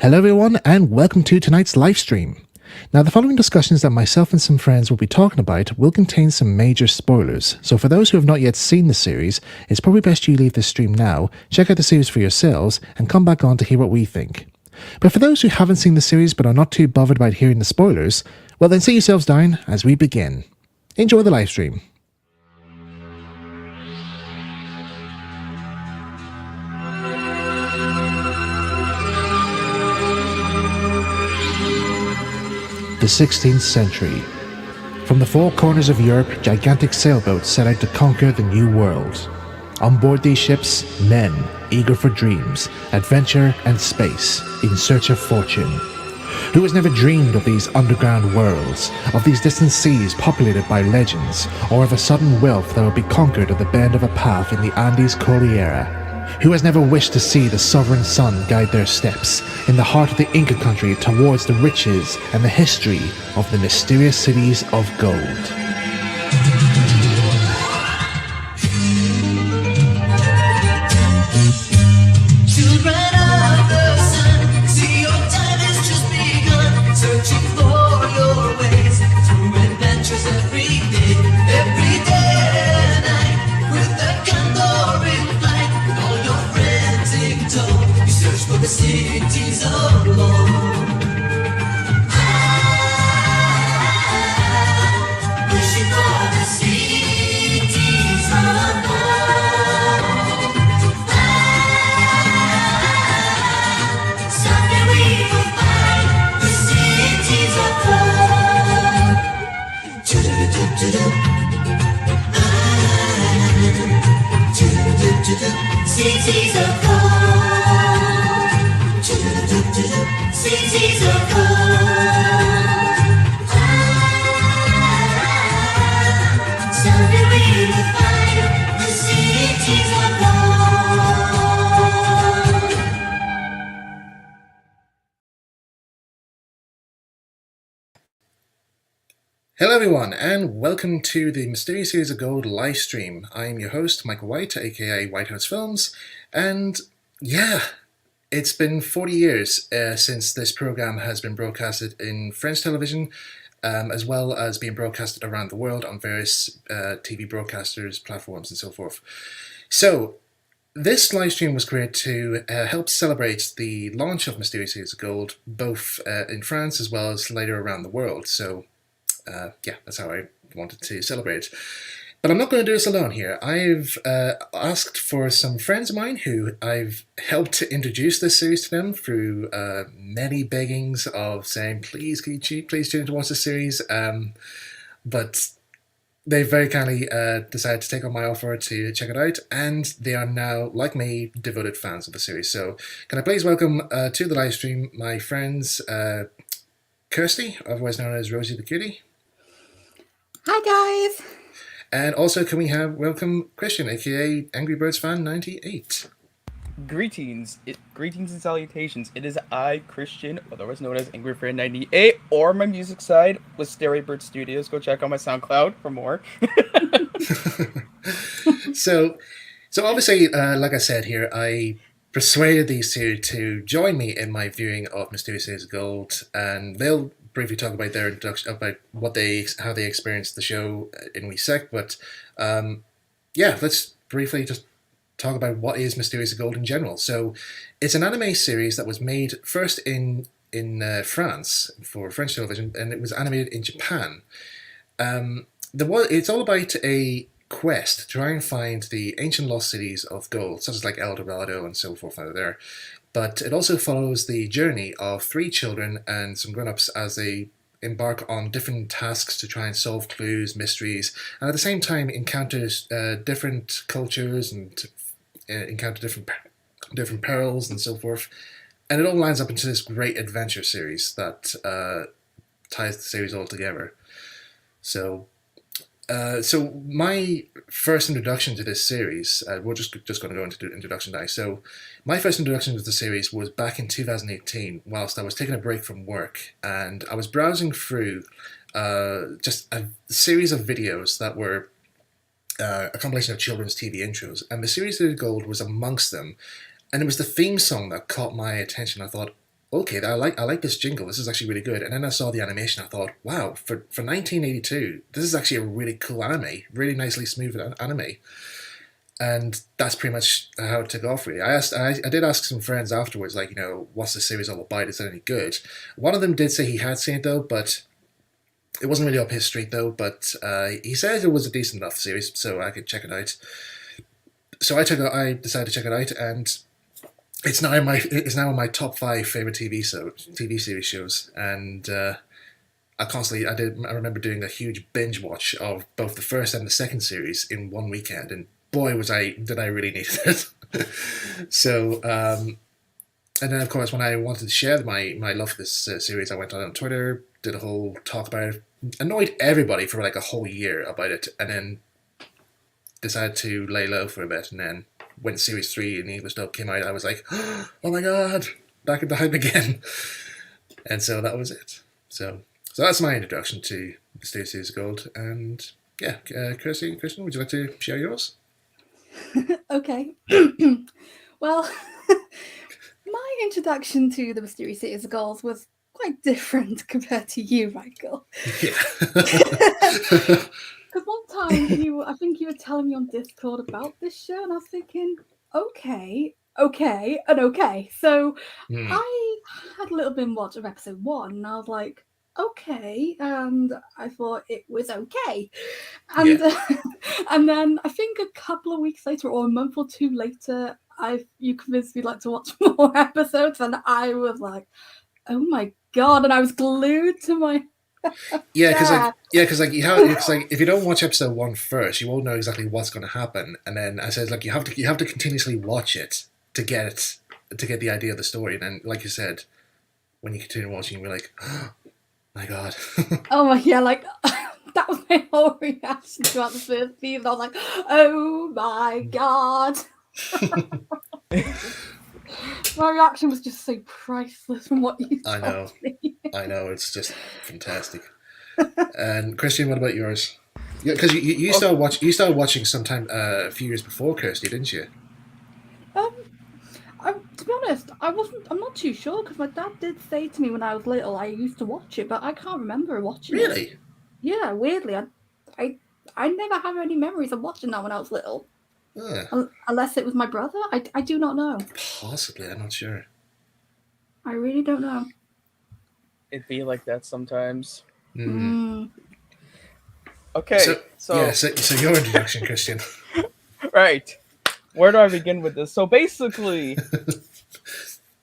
Hello everyone and welcome to tonight's live stream. Now the following discussions that myself and some friends will be talking about will contain some major spoilers, so for those who have not yet seen the series, it's probably best you leave this stream now, check out the series for yourselves, and come back on to hear what we think. But for those who haven't seen the series but are not too bothered about hearing the spoilers, well then sit yourselves down as we begin. Enjoy the live stream. The 16th century. From the four corners of Europe, gigantic sailboats set out to conquer the New World. On board these ships, men eager for dreams, adventure and space, in search of fortune. Who has never dreamed of these underground worlds, of these distant seas populated by legends, or of a sudden wealth that will be conquered at the bend of a path in the Andes Cordillera? Who has never wished to see the sovereign sun guide their steps in the heart of the Inca country towards the riches and the history of the mysterious cities of gold? Cities of gold. Wishing for the cities of gold. Someday we will find the cities of gold. Cities of gold. Cities of gold. Someday we will find the cities of gold. Hello everyone and welcome to the Mysterious Cities of Gold live stream. I'm your host Michael White, aka White House Films, and yeah, it's been 40 years since this program has been broadcasted in French television, as well as being broadcasted around the world on various TV broadcasters, platforms, and so forth. So, this live stream was created to help celebrate the launch of Mysterious Cities of Gold, both in France as well as later around the world. So, yeah, that's how I wanted to celebrate. But I'm not going to do this alone here. I've asked for some friends of mine who I've helped to introduce this series to them through many beggings of saying, please tune in to watch this series. But they very kindly decided to take on my offer to check it out, and they are now, like me, devoted fans of the series. So can I please welcome to the live stream my friends Kirsty, otherwise known as Rosie the Cutie. Hi guys! And also, can we welcome Christian, aka AngryBirdFan98. Greetings and salutations. It is I, Christian, otherwise known as AngryBird98, or my music side with Storybird Studios. Go check out my SoundCloud for more. So obviously, like I said here, I persuaded these two to join me in my viewing of Mysterious Cities of Gold, and they'll briefly talk about their introduction, about how they experienced the show in a sec. But yeah, let's briefly just talk about what is Mysterious Gold in general. So it's an anime series that was made first in France for French television, and it was animated in Japan. It's all about a quest to try and find the ancient lost cities of gold, such as like El Dorado and so forth out there. But it also follows the journey of 3 children and some grown-ups as they embark on different tasks to try and solve clues, mysteries, and at the same time encounters different cultures and encounter different perils and so forth. And it all lines up into this great adventure series that ties the series all together. So my first introduction to this series, we're just going to go into the introduction now. So my first introduction to the series was back in 2018, whilst I was taking a break from work, and I was browsing through just a series of videos that were a compilation of children's TV intros, and the series of Gold was amongst them, and it was the theme song that caught my attention. I thought, okay, I like this jingle. This is actually really good. And then I saw the animation. I thought, wow, for 1982, this is actually a really cool anime, really nicely smooth anime. And that's pretty much how it took off. Really, I did ask some friends afterwards, like, what's the series all about? Is it any good? One of them did say he had seen it though, but it wasn't really up his street though. But he said it was a decent enough series, so I could check it out. So I decided to check it out, and it's now in my top 5 favorite TV series shows, and I remember doing a huge binge watch of both the first and the second series in one weekend, and boy did I really need it. So and then of course when I wanted to share my love for this series, I went on Twitter, did a whole talk about it, annoyed everybody for like a whole year about it, and then decided to lay low for a bit, and then when Series 3 in the English dub came out, I was like, oh my god, back in the hype again. And so that was it. So that's my introduction to Mysterious Series of Gold. And yeah, Christian, would you like to share yours? Okay. Well, my introduction to the Mysterious Series of Gold was quite different compared to you, Michael. Yeah. Because one time I think you were telling me on Discord about this show, and I was thinking, okay. So I had a little binge watch of episode 1, and I was like, okay, and I thought it was okay. And and then I think a couple of weeks later, or a month or 2 later, you convinced me to watch more episodes, and I was like, oh my god, and I was glued to my because if you don't watch episode 1 first, you won't know exactly what's going to happen. And then I said, you have to continuously watch it to get the idea of the story. And then, like you said, when you continue watching, you're like, oh my god. Oh my, yeah, that was my whole reaction throughout the first season. I was like, oh my god. My reaction was just so priceless from what you told me. I know, it's just fantastic. And Christian, what about yours? Yeah, because you started watching sometime a few years before Kirsty, didn't you? To be honest, I'm not too sure, because my dad did say to me when I was little I used to watch it, but I can't remember watching it. Really? Yeah, weirdly, I never have any memories of watching that when I was little. Unless it was my brother. I do not know. Possibly, I'm not sure. I really don't know. It'd be like that sometimes. Okay, so your introduction, Christian. Right. Where do I begin with this? So basically,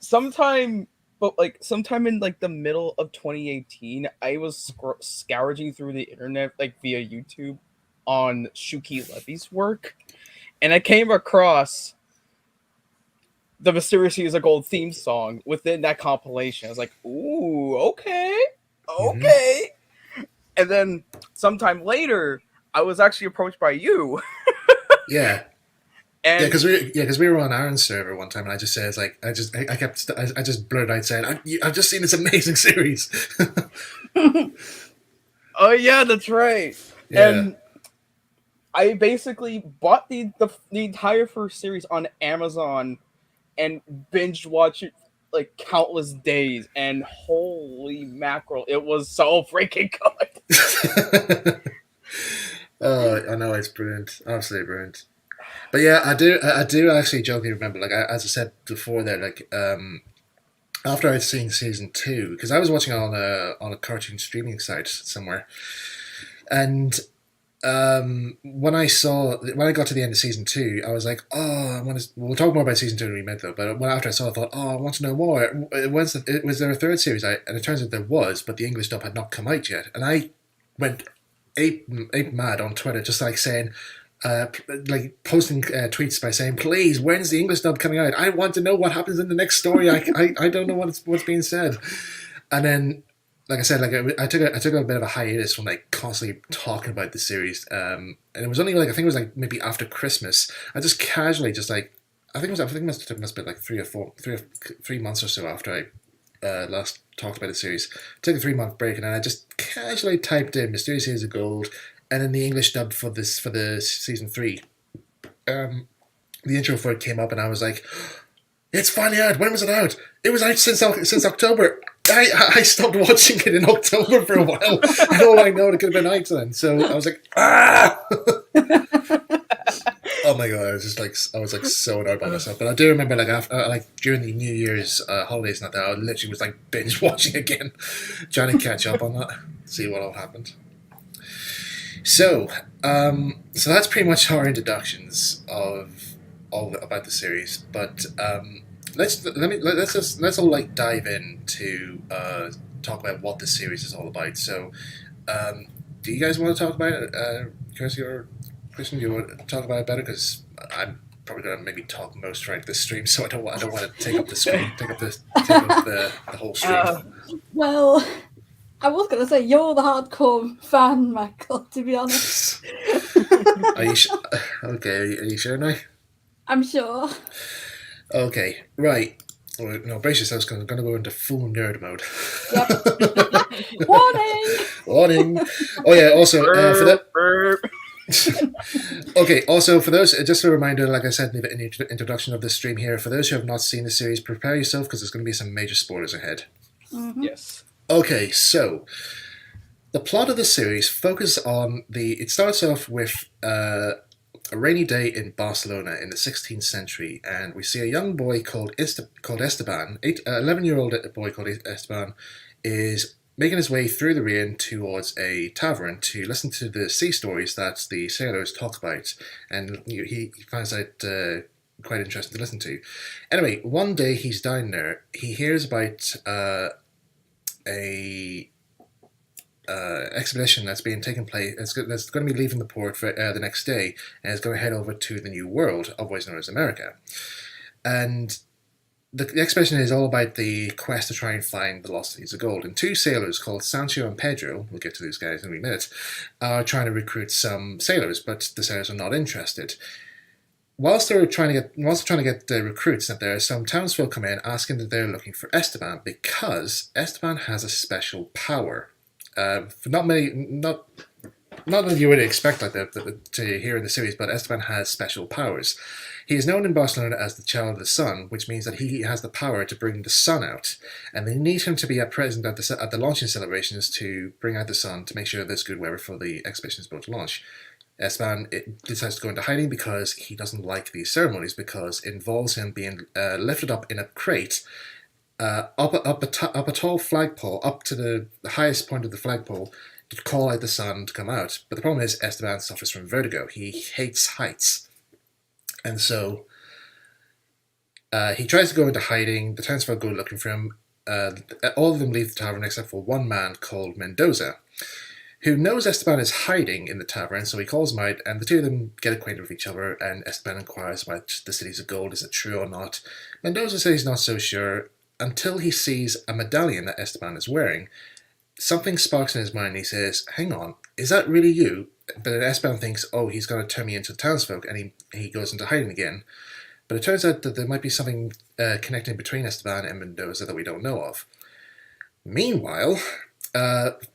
sometime in the middle of 2018, I was scourging through the internet via YouTube on Shuki Levy's work, and I came across the Mysterious Series of Gold theme song within that compilation. I was like, ooh, okay. And then sometime later, I was actually approached by you. Yeah. And because we were on Aaron's server one time, and I just said, I just blurted out saying, I've just seen this amazing series. Oh yeah, that's right. Yeah. And I basically bought the entire first series on Amazon and binge watched it countless days, and holy mackerel, it was so freaking good. I know, it's brilliant, absolutely brilliant. But yeah, I do actually jokingly remember, as I said before there, after I'd seen season 2, because I was watching it on a cartoon streaming site somewhere, and when I got to the end of season 2, I was like, we'll talk more about season 2 in a minute though, but after I saw it, I thought, I want to know more. Was there a third series? And it turns out there was, but the English dub had not come out yet, and I went ape mad on Twitter, just saying, posting tweets by saying, please, when's the English dub coming out? I want to know what happens in the next story. I don't know what's being said. And then, like I said, I took a bit of a hiatus from constantly talking about the series, and it was only I think it was maybe after Christmas. I just casually I think it must have been 3 months or so after I last talked about the series. Took a 3-month break, and then I just casually typed in Mysterious Series of Gold, and then the English dub for the season 3. The intro for it came up, and I was like, It's finally out. When was it out? It was out since October. I stopped watching it in October for a while, and all I know it could have been out then. So I was like, ah! Oh my god! I was like so annoyed by myself. But I do remember like after like during the New Year's holidays and that, I literally was like binge watching again, trying to catch up on that, see what all happened. So, so that's pretty much our introductions of all about the series. But let's all like dive in to talk about what the series is all about. So, do you guys want to talk about it, Kirsty or Christian? Do you want to talk about it better? Because I'm probably going to maybe talk most throughout this stream, so I don't want to take up the screen, take up the whole stream. Well, I was going to say you're the hardcore fan, Michael. To be honest. Are you okay? Are you sure now? I'm sure. Okay, right. Well, no, brace yourselves because I'm going to go into full nerd mode. Yep. Warning! Warning! Oh yeah, also for that. Burp. Okay, also for those, just a reminder, like I said in the introduction of this stream here, for those who have not seen the series, prepare yourself because there's going to be some major spoilers ahead. Mm-hmm. Yes. Okay, so the plot of the series focuses on it starts off with a rainy day in Barcelona in the 16th century, and we see a young boy called Esteban, 11-year-old boy called Esteban, is making his way through the rain towards a tavern to listen to the sea stories that the sailors talk about, and he finds that quite interesting to listen to. Anyway, one day he's down there, he hears about a expedition that's being taken place. That's going to be leaving the port for the next day, and it's going to head over to the New World, otherwise known as America. And the expedition is all about the quest to try and find the lost cities of gold. And two sailors called Sancho and Pedro, we'll get to these guys in a minute, are trying to recruit some sailors, but the sailors are not interested. Whilst they're trying to get the recruits up there, some townsfolk come in asking that they're looking for Esteban because Esteban has a special power. Not that you would expect like that to hear in the series, but Esteban has special powers. He is known in Barcelona as the Child of the Sun, which means that he has the power to bring the sun out, and they need him to be present at the launching celebrations to bring out the sun to make sure there's good weather for the expedition is about to launch. Esteban decides to go into hiding because he doesn't like these ceremonies because it involves him being lifted up in a crate up a tall flagpole, up to the highest point of the flagpole, to call out the sun to come out. But the problem is Esteban suffers from vertigo. He hates heights. And so he tries to go into hiding. The townsfolk go looking for him. All of them leave the tavern except for one man called Mendoza, who knows Esteban is hiding in the tavern, so he calls him out, and the two of them get acquainted with each other, and Esteban inquires about the cities of gold, is it true or not? Mendoza says he's not so sure, until he sees a medallion that Esteban is wearing. Something sparks in his mind, and he says, hang on, is that really you? But then Esteban thinks, oh, he's going to turn me into the townsfolk, and he goes into hiding again. But it turns out that there might be something connecting between Esteban and Mendoza that we don't know of. Meanwhile,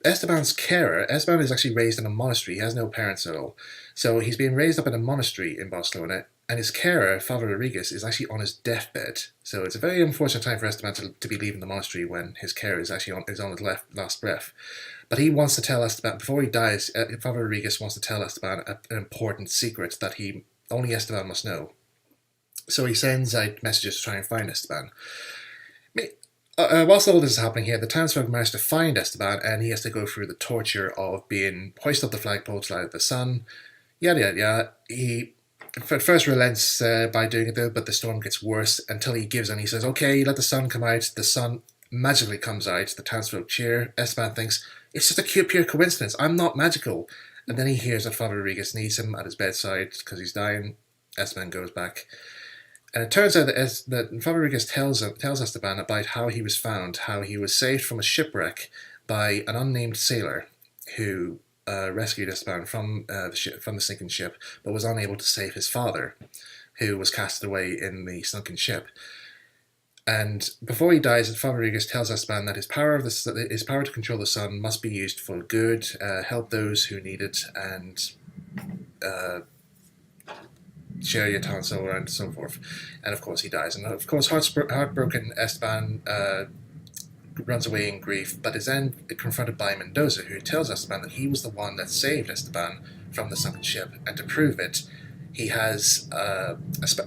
Esteban's carer, Esteban is actually raised in a monastery. He has no parents at all. So he's being raised up in a monastery in Barcelona, and his carer, Father Rodriguez, is actually on his deathbed. So it's a very unfortunate time for Esteban to be leaving the monastery when his carer is actually on his last breath. But he wants to tell Esteban, before he dies, Father Rodriguez wants to tell Esteban an important secret that only Esteban must know. So he sends out messages to try and find Esteban. Whilst all this is happening here, the townsfolk manage to find Esteban, and he has to go through the torture of being hoisted up the flagpole to light the sun. Yada yada yada. He at first relents by doing it though, but the storm gets worse until he gives in. He says, "Okay, let the sun come out." The sun magically comes out. The townsfolk cheer. Esteban thinks it's just a pure coincidence. I'm not magical. And then he hears that Father Rodriguez needs him at his bedside because he's dying. Esteban goes back. And it turns out that Father Rodriguez tells Esteban about how he was found, how he was saved from a shipwreck by an unnamed sailor who rescued Esteban from the sinking ship, but was unable to save his father, who was casted away in the sunken ship. And before he dies, Father Rodriguez tells Esteban that his power to control the sun must be used for good, help those who need it, and share your talents so on and so forth. And of course he dies. And of course heartbroken Esteban runs away in grief, but is then confronted by Mendoza, who tells Esteban that he was the one that saved Esteban from the sunken ship, and to prove it, he has a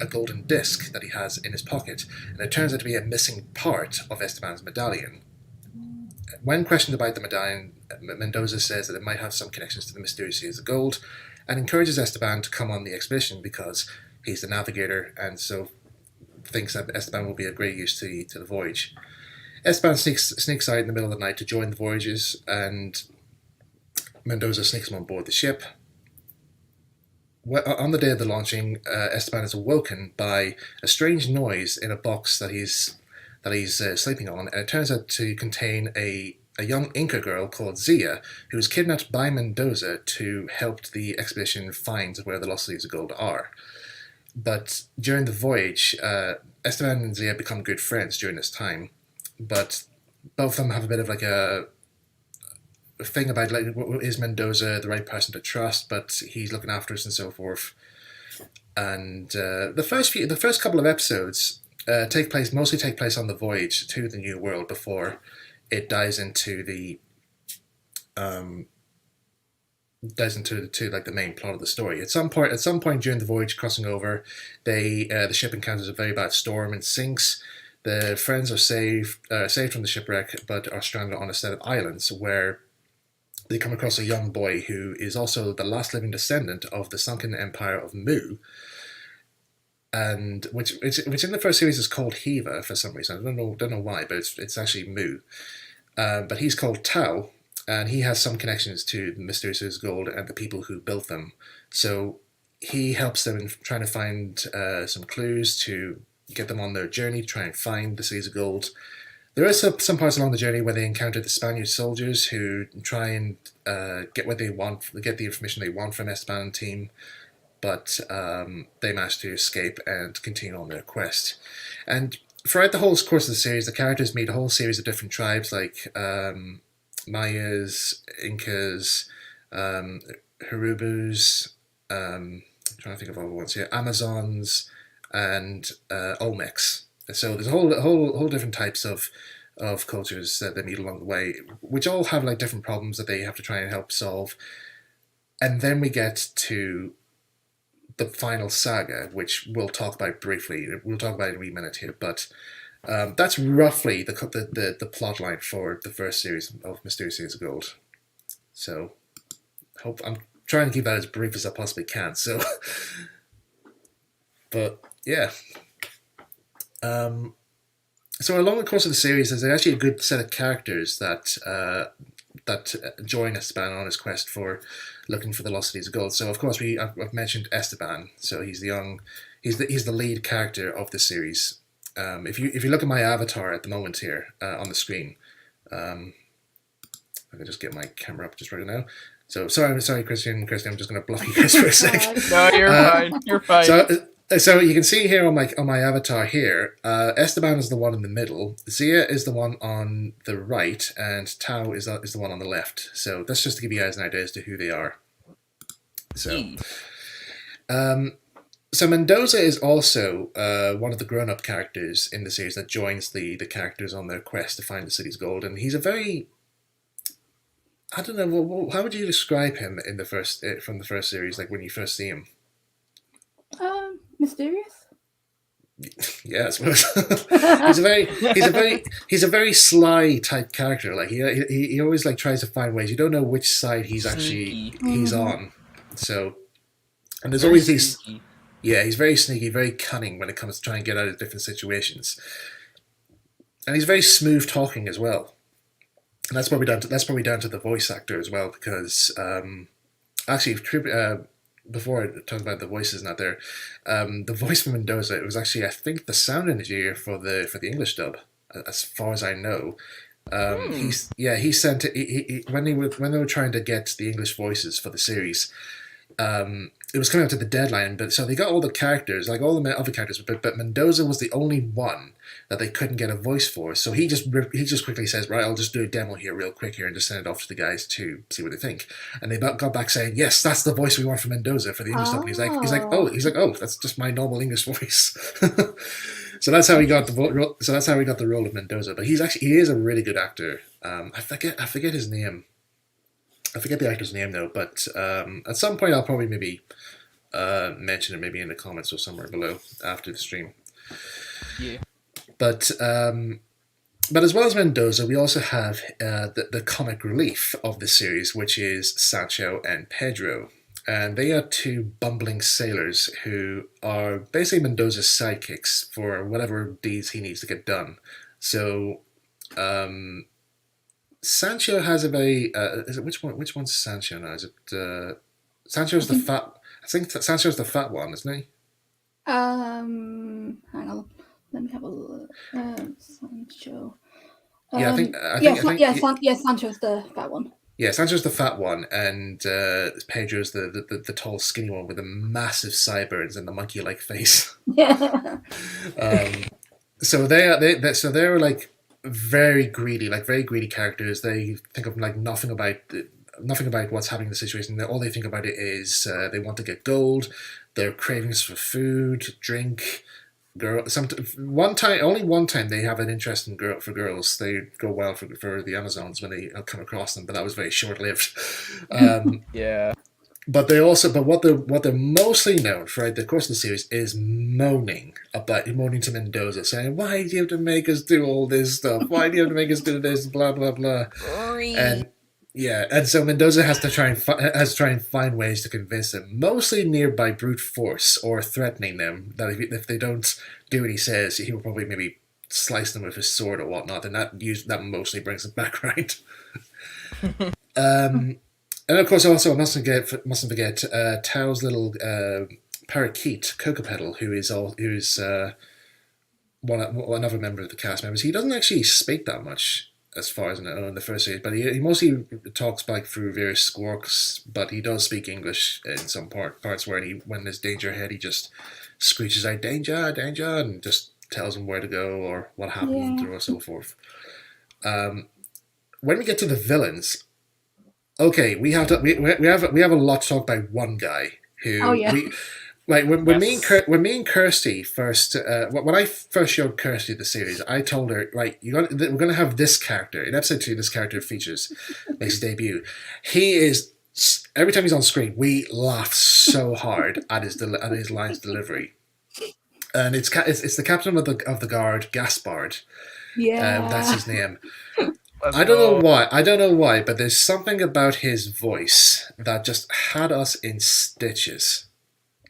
golden disc that he has in his pocket, and it turns out to be a missing part of Esteban's medallion. When questioned about the medallion, Mendoza says that it might have some connections to the mysterious seas of gold, and encourages Esteban to come on the expedition because he's the navigator, and so thinks that Esteban will be of great use to the voyage. Esteban sneaks out in the middle of the night to join the voyages, and Mendoza sneaks him on board the ship. On the day of the launching, Esteban is awoken by a strange noise in a box that he's sleeping on, and it turns out to contain a young Inca girl called Zia, who was kidnapped by Mendoza to help the expedition find where the lost cities of gold are. But during the voyage, Esteban and Zia become good friends during this time, but both of them have a bit of like a thing about, like, is Mendoza the right person to trust, but he's looking after us and so forth. And the first couple of episodes mostly take place on the voyage to the New World before it dives into the like the main plot of the story. At some point during the voyage crossing over, the ship encounters a very bad storm and sinks. The friends are saved from the shipwreck, but are stranded on a set of islands where they come across a young boy who is also the last living descendant of the sunken empire of Mu, and which in the first series is called Hiva for some reason. I don't know why, but it's actually Mu. But he's called Tao, and he has some connections to the mysterious gold and the people who built them. So he helps them in trying to find some clues to get them on their journey to try and find the cities of gold. There are some parts along the journey where they encounter the Spaniard soldiers who try and get what they want, get the information they want from Esteban and team, but they manage to escape and continue on their quest. And throughout the whole course of the series, the characters meet a whole series of different tribes, like Mayas, Incas, Herubus, I'm trying to think of other ones here, Amazons, and Olmecs. So there's a whole different types of cultures that they meet along the way, which all have like different problems that they have to try and help solve. And then we get to the final saga, which we'll talk about briefly. We'll talk about it in a wee minute here, but that's roughly the plot line for the first series of Mysterious Cities of Gold. So I'm trying to keep that as brief as I possibly can. So, but yeah. So along the course of the series, there's actually a good set of characters that join Esteban on his quest for looking for the lost cities of gold. So of course I've mentioned Esteban. So he's the lead character of the series. If you look at my avatar at the moment here on the screen, I can just get my camera up just right now. So sorry, Christian, I'm just going to block you guys for a sec. No, you're fine. You're fine. So you can see here on my avatar here, Esteban is the one in the middle, Zia is the one on the right, and Tao is the one on the left. So that's just to give you guys an idea as to who they are. So, so Mendoza is also one of the grown-up characters in the series that joins the characters on their quest to find the city's gold, and he's a very, I don't know, how would you describe him in from the first series, like when you first see him? Mysterious? Yeah, I suppose. he's a very sly type character. Like he always like tries to find ways. You don't know which side he's on. So, and there's always these. Yeah, he's very sneaky, very cunning when it comes to trying to get out of different situations. And he's very smooth talking as well. And that's probably down to the voice actor as well, because actually. Before I talk about the voices not there, the voice for Mendoza, it was actually, I think, the sound engineer for the English dub, as far as I know. He sent it when they were trying to get the English voices for the series. it was coming up to the deadline, but so they got all the characters, like all the other characters, but Mendoza was the only one that they couldn't get a voice for. So he just quickly says, right, I'll just do a demo here real quick here and just send it off to the guys to see what they think. And they got back saying, yes, that's the voice we want for Mendoza for the English stuff. And he's like, oh, that's just my normal English voice. So that's how he got the role of Mendoza. But he is a really good actor. I forget his name. I forget the actor's name though, but at some point I'll probably maybe mention it maybe in the comments or somewhere below after the stream. Yeah. But as well as Mendoza, we also have the comic relief of the series, which is Sancho and Pedro. And they are two bumbling sailors who are basically Mendoza's sidekicks for whatever deeds he needs to get done. So Sancho has a very is it which one's Sancho now? Is it Sancho's the fat? I think Sancho's the fat one, isn't he? Hang on, let me have a look. Sancho. Yeah, I think Sancho's the fat one. Yeah, Sancho's the fat one, and Pedro's the tall, skinny one with the massive sideburns and the monkey-like face. Yeah. So they're like very greedy characters. They think of like nothing about what's happening in the situation. All they think about it is they want to get gold. Their cravings for food, drink, only one time they have an interest in girls. They go wild for the Amazons when they come across them, but that was very short lived. Yeah. But what they're mostly known for the course of the series is moaning to Mendoza, saying, "Why do you have to make us do all this stuff? Why do you have to make us do this? Blah blah blah." And so Mendoza has to try and find ways to convince them, mostly by brute force or threatening them that if they don't do what he says, he will probably maybe slice them with his sword or whatnot, and that mostly brings them back right. And of course, also I mustn't forget Tao's little parakeet, Cocopedal, who is another member of the cast members. He doesn't actually speak that much, as far as I know, in the first series, but he mostly talks back through various squawks, but he does speak English in some parts where when there's danger ahead, he just screeches out, "Danger, danger," and just tells him where to go or what happened or so forth. When we get to the villains, okay, we have a lot to talk about one guy who when me and Kirsty first when I first showed Kirsty the series, I told her, right, we're going to have this character in episode 2. This character makes his debut. He is, every time he's on screen, we laugh so hard at his lines delivery, and it's the captain of the guard, Gaspard. Yeah, that's his name. I don't know why, but there's something about his voice that just had us in stitches.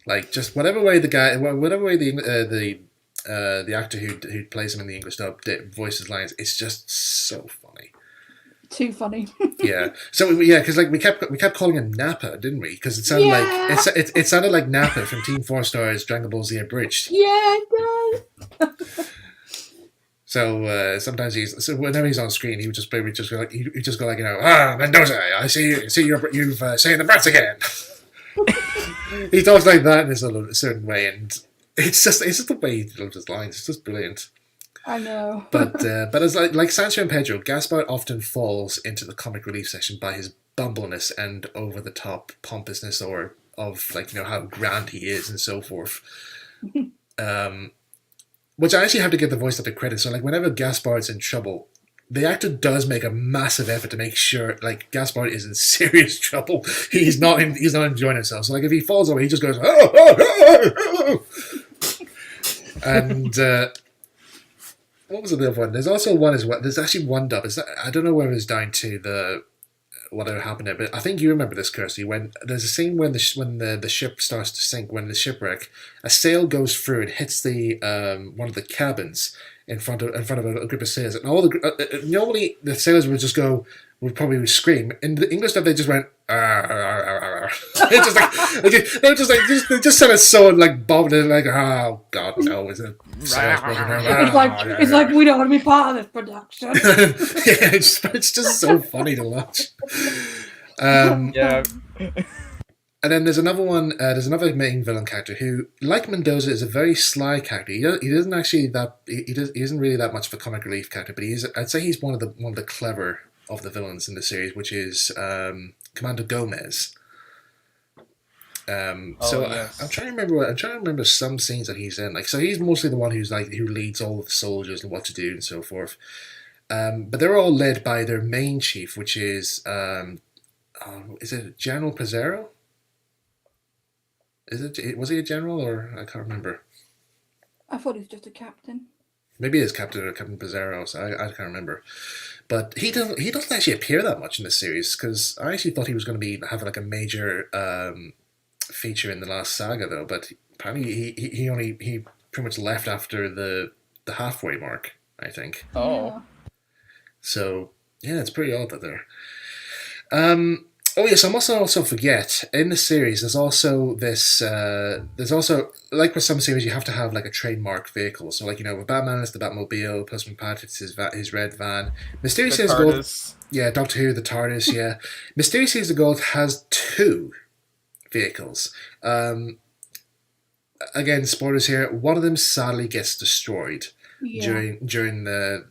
Like, just whatever way the actor who plays him in the English dub voices lines, it's just so funny. Too funny. Yeah. So because we kept calling him Nappa, didn't we? Because it sounded like it sounded like Nappa from Team 4 Star's Dragon Ball Z Abridged. Yeah, it does. So sometimes whenever he's on screen, he would just go like, Mendoza, I see you've saying the brats again. He talks like that in a certain way, and it's just the way he delivers his lines. It's just brilliant. I know. But as like Sancho and Pedro, Gaspard often falls into the comic relief section by his bumbleness and over the top pompousness of how grand he is and so forth. Which I actually have to give the voice actor credit. So whenever Gaspard's in trouble, the actor does make a massive effort to make sure Gaspard is in serious trouble. He's not enjoying himself. So if he falls over, he just goes, oh, oh, oh, oh. And what was the other one? There's also one as well. There's actually one dub. I don't know whether it's down to whatever happened there, but I think you remember this, Kirsty. When there's a scene when the ship starts to sink, when the shipwreck, a sail goes through and hits the one of the cabins in front of a group of sailors, and all normally the sailors would probably scream. In the English dub, they just went. They just sounded so bobbed and oh god no, is it? It's like we don't want to be part of this production. Yeah, it's just so funny to watch. Yeah. And then there's another one. There's another main villain character who, like Mendoza, is a very sly character. He doesn't actually that he isn't really that much of a comic relief character, but I'd say he's one of the clever of the villains in the series, which is Commander Gomez. Yes. I'm trying to remember some scenes that he's in. Like, so he's mostly the one who leads all of the soldiers and what to do and so forth. But they're all led by their main chief, which is it General Pizarro? Was he a general, or I can't remember. I thought he was just a captain. Maybe it's Captain Pizarro. So I can't remember. But he doesn't actually appear that much in this series, because I actually thought he was going to be having like a major feature in the last saga, though. But apparently he pretty much left after the halfway mark, I think. Oh. Yeah. So yeah, it's pretty odd that they're. Oh yes, I must also forget, in the series there's also this like with some series you have to have like a trademark vehicle. So like, with Batman it's the Batmobile, Postman Pat it's his red van. Mysterious Years of Gold, yeah, Doctor Who, the TARDIS, yeah. Mysterious Years of Gold has 2 vehicles. Again, spoilers here. One of them sadly gets destroyed. Yeah. During the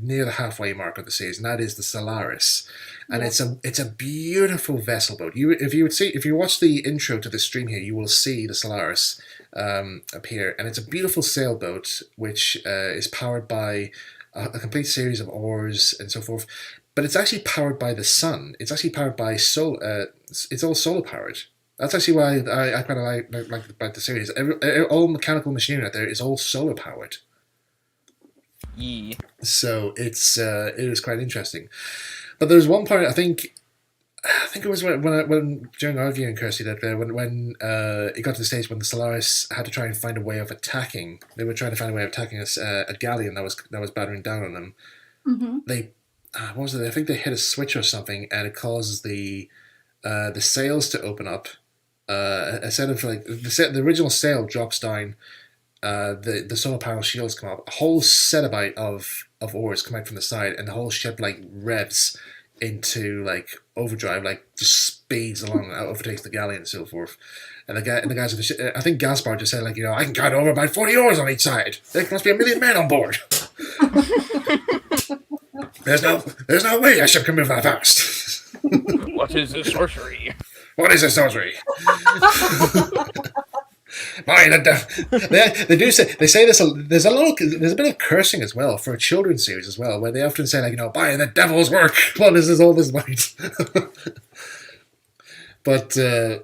near the halfway mark of the series, and that is the Solaris, and it's a beautiful vessel boat. If you watch the intro to the stream here, you will see the Solaris appear, and it's a beautiful sailboat which is powered by a complete series of oars and so forth. But it's actually powered by the sun. It's actually powered by it's all solar powered. That's actually why I kind of like about the series. All mechanical machinery out there is all solar powered. Yeah. So it was quite interesting. But there's one part I think it was when during our viewing, Kirsty, that when it got to the stage when the Solaris had to try and find a way of attacking. They were trying to find a way of attacking a galleon that was battering down on them. Mm-hmm. They what was it? I think they hit a switch or something, and it causes the sails to open up. Instead of like the original sail drops down, the solar panel shields come up. A whole set of oars come out from the side, and the whole ship like revs into like overdrive, like just speeds along, overtakes the galleon and so forth. And the guys of the ship, I think Gaspar just said like, I can count over about 40 oars on each side. There must be 1 million men on board. There's no way a ship can move that fast. What is this sorcery? What is this sorcery? They say this. There's a bit of cursing as well for a children's series as well, where they often say like, by the devil's work, what is all this about? But then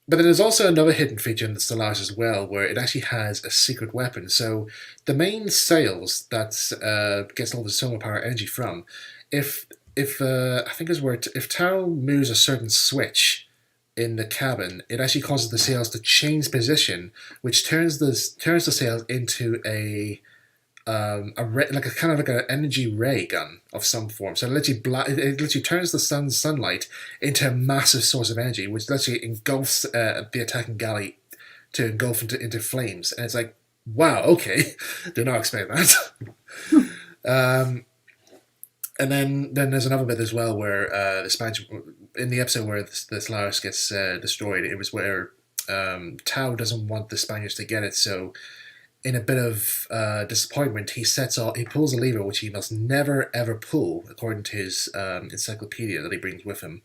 there's also another hidden feature in the Stellaris as well, where it actually has a secret weapon. So the main sails that gets all the solar power energy from, if I think it's where if Tao moves a certain switch in the cabin, it actually causes the sails to change position, which turns the sails into a kind of like an energy ray gun of some form. So it literally turns the sunlight into a massive source of energy, which literally engulfs the attacking galley to engulf into flames. And it's like, wow, okay, did not expect that. And then there's another bit as well where the Spanish, in the episode where the Solaris gets destroyed, it was where Tao doesn't want the Spaniards to get it, so in a bit of disappointment, he pulls a lever which he must never ever pull, according to his encyclopedia that he brings with him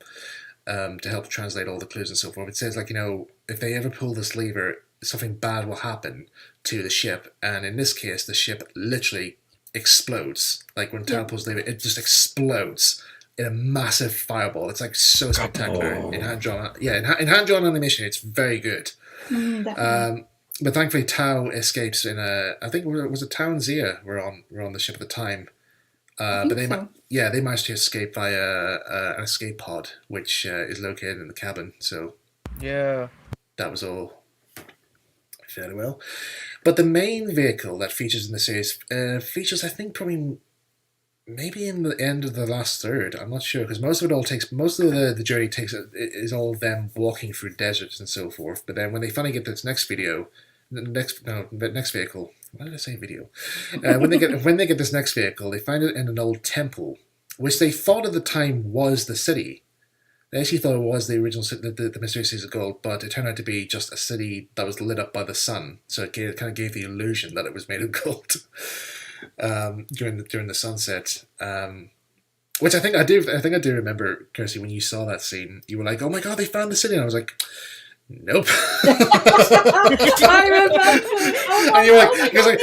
to help translate all the clues and so forth. It says like, if they ever pull this lever, something bad will happen to the ship, and in this case, the ship literally explodes. Like when Tao pulls the lever, it just explodes in a massive fireball. It's like so spectacular in hand-drawn. Yeah, in hand-drawn animation, it's very good. Definitely. But thankfully, Tao escapes in I think it was Tao and Zia were on the ship at the time. But they managed to escape via an escape pod, which is located in the cabin. So yeah, that was all fairly well. But the main vehicle that features in the series features, I think, probably maybe in the end of the last third. I'm not sure, because most of the journey is all them walking through deserts and so forth. But then when they finally get this next vehicle. Why did I say video? When they get this next vehicle, they find it in an old temple, which they thought at the time was the city. They actually thought it was the original the Mysterious Cities of Gold, but it turned out to be just a city that was lit up by the sun. So it kind of gave the illusion that it was made of gold during the sunset. Which I think I do remember, Kirsty, when you saw that scene, you were like, "Oh my god, they found the city!" And I was like, "Nope." I remember. And you were like,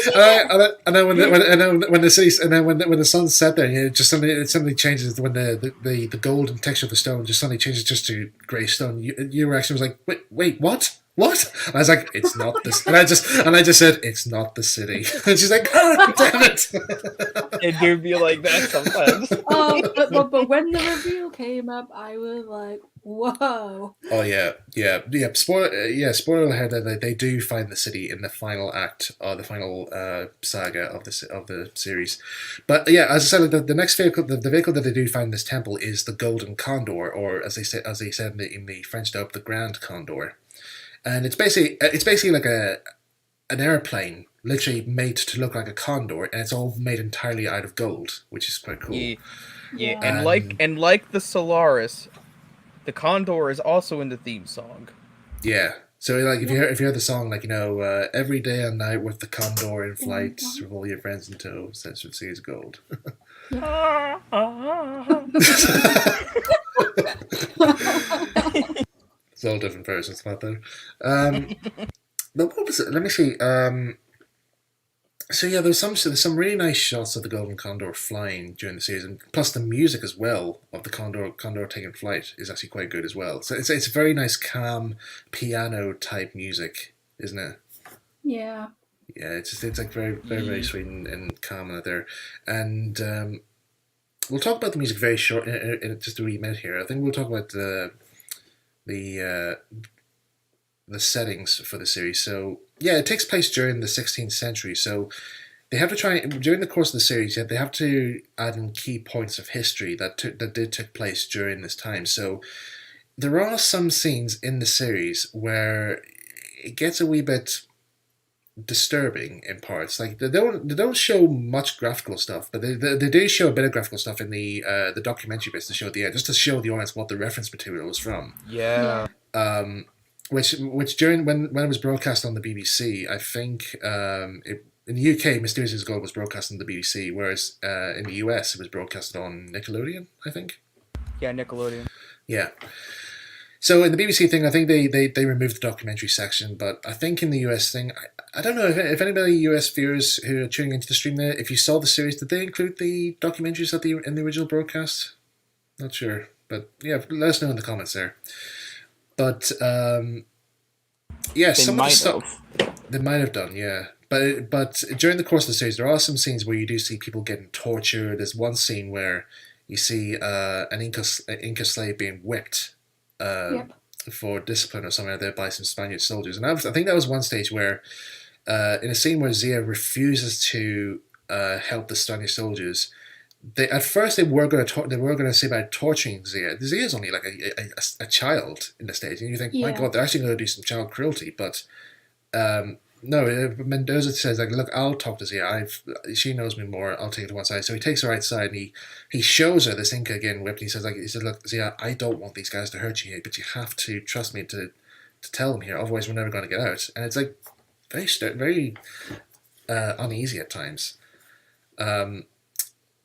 and then when the sun set there, it suddenly changes when the golden texture of the stone just suddenly changes just to grey stone. Your reaction was like, wait, what? What? And I was like, it's not this. And I just said, it's not the city. And she's like, oh, damn it. It do be like that sometimes. But when the reveal came up, I was like, whoa. Oh yeah. Spoiler ahead. They do find the city in the final act, or the final saga of the series. But yeah, as I said, the next vehicle, the vehicle that they do find in this temple is the Golden Condor, or as they said in the French dub, the Grand Condor. And it's basically like an airplane, literally made to look like a condor, and it's all made entirely out of gold, which is quite cool. Yeah. And like the Solaris, the Condor is also in the theme song. Yeah. So like if you hear the song, like, every day and night with the Condor in flight, with all your friends in tow, sense of seas gold. It's all different versions about that. But what was it? Let me see. So yeah, there's some really nice shots of the Golden Condor flying during the series, and plus the music as well of the Condor taking flight is actually quite good as well. So it's very nice, calm piano type music, isn't it? Yeah. Yeah, it's like very very sweet and calm out there, and we'll talk about the music very short in just a wee minute here. I think we'll talk about the settings for the series. So yeah, it takes place during the 16th century. So they have to try during the course of the series. They have to add in key points of history that took place during this time. So there are some scenes in the series where it gets a wee bit disturbing in parts. Like they don't show much graphical stuff, but they do show a bit of graphical stuff in the documentary bits to show at the end, just to show the audience what the reference material was from. Yeah. Which during when it was broadcast on the BBC, I think in the UK, Mysterious Cities of Gold was broadcast on the BBC, whereas in the US it was broadcast on Nickelodeon, I think. Yeah, Nickelodeon. Yeah. So in the BBC thing, I think they removed the documentary section, but I think in the US thing, I don't know if anybody US viewers who are tuning into the stream there, if you saw the series, did they include the documentaries in the original broadcast? Not sure, but yeah, let us know in the comments there. But yeah, some of the stuff they might have done, yeah. But during the course of the series, there are some scenes where you do see people getting tortured. There's one scene where you see an Inca slave being whipped for discipline or something like that by some Spaniard soldiers. And I think that was one stage where, in a scene where Zia refuses to help the Spanish soldiers. At first they were going to say about torturing Zia. Zia is only like a child in the stage, and you think, my God, they're actually going to do some child cruelty. But no, Mendoza says, like, look, I'll talk to Zia. She knows me more. I'll take her to one side. So he takes her outside, and he shows her this Inca again whipped. And he says, look, Zia, I don't want these guys to hurt you here, but you have to trust me to tell them here. Otherwise, we're never going to get out. And it's like very uneasy at times.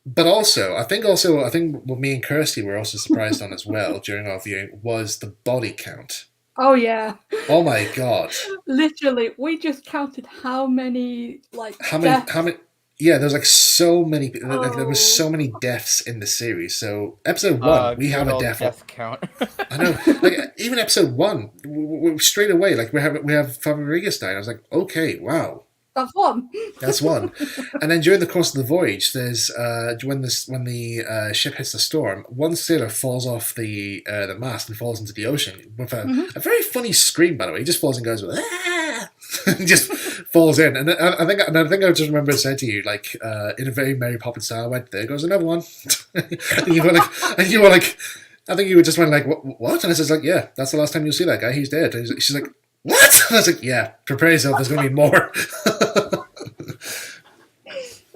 But also, I think what me and Kirsty were also surprised on as well during our viewing was the body count. Oh yeah. Oh my God. Literally, we just counted how many yeah, there's like so many. There was so many deaths in the series. So episode 1, we have a death count. I know, like even episode 1, we straight away, like we have Fabregas died. I was like, okay, wow. That's one. That's one. And then during the course of the voyage, there's when the ship hits the storm, one sailor falls off the mast and falls into the ocean with a very funny scream. By the way, he just falls and goes, ah! And just falls in. And I think I just remember it said to you, like in a very Mary Poppins style, I went, there goes another one. and you were like, I think you just went like, what? And I says like, yeah, that's the last time you'll see that guy. He's dead. And she's like, what? And I was like, yeah, prepare yourself. There's going to be more.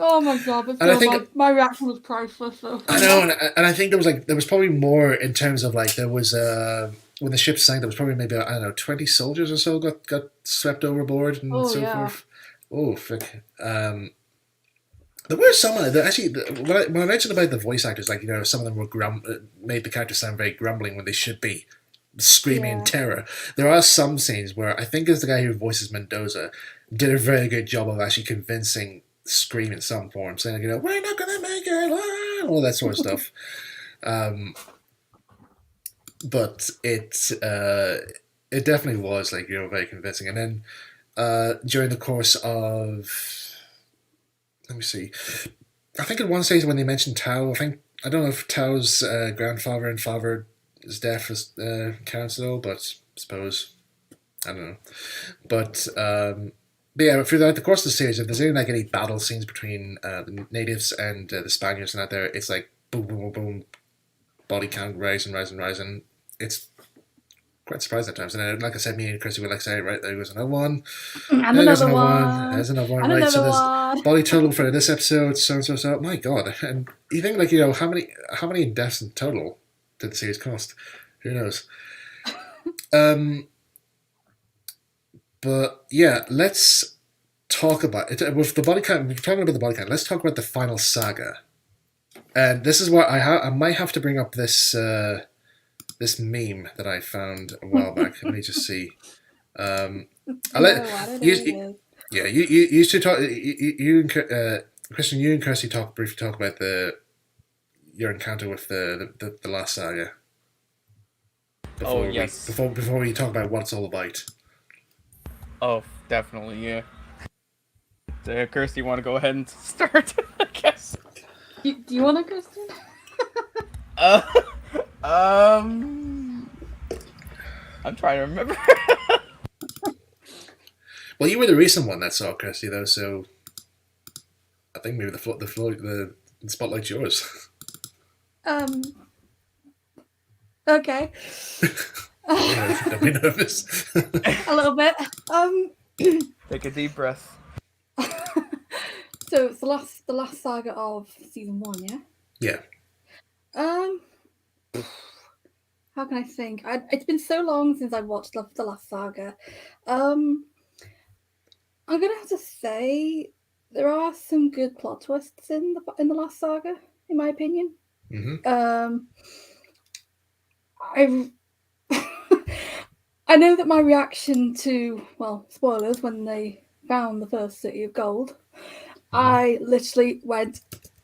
Oh my god! But And I still, think my reaction was priceless. So. I know, and I think there was probably more in terms of like there was when the ship sank, there was probably maybe I don't know 20 soldiers or so got swept overboard and so forth. Oh frick! There were some actually when I mentioned about the voice actors, like some of them were made the characters sound very grumbling when they should be screaming in terror. There are some scenes where I think it's the guy who voices Mendoza did a very good job of actually convincing Scream in some form, saying we're not gonna make it, all that sort of stuff. But it definitely was like very convincing. And then during the course of, let me see, I think at one stage when they mentioned Tao, I don't know if Tao's grandfather and father's death was counted, but I suppose I don't know. But yeah, throughout the course of the series, if there's any battle scenes between the natives and the Spaniards and that there, it's like boom, boom, boom, boom, body count rising. It's quite surprising at times. And then, like I said, me and Kirsty would like say, right, there goes another one. And there's another one. There's another one. And Right, another so one. there's body total for this episode, so. My God. And you think how many deaths in total did the series cost? Who knows? But yeah, let's talk about it. With the body count, we're talking about the body count. Let's talk about the final saga. And this is where I might have to bring up this this meme that I found a while back. Let me just see. You used to talk. You and Christian, you and Kirsty briefly talk about your encounter with the last saga. Before we talk about what it's all about. Oh, definitely, yeah. Kirsty, you want to go ahead and start? I guess. Do you want to, Kristen? I'm trying to remember. Well, you were the recent one that saw Kirsty, though, so I think maybe the spotlight's yours. Okay. Don't be nervous. A little bit. Take a deep breath. So it's the last saga of season 1, yeah? Yeah. How can I think? It's been so long since I watched the last saga. I'm gonna have to say there are some good plot twists in the last saga, in my opinion. Mm-hmm. I know that my reaction to, well, spoilers, when they found the first city of gold, I literally went,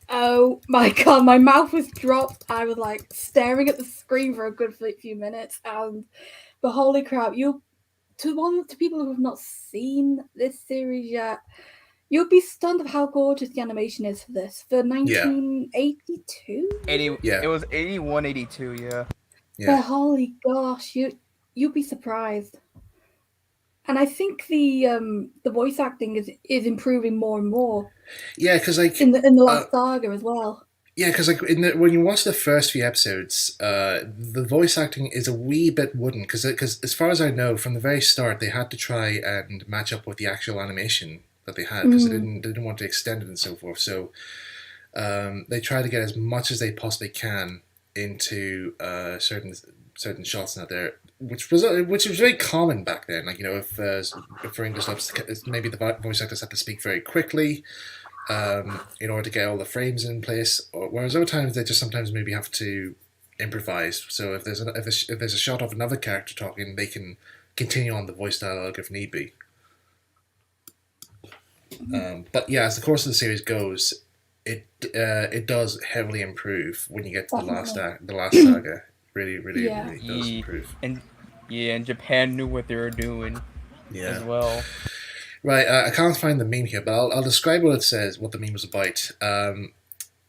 oh my god, my mouth was dropped. I was like staring at the screen for a good few minutes, but holy crap, to people who have not seen this series yet, you'll be stunned of how gorgeous the animation is for this. For 1982? Yeah. It was 81, 82, yeah. But holy gosh, you'll be surprised. And I think the voice acting is improving more and more. Yeah, because like in the last saga as well. Yeah, because like when you watch the first few episodes, the voice acting is a wee bit wooden. Because as far as I know, from the very start, they had to try and match up with the actual animation that they had because they didn't want to extend it and so forth. So they try to get as much as they possibly can into certain shots out there, which was very common back then. Like if for English dubs, maybe the voice actors had to speak very quickly in order to get all the frames in place. Whereas other times they just sometimes maybe have to improvise. So if there's a shot of another character talking, they can continue on the voice dialogue if need be. But yeah, as the course of the series goes, it does heavily improve when you get to the last saga. Really does improve. And Japan knew what they were doing as well. Right, I can't find the meme here, but I'll describe what it says, what the meme was about.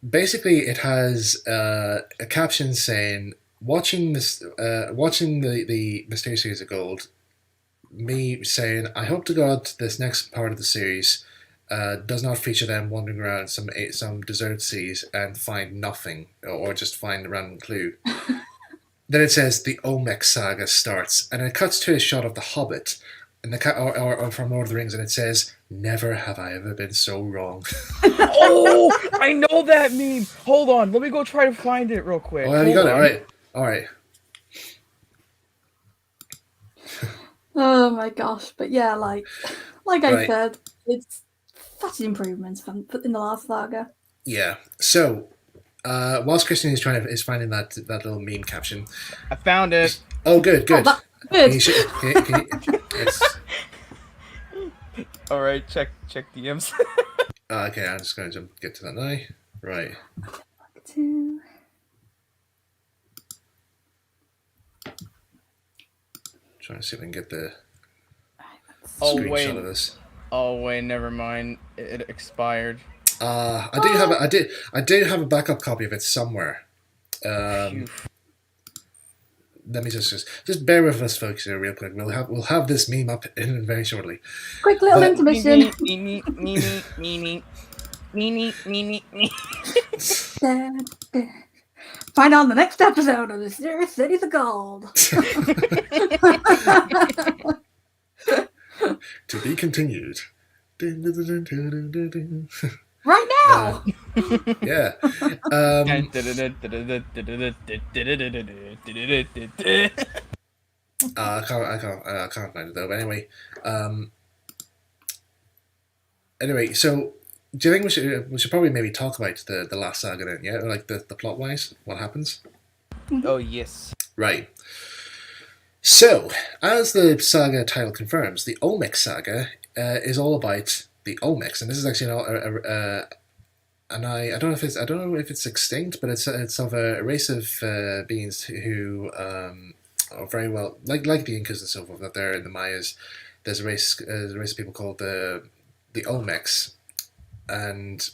Basically, it has a caption saying, watching the Mysterious Series of Gold, me saying, I hope to God this next part of the series does not feature them wandering around some deserted seas and find nothing, or just find a random clue. Then it says, the Olmec saga starts, and it cuts to a shot of the Hobbit, and or from Lord of the Rings, and it says, "Never have I ever been so wrong." Oh, I know that meme. Hold on, let me go try to find it real quick. Oh, you got it. All right. Oh my gosh! But yeah, like I Right. said, it's such improvements from in the last saga. Yeah. So, whilst Christian is finding that little meme caption. I found it. Oh, good. Oh, that's good. It's, All right, check DMs. okay, I'm just going to get to that now. Right. Trying to see if I can get the screenshot of this. Oh wait, never mind. It expired. I do have a backup copy of it somewhere. Let me just bear with us, folks, here real quick. We'll have this meme up in very shortly. Quick little intermission. Find out on the next episode of the Mysterious Cities of Gold. To be continued. Right now. Yeah. I can't find it though. But anyway, so do you think we should probably maybe talk about the last saga then? Yeah, like the plot wise, what happens? Oh yes. Right. So, as the saga title confirms, the Olmec saga is all about the Olmecs, and this is actually and I don't know if it's extinct, but it's of a race of beings who are very well like the Incas and so forth. That they're in the Mayas. There's a race of people called the Olmecs, and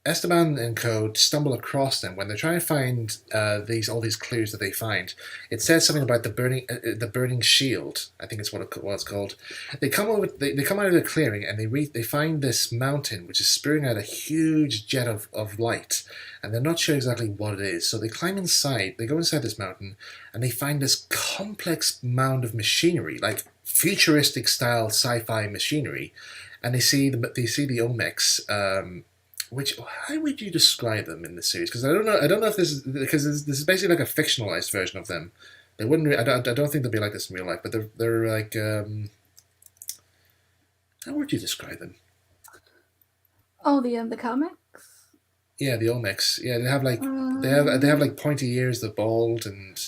Esteban and co stumble across them when they're trying to find all these clues that they find. It says something about the burning shield. I think it's what it's called. They come out of the clearing and they find this mountain which is spewing out a huge jet of light, and they're not sure exactly what it is. So they climb inside. They go inside this mountain and they find this complex mound of machinery, like futuristic style sci-fi machinery, and they see the Olmecs. How would you describe them in the series? Because I don't know if this is basically like a fictionalized version of them. They wouldn't. I don't think they'd be like this in real life. But they're like. How would you describe them? Oh, the comics. Yeah, the Olmecs. Yeah, they have like they have like pointy ears, they're bald, and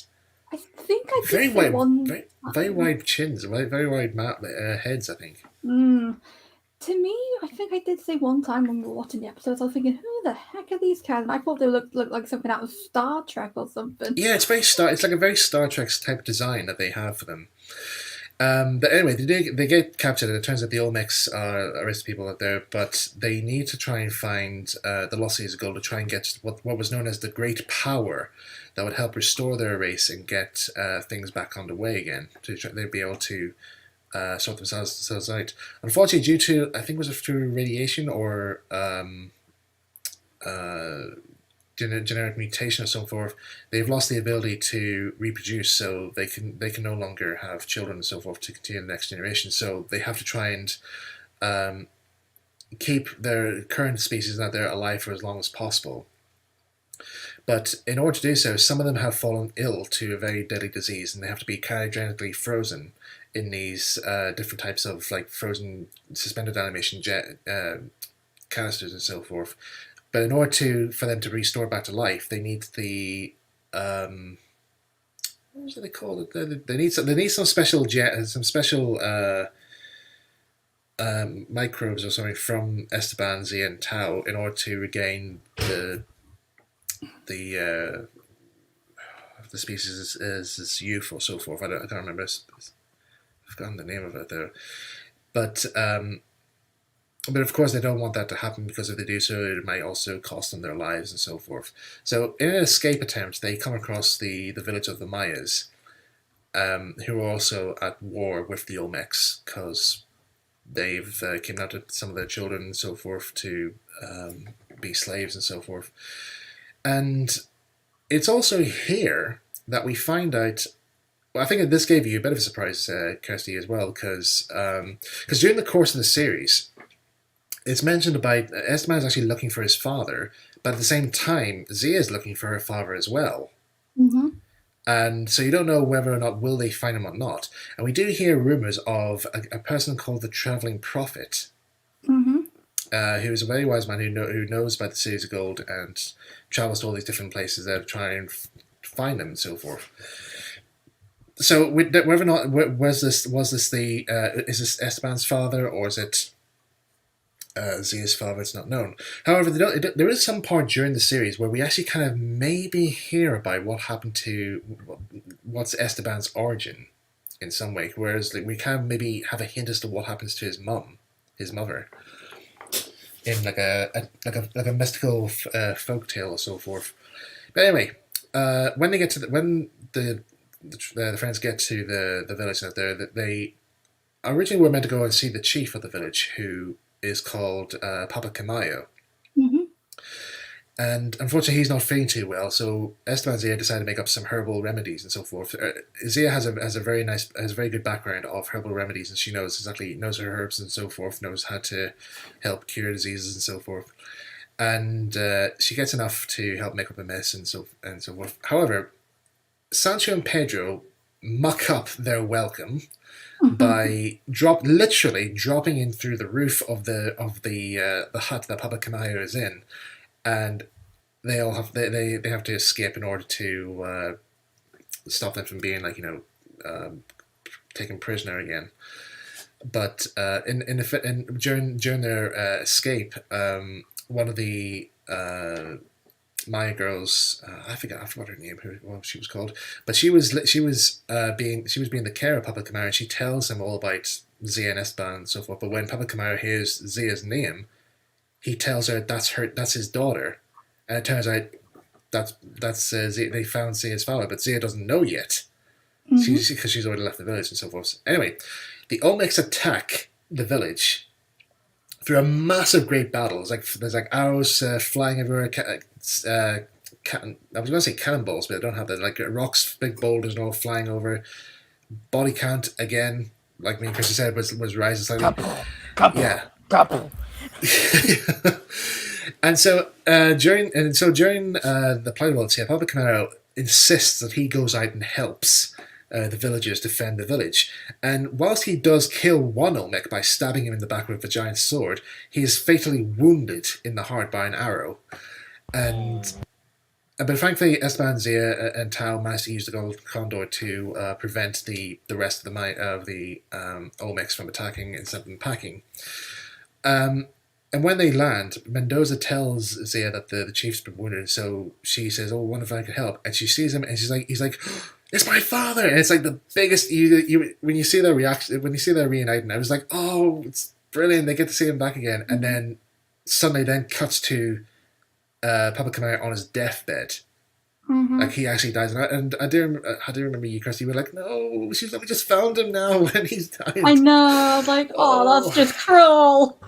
I think I very did wide, one. very wide chins, very wide heads. I think. To me, I think I did say one time when we were watching the episodes, I was thinking, who the heck are these guys? And I thought they looked like something out of Star Trek or something. Yeah, it's like a very Star Trek type design that they have for them. But anyway, they get captured, and it turns out the Olmecs are arrested people out there, but they need to try and find the Lost Cities of Gold to try and get what was known as the Great Power that would help restore their race and get things back on the way again. They'd be able to sort themselves out. Unfortunately, due to, I think it was through radiation or genetic mutation or so forth, they've lost the ability to reproduce, so they can no longer have children and so forth to continue the next generation. So they have to try and keep their current species out there alive for as long as possible. But in order to do so, some of them have fallen ill to a very deadly disease, and they have to be cryogenically frozen in these different types of like frozen suspended animation jet canisters and so forth. But in order for them to restore back to life, they need the what was it they call it? They need some special microbes or something from Esteban, Zia, and Tau in order to regain the species is youth or so forth. I can't remember. I've forgotten the name of it there, but of course they don't want that to happen, because if they do so, it might also cost them their lives and so forth. So in an escape attempt, they come across the village of the Mayas, who are also at war with the Olmecs, because they've kidnapped some of their children and so forth to be slaves and so forth. And it's also here that we find out Well, I think this gave you a bit of a surprise, Kirsty, as well, because during the course of the series, it's mentioned about Esteban is actually looking for his father, but at the same time, Zia is looking for her father as well. Mm-hmm. And so you don't know whether or not will they find him or not. And we do hear rumors of a person called the Traveling Prophet, Mm-hmm. who is a very wise man who knows about the Cities of Gold and travels to all these different places there to try and find them and so forth. So whether or not was this the is this Esteban's father or is it Zia's father? It's not known. However, there is some part during the series where we actually kind of maybe hear about what happened to what's Esteban's origin in some way, whereas we kind of maybe have a hint as to what happens to his mother, in like a mystical folk tale or so forth. But anyway, when they get to when the friends get to the village out there, they originally were meant to go and see the chief of the village, who is called Papa Camayo. Mm-hmm. And unfortunately, he's not feeling too well, so Esteban Zia decided to make up some herbal remedies and so forth. Zia has a very good background of herbal remedies, and she knows her herbs and so forth, knows how to help cure diseases and so forth. And she gets enough to help make up a mess and so forth. However, Sancho and Pedro muck up their welcome by literally dropping in through the roof of the hut that Papa Camayo is in, and they have to escape in order to stop them from being taken prisoner again. But during their escape, one of the Maya girls, I forgot her name, what she was called, but she was being the carer of Papa Camayo, and she tells him all about Zia and Esteban and so forth. But when Papa Camayo hears Zia's name, he tells her that's his daughter, and it turns out that's Zia, they found Zia's father, but Zia doesn't know yet, because she's already left the village and so forth. Anyway, the Olmecs attack the village through a massive, great battle. There's arrows flying everywhere. I was going to say cannonballs, but I don't have that. Rocks, big boulders, and all flying over. Body count again, like me and Chrissy said, was rising slightly. Couple. And so during the Plight of Wallachia, Papa Camayo insists that he goes out and helps the villagers defend the village. And whilst he does kill one Olmec by stabbing him in the back with a giant sword, he is fatally wounded in the heart by an arrow. But frankly, Esteban, Zia, and Tao managed to use the Gold Condor to prevent the rest of the Olmecs from attacking and sent them packing. And when they land, Mendoza tells Zia that the chief's been wounded, so she says, "Oh, I wonder if I could help." And she sees him, and he's like, "It's my father!" And it's like the biggest. When you see their reaction, when you see their reuniting, I was like, "Oh, it's brilliant!" They get to see him back again, and then suddenly cuts to Papa Camayo on his deathbed. Like he actually dies, and I do remember you, Kirsty. You were like, "No, she's like, we just found him now, and he's dying." I know, that's just cruel.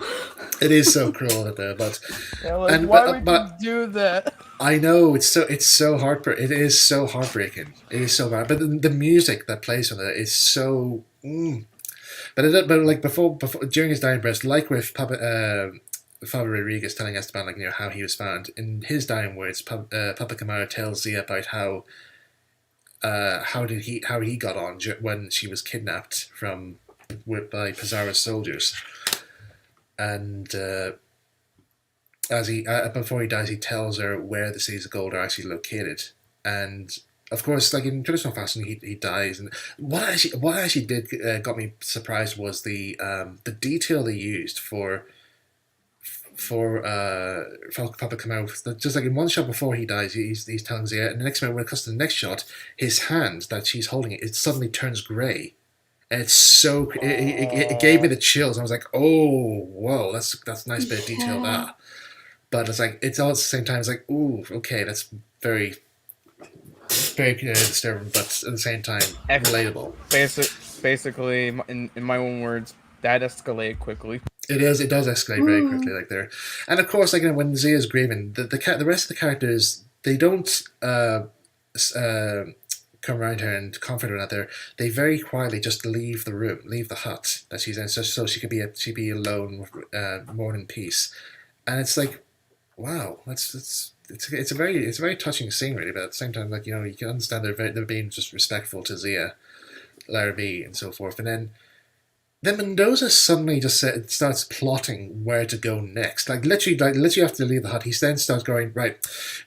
It is so cruel out there, but why would you do that? I know it's so heartbreaking. It is so heartbreaking. It is so bad. But the music that plays with it is so. But before during his dying breath, like with Father Rodriguez telling Esteban how he was found, in his dying words, Papa Camayo tells Zia about how he got on when she was kidnapped by Pizarro's soldiers, and before he dies, he tells her where the Cities of Gold are actually located, and of course, like in traditional fashion, he dies. And what actually did got me surprised was the detail they used for Papa Camayo. Just like in one shot before he dies, he's telling Zia, and the next minute when it comes to the next shot, his hand that she's holding it suddenly turns grey, and it's so it gave me the chills. I was like, oh whoa, that's a nice bit of detail there. But it's all at the same time. It's like, ooh, okay, that's very very disturbing, but at the same time relatable. Basically, in my own words, that escalated quickly. It does escalate very quickly, like there, and of course, when Zia's grieving, the rest of the characters, they don't come around her and comfort her out there, they very quietly just leave the room, leave the hut that she's in, so she could be alone, more in peace. And it's like, wow, it's a very touching scene, really. But at the same time, like, you can understand they're being just respectful to Zia, Lara B, and so forth. And then Mendoza suddenly just starts plotting where to go next. Like literally after they leave the hut, he then starts going, right,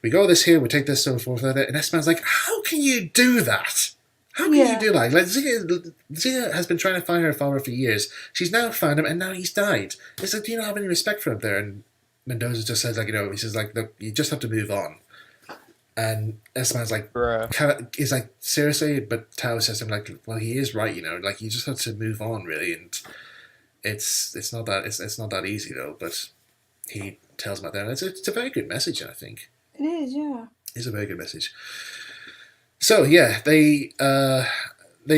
we go this here, we take this, so forth, like that. And Esteban's like, how can you do that? How can you do that? Like Zia has been trying to find her father for years. She's now found him, and now he's died. It's like, do you not have any respect for him there? And Mendoza just says, like, he says, like, look, you just have to move on. And Esteban's like, he's like, seriously? But Tao says to him, like, well, he is right, like, you just have to move on, really. And it's not that easy, though. But he tells him about that, and it's a very good message, I think. It is, yeah. It's a very good message. So yeah, they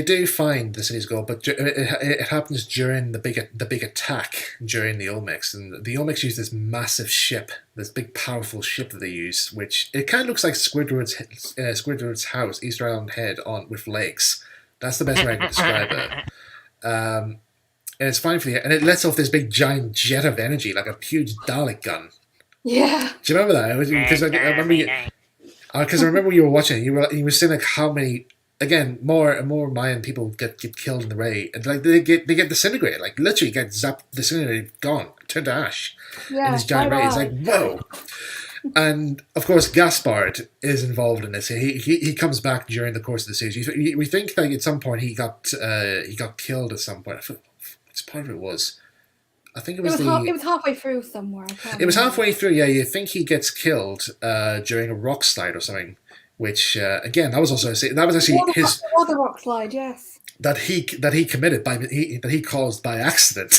do find the city's gold, but it happens during the big attack during the Olmecs, and the Olmecs use this massive ship, this big powerful ship that they use, which it kind of looks like Squidward's house, Easter Island Head, with legs. That's the best way I can describe it. And it's fine for and it lets off this big giant jet of energy, like a huge Dalek gun. Yeah. Do you remember that? Because I remember because I remember when you were watching, you were saying like how many. Again, more and more Mayan people get killed in the ray, and like they get disintegrated, like literally get zapped, disintegrated, gone, turned to ash in this giant ray. It's like, whoa! And of course, Gaspard is involved in this. He comes back during the course of the series. We think that at some point he got killed at some point. Which part of it was? I think it was it was halfway through somewhere. It was halfway through. Yeah, you think he gets killed during a rock slide or something. Which again, that was actually his the rock slide, yes. That he committed that he caused by accident.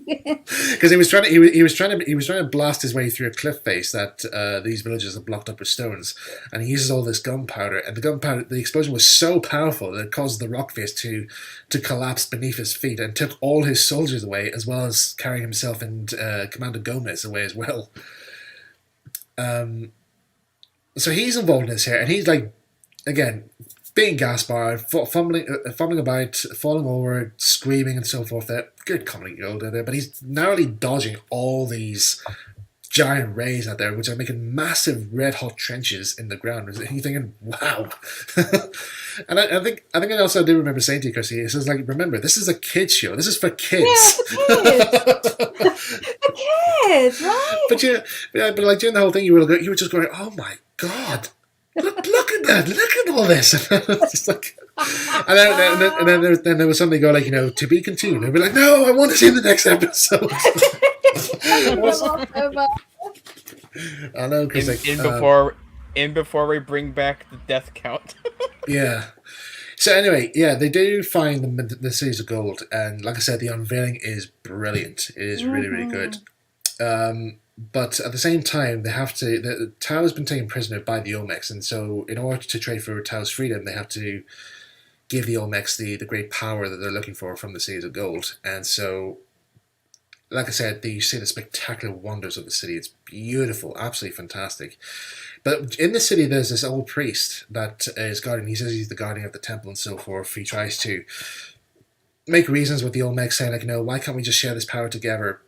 Because he was trying to blast his way through a cliff face that these villages are blocked up with stones, and he uses all this gunpowder, and the explosion was so powerful that it caused the rock face to collapse beneath his feet and took all his soldiers away, as well as carrying himself and Commander Gomez away as well. So he's involved in this here, and he's like, again, being Gaspard, fumbling about, falling over, screaming and so forth. Good comedy gold there, but he's narrowly dodging all these giant rays out there, which are making massive red-hot trenches in the ground. And you're thinking, wow. And I think I also do remember saying to you, Chrissy, it says, like, remember, this is a kids show. This is for kids. Yeah, for kids. For kids, right? But like during the whole thing, you were just going, oh my God. Look at that! Look at all this! It's just like, and then there was something go like, to be continued. I'd be like, no, I want to see the next episode. I know, because before we bring back the death count. Yeah. So anyway, yeah, they do find the Cities of Gold, and like I said, the unveiling is brilliant. It is really, really good. But at the same time, Tao has been taken prisoner by the Olmecs, and so in order to trade for Tao's freedom, they have to give the Olmecs the great power that they're looking for from the Cities of Gold. And so, like I said, you see the spectacular wonders of the city. It's beautiful, absolutely fantastic. But in the city, there's this old priest that is guarding. He says he's the guardian of the temple and so forth. He tries to make reasons with the Olmecs, saying, like, why can't we just share this power together?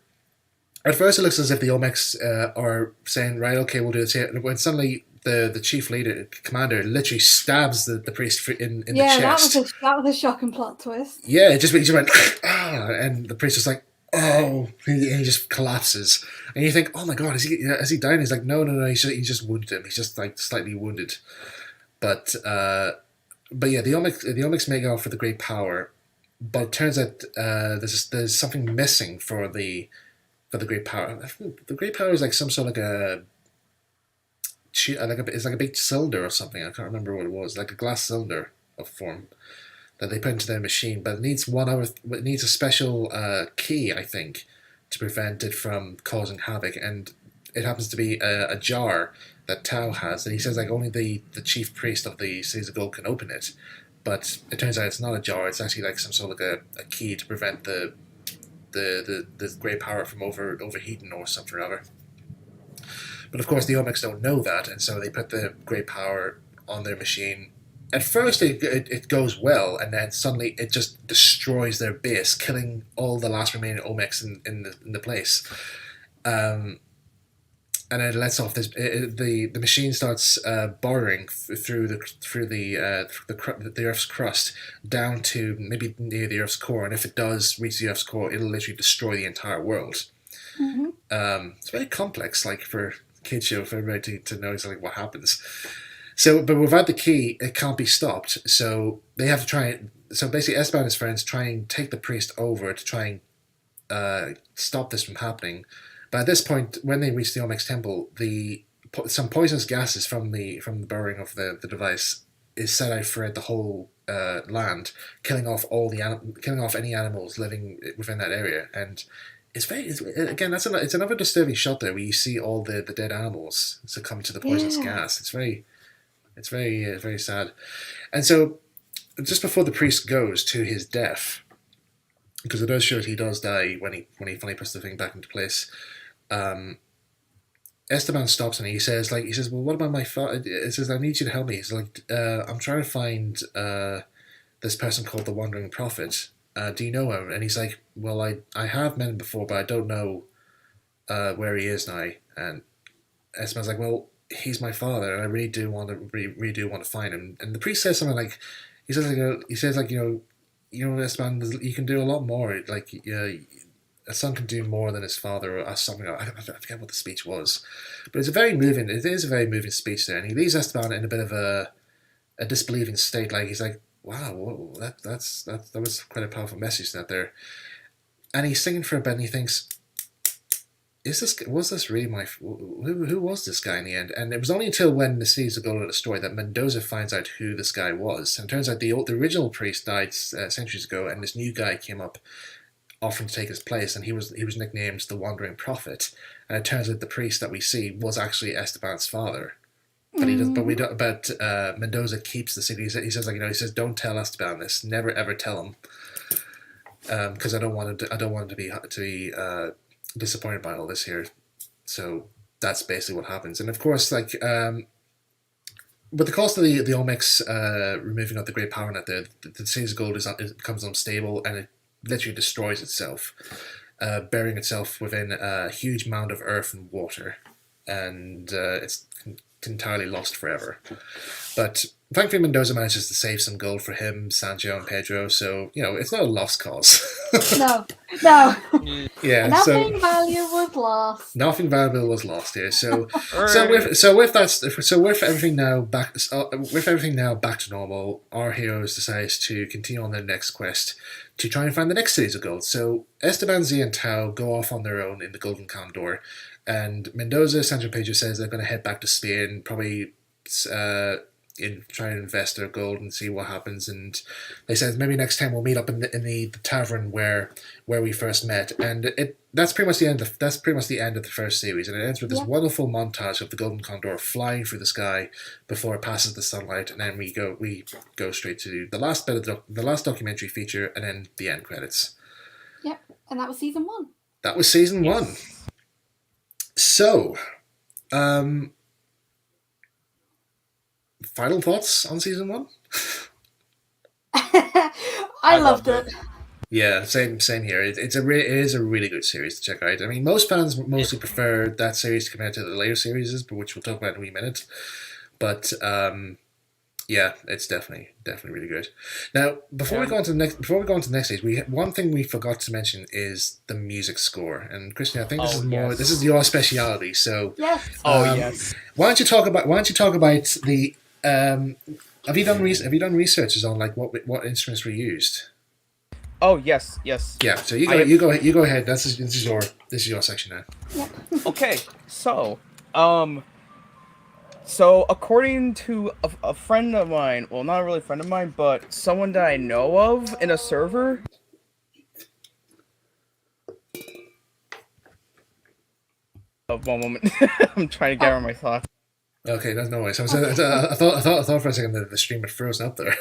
At first, it looks as if the Olmecs are saying, right, okay, we'll do this here. When suddenly the chief leader, commander, literally stabs the priest in the chest. Yeah, that was a shocking plot twist. Yeah, he just went, and the priest is like, oh, he just collapses. And you think, oh my God, is he dying? He's like, no, he's just wounded him. He's just like slightly wounded. But yeah, the Olmecs make off for the great power, but it turns out there's something missing for the great power. The great power is like some sort of it's like a big cylinder or something. I can't remember what it was. Like a glass cylinder of form that they put into their machine, but it needs a special key, I think, to prevent it from causing havoc. And it happens to be a jar that Tao has, and he says like only the chief priest of the Cities of Gold can open it. But it turns out it's not a jar. It's actually like some sort of a key to prevent the great power from overheating or something or other. But of course the Olmecs don't know that, and so they put the great power on their machine, at first it goes well, and then suddenly it just destroys their base, killing all the last remaining Olmecs in the place. And it lets off this. The machine starts burrowing through the Earth's crust down to maybe near the Earth's core, and if it does reach the Earth's core, it'll literally destroy the entire world. It's very complex, like for a kid show, for everybody to know exactly what happens. So, but without the key, it can't be stopped. So they have to try. So basically, Esteban and his friends try and take the priest over to try and stop this from happening. But at this point, when they reach the Olmec's temple, some poisonous gases from the burrowing of the device is set out throughout the whole land, killing off any animals living within that area. And it's another disturbing shot there, where you see all the dead animals succumb to the poisonous gas. It's very sad. And so, just before the priest goes to his death, because it does show that he does die when he finally puts the thing back into place. Esteban stops and he says, well, what about my father? It says, I need you to help me. He's like, I'm trying to find this person called the Wandering Prophet. Do you know him? And he's like, well, I have met him before, but I don't know where he is now. And Esteban's like, well, he's my father, and I really do want to find him. And the priest says something like, Esteban, you can do a lot more. Like, a son can do more than his father, or something. I forget what the speech was, but it's a very moving. It is a very moving speech there, and he leaves Esteban in a bit of a disbelieving state. Like, he's like, wow, whoa, that was quite a powerful message that there. And he's singing for a bit, and he thinks, was this really who was this guy in the end? And it was only until when the cities of gold are destroyed that Mendoza finds out who this guy was. And it turns out the original priest died centuries ago, and this new guy came up offering to take his place, and he was nicknamed the Wandering Prophet. And it turns out the priest that we see was actually Esteban's father. But he does. But Mendoza keeps the city. He says, don't tell Esteban this. Never ever tell him, because I don't want him to be disappointed by all this here. So that's basically what happens. And of course, with the cost of the Olmecs removing out the great power net there, the city's gold becomes unstable, and it literally destroys itself, burying itself within a huge mound of earth and water, and it's entirely lost forever. But thankfully Mendoza manages to save some gold for him, Sancho, and Pedro, so it's not a lost cause. No. Yeah. Nothing valuable was lost. Nothing valuable was lost here. So with everything now back to normal, our heroes decide to continue on their next quest to try and find the next cities of gold. So Esteban, Z, and Tao go off on their own in the Golden Condor, and Mendoza, Sancho, Pedro says they're going to head back to Spain, probably try and invest their gold and see what happens. And they said maybe next time we'll meet up in the tavern where we first met. And that's pretty much the end of the first series, and it ends with this wonderful montage of the Golden Condor flying through the sky before it passes the sunlight, and then we go straight to the last bit of the last documentary feature, and then the end credits. Yep, and that was season 1. That was season 1. So, final thoughts on season 1? I loved it. Yeah, same here. It is a really good series to check out. I mean, most fans mostly prefer that series compared to the later series, but which we'll talk about in a wee minute. But yeah, it's definitely really good. Now, before we go on to the next stage, one thing we forgot to mention is the music score. And Christian, I think this is your speciality. So yes. Yes. Why don't you talk about the have you done researches on what instruments were used? Oh yes. Yeah, so you go ahead. This is your section now. Yep. Okay, so according to a friend of mine, well, not really a friend of mine, but someone that I know of in a server. One moment, I'm trying to gather my thoughts. Okay, that's no worries. I thought for a second that the stream had frozen up there.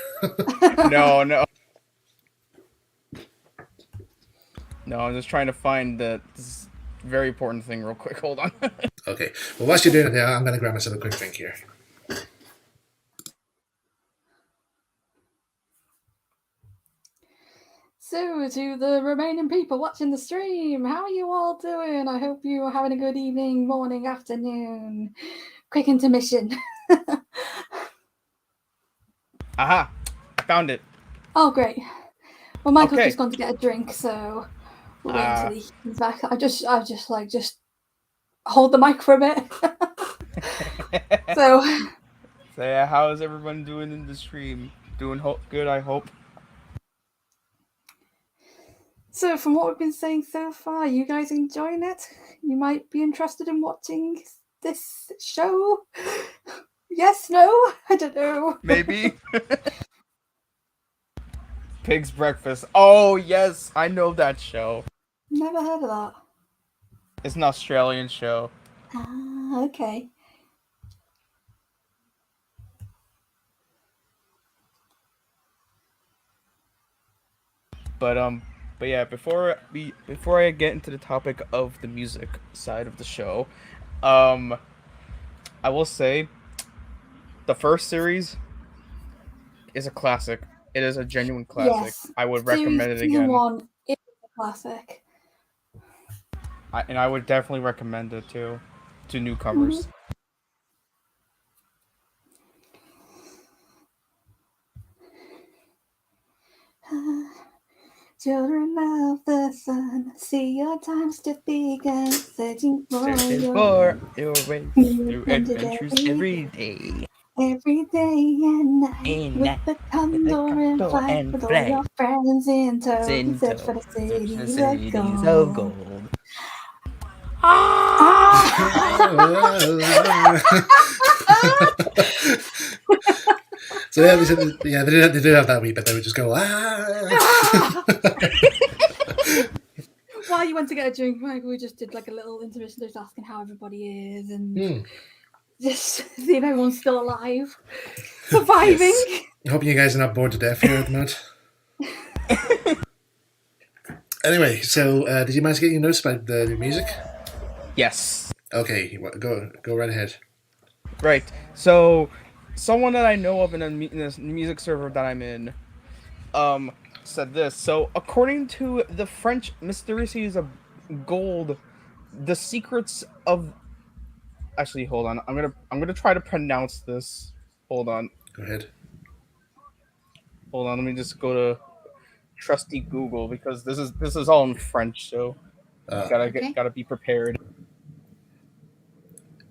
No, I'm just trying to find this very important thing real quick. Hold on. Okay. Well, whilst you're doing it, I'm going to grab myself a quick drink here. So, to the remaining people watching the stream, how are you all doing? I hope you are having a good evening, morning, afternoon. Quick intermission. Aha! I found it. Oh, great. Well, Michael's Okay. just gone to get a drink, so we'll wait until he comes back. I just hold the mic for a bit. So yeah, how is everyone doing in the stream? Doing good, I hope. So, from what we've been saying so far, you guys enjoying it? You might be interested in watching this show? Yes, no? I don't know. Maybe. Pig's Breakfast. Oh, yes, I know that show. Never heard of that. It's an Australian show. Ah, okay. But yeah, before I get into the topic of the music side of the show, I will say the first series is a classic. It is a genuine classic. Yes. I would recommend it Season again. 1 is a classic. I would definitely recommend it to newcomers. Children of the sun, see your times to begin, searching for your way through adventures every day. Every day and night, with the condor and flight, with all your friends in tow, search for the cities of gold. So yeah, they did have that wee bit. They would just go While you went to get a drink, Michael, we just did like a little intermission, just asking how everybody is and just see if everyone's still alive, surviving. Yes. Hoping you guys are not bored to death here at the moment. Anyway, so did you manage to get your notes about the music? Yes. Okay, go right ahead. Right. So, someone that I know of in a music server that I'm in, said this. So, according to the French Mysteries of Gold, the secrets of. Actually, hold on. I'm gonna try to pronounce this. Hold on. Go ahead. Hold on. Let me just go to trusty Google because this is all in French. So, gotta be prepared.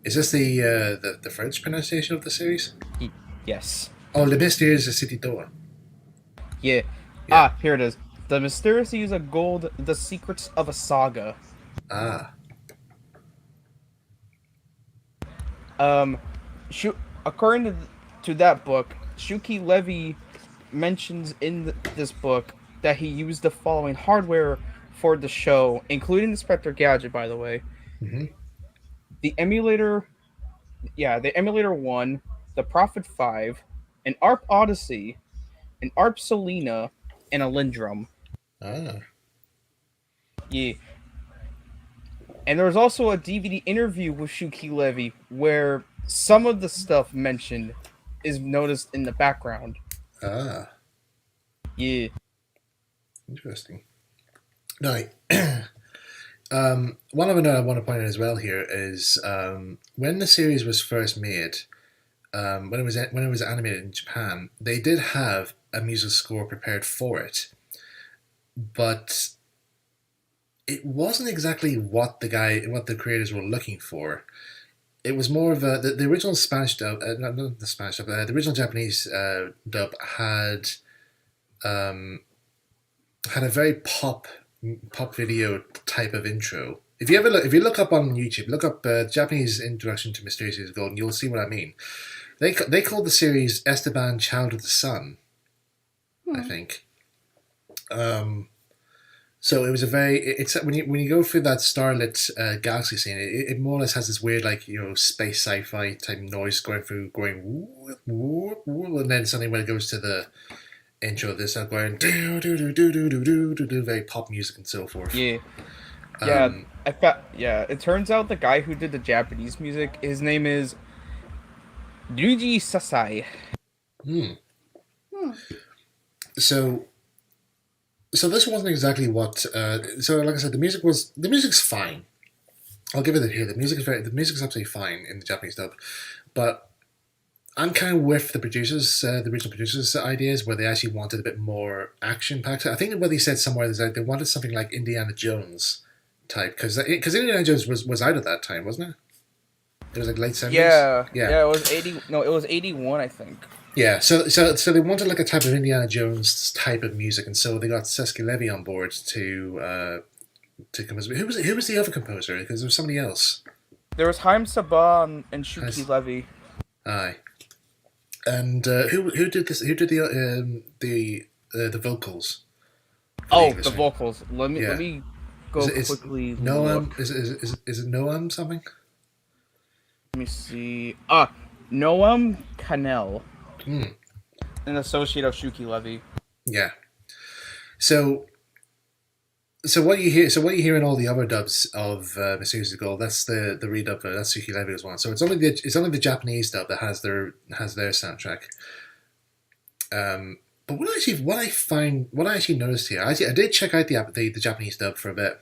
Is this the French pronunciation of the series? Yes. Oh, Le Mystérieux de Cité d'Or. Yeah. Ah, here it is. The Mysteries of Gold, The Secrets of a Saga. Ah. According to that book, Shuki Levy mentions in this book that he used the following hardware for the show, including Inspector Gadget, by the way. Mm-hmm. The emulator 1, the Prophet 5, an ARP Odyssey, an ARP Selena, and a Lindrum. Ah. Yeah. And there was also a DVD interview with Shuki Levy where some of the stuff mentioned is noticed in the background. Ah. Yeah. Interesting. Now, one of the I want to point out as well here is when the series was first made, when it was animated in Japan, they did have a musical score prepared for it, but it wasn't exactly what the creators were looking for. It was more of the original Spanish dub, not the Spanish dub, the original Japanese dub had a very pop video type of intro. If you look up on YouTube, look up Japanese Introduction to Mysterious Gold, and you'll see what I mean. They called the series Esteban, Child of the Sun, I think. So it was it's when you go through that starlit galaxy scene, it more or less has this weird space sci-fi type noise going woo, woo, woo, and then suddenly when it goes to the intro, this going do do do do do do do do, very pop music and so forth. Yeah. It turns out the guy who did the Japanese music, his name is Ryuji Sasai. So So this wasn't exactly what. So like I said, the music's fine. I'll give it here. The music's absolutely fine in the Japanese dub, but I'm kind of with the original producers' ideas where they actually wanted a bit more action packed. I think what they said somewhere is that they wanted something like Indiana Jones type because Indiana Jones was out at that time, wasn't it? It was like late 70s. Yeah. It was 80. No, it was 81, I think. Yeah, so they wanted like a type of Indiana Jones type of music, and so they got Seski Levy on board to compose. Who was the other composer? Because there was somebody else. There was Haim Saban and Shuki Levy. Aye, and who did this? Who did the vocals? The vocals. Let me go quickly. Noam is it Noam something? Let me see. Noam Canel. An associate of Shuki Levy. Yeah. So what you hear in all the other dubs of Mysterious Gold, that's the redub. That's Shuki Levy's one. So it's only the Japanese dub that has their soundtrack. But what I actually noticed here, I did check out the Japanese dub for a bit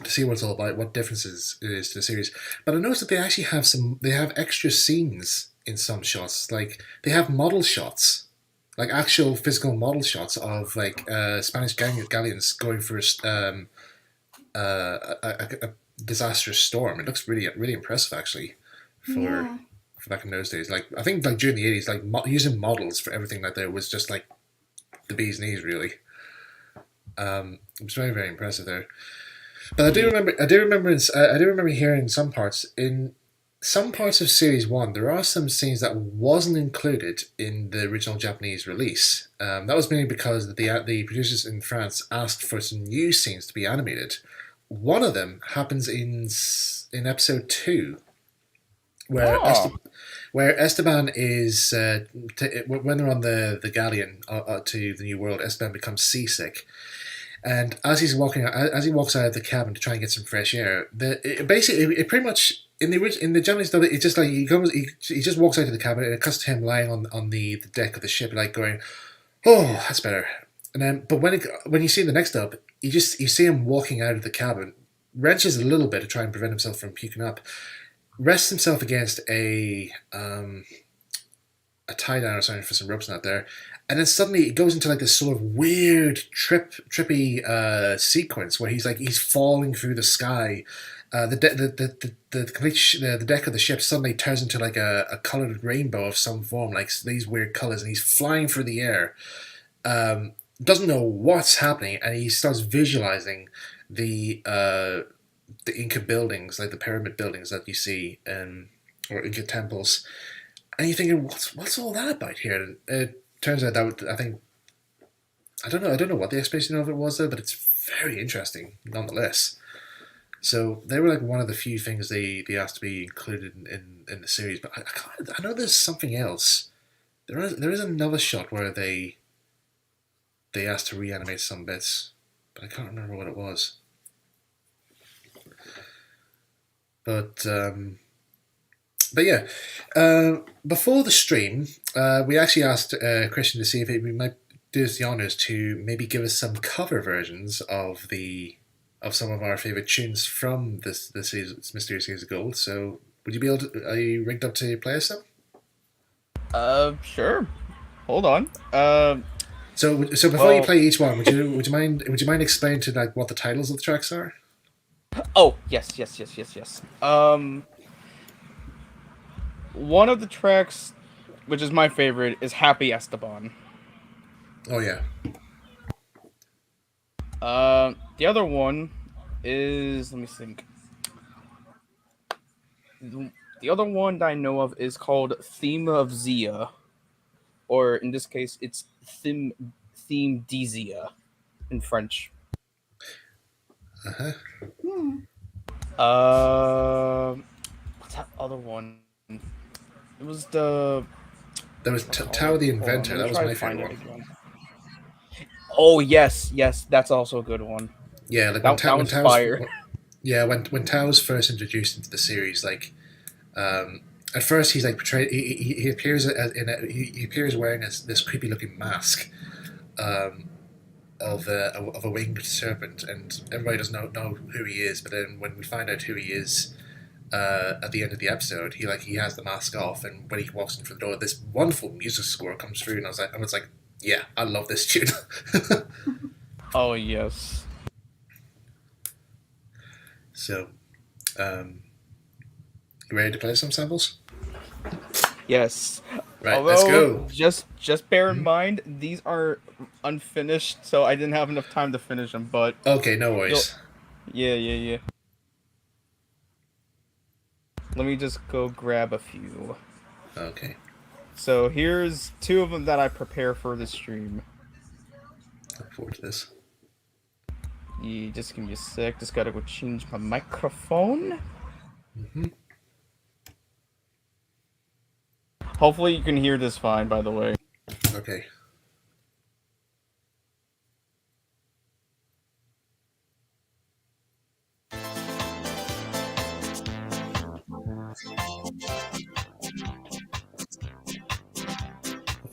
to see what it's all about, what differences it is to the series. But I noticed that they have extra scenes in some shots, like they have model shots, like actual physical model shots of like Spanish galleons going for a disastrous storm. It looks really impressive actually for back in those days. Like I think like during the 80s, like using models for everything like that was just like the bee's knees really. It was very impressive there. But I do remember hearing some parts of Series 1, there are some scenes that wasn't included in the original Japanese release. That was mainly because the producers in France asked for some new scenes to be animated. One of them happens in episode 2, where Esteban is when they're on the galleon to the New World, Esteban becomes seasick. And as he walks out of the cabin to try and get some fresh air, it pretty much in the Japanese dub, it's just like he just walks out of the cabin and it cuts to him lying on the deck of the ship, like going, "Oh, that's better." And then, but when you see the next dub, you see him walking out of the cabin, wrenches a little bit to try and prevent himself from puking up, rests himself against a tie down or something for some ropes out there. And then suddenly it goes into like this sort of weird trippy sequence where he's falling through the sky. The deck of the ship suddenly turns into like a colored rainbow of some form, like these weird colors, and he's flying through the air. Doesn't know what's happening, and he starts visualizing the Inca buildings, like the pyramid buildings that you see, or Inca temples, and you're thinking, what's all that about here? And it turns out that I don't know what the explanation of it was there, but it's very interesting nonetheless. So they were like one of the few things they asked to be included in the series. But I know there's something else. There is another shot where they asked to reanimate some bits, but I can't remember what it was. But yeah, before the stream, we actually asked Christian to see if he might do us the honors to maybe give us some cover versions of some of our favorite tunes from this Mysterious Series of Gold. So, would you be able to? Are you rigged up to play us some? Sure. Hold on. So before you play each one, would you mind explaining to like what the titles of the tracks are? Oh yes. One of the tracks, which is my favorite, is Happy Esteban. Oh yeah. The other one is, let me think. The other one that I know of is called Theme of Zia, or in this case, it's Theme d'Zia in French. What's that other one? It was there was Tao the Inventor. That was my favorite one. Oh yes, that's also a good one. Yeah, like that was fire. Yeah, when Tao was first introduced into the series, like at first he's like portrayed. He appears he appears wearing this creepy looking mask, of a winged serpent, and everybody doesn't know who he is. But then when we find out who he is at the end of the episode, he has the mask off, and when he walks in through the door, this wonderful music score comes through, and I was like, yeah, I love this tune. Oh yes. So, you ready to play some samples? Yes. Right, Although, let's go. just bear in mind these are unfinished, so I didn't have enough time to finish them. But Okay, no you'll, worries. yeah. Let me just go grab a few. Okay, So here's two of them that I prepare for the stream. look forward to this. Yeah, just give me a sec. Just gotta go change my microphone. Mm-hmm. Hopefully you can hear this fine, by the way. Okay.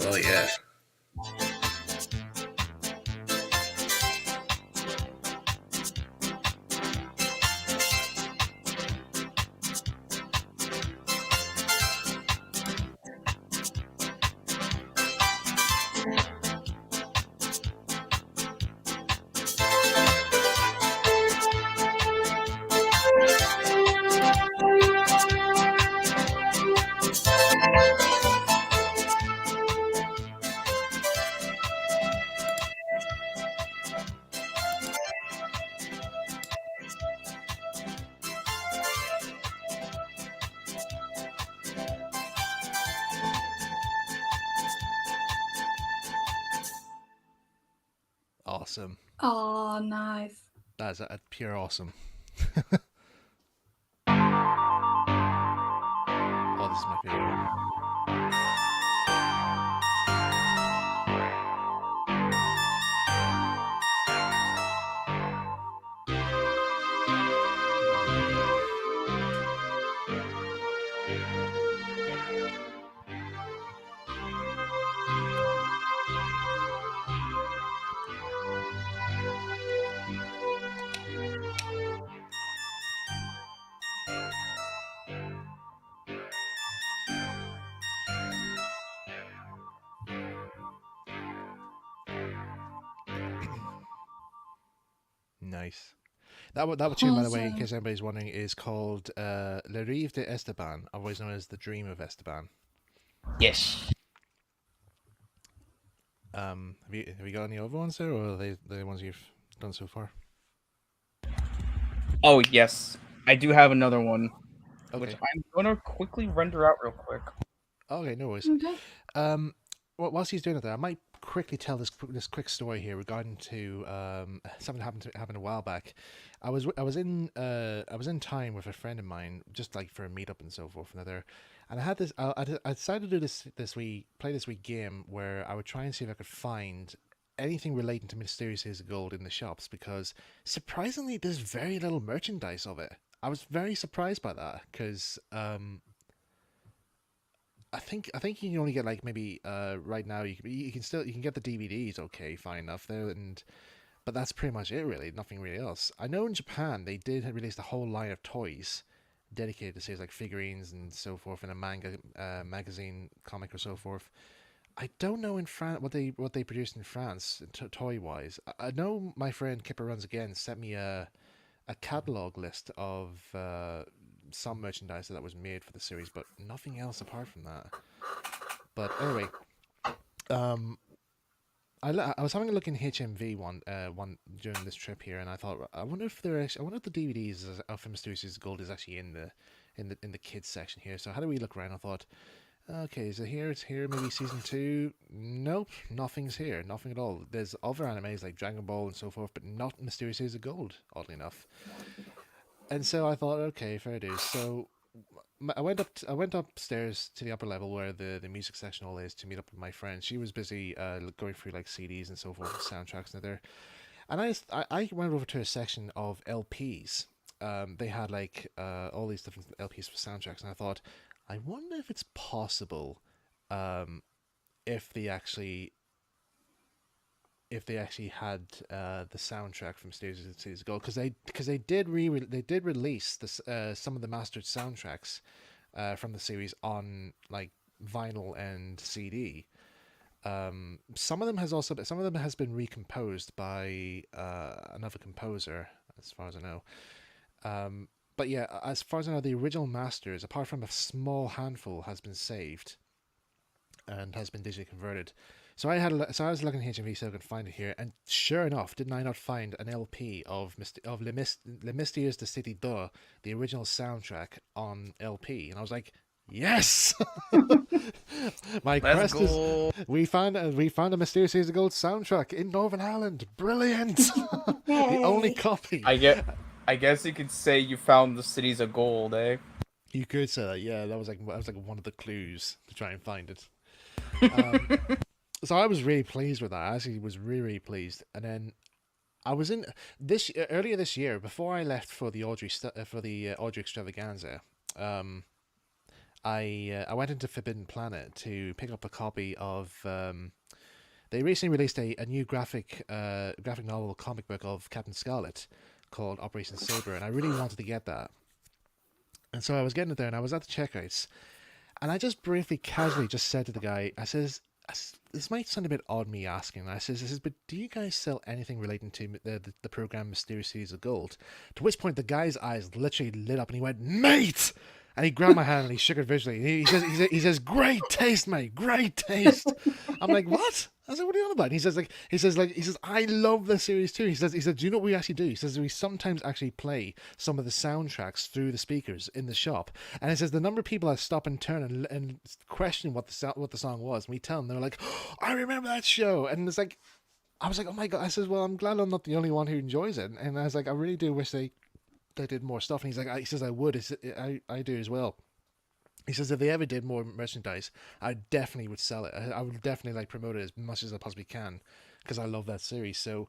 Oh yeah. Awesome. Oh, nice. That's a pure awesome. Oh, this is my favorite one. Nice. That tune, by the way, in Awesome. case anybody's wondering, is called Le Rive de Esteban, otherwise known as The Dream of Esteban. Yes. Have you got any other ones there, or are they the ones you've done so far? Oh yes, I do have another one, which Okay. I'm gonna quickly render out real quick. Okay, no worries. Okay. Whilst he's doing it there, I might quickly tell this quick story here regarding to something happened a while back. I was in time with a friend of mine, just like for a meetup and so forth and other, and I had this. I decided to do this wee game where I would try and see if I could find anything relating to Mysterious Years of Gold in the shops, because surprisingly there's very little merchandise of it. I was very surprised by that, because I think you can only get like maybe right now you can get the DVDs, okay, fine enough there, and but that's pretty much it really, nothing really else. I know in Japan they did release a whole line of toys dedicated to series like figurines and so forth in a manga magazine comic or so forth. I don't know in France what they produced in France toy wise. I know my friend Kipper Runs Again sent me a catalog list of some merchandise that was made for the series, but nothing else apart from that. But anyway, um, I was having a look in HMV one during this trip here, and I thought, I wonder if I wonder if the DVDs of Mysterious Gold is actually in the kids section here. So how do we look around? I thought, okay, is it here? It's here. Maybe season 2. Nope, nothing's here. Nothing at all. There's other animes like Dragon Ball and so forth, but not Mysterious Years of Gold. Oddly enough. And so I thought, okay, fair dues. So I went upstairs to the upper level where the music section all is to meet up with my friend. She was busy going through like CDs and so forth, soundtracks and there. And I went over to a section of LPs. They had like all these different LPs for soundtracks, and I thought, I wonder if it's possible, if they actually if they actually had the soundtrack from Cities of Gold, because they did release some of the mastered soundtracks from the series on like vinyl and CD. Some of them has been recomposed by another composer, as far as I know. But yeah, as far as I know, the original masters, apart from a small handful, has been saved and has been digitally converted. So I was looking at HMV so I could find it here, and sure enough, didn't I not find an LP of Les Mystères de Cité d'Or, the original soundtrack on LP, and I was like, yes. My Let's quest go. is we found a Mysterious Cities of Gold soundtrack in Northern Ireland. Brilliant. The only copy. I guess you could say you found the cities of gold, eh? You could say that, yeah. That was like one of the clues to try and find it. So I was really pleased with that. I actually was really pleased. And then I was in earlier this year, before I left for the Audrey extravaganza. I went into Forbidden Planet to pick up a copy of. They recently released a new graphic novel comic book of Captain Scarlet called Operation Saber, and I really wanted to get that. And so I was getting it there, and I was at the checkouts, and I just briefly, casually, just said to the guy, I says, "This might sound a bit odd, me asking." I says, "But do you guys sell anything relating to the program Mysterious Cities of Gold?" To which point the guy's eyes literally lit up, and he went, "Mate!" And he grabbed my hand and he shook it visually. He says, "Great taste, mate, great taste." I'm like, "What?" I said, "What are you on about?" He says, "I love the series too." He says, "Do you know what we actually do?" He says, "We sometimes actually play some of the soundtracks through the speakers in the shop." And he says, "The number of people that stop and turn and question what the song was, and we tell them, they're like, 'Oh, I remember that show." And it's like, I was like, "Oh my God." I says, "Well, I'm glad I'm not the only one who enjoys it." And I was like, "I really do wish they did more stuff." And he's like, he says, "I would. I do as well." He says, "If they ever did more merchandise, I definitely would sell it. I would definitely like promote it as much as I possibly can, because I love that series." So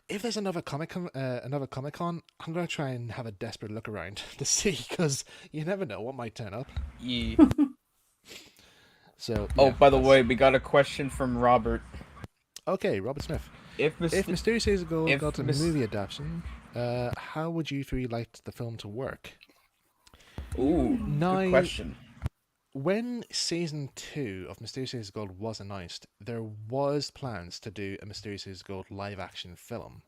if there's another Comic-Con, I'm gonna try and have a desperate look around to see, because you never know what might turn up. Yeah. So Oh, yeah, by the way, we got a question from Robert. okay, Robert Smith. If Mysterious Cities of Gold if got a Mis- movie adaptation, how would you three like the film to work? Ooh, Now, good question. when season 2 of Mysterious Cities of Gold was announced, there was plans to do a Mysterious Cities of Gold live action film.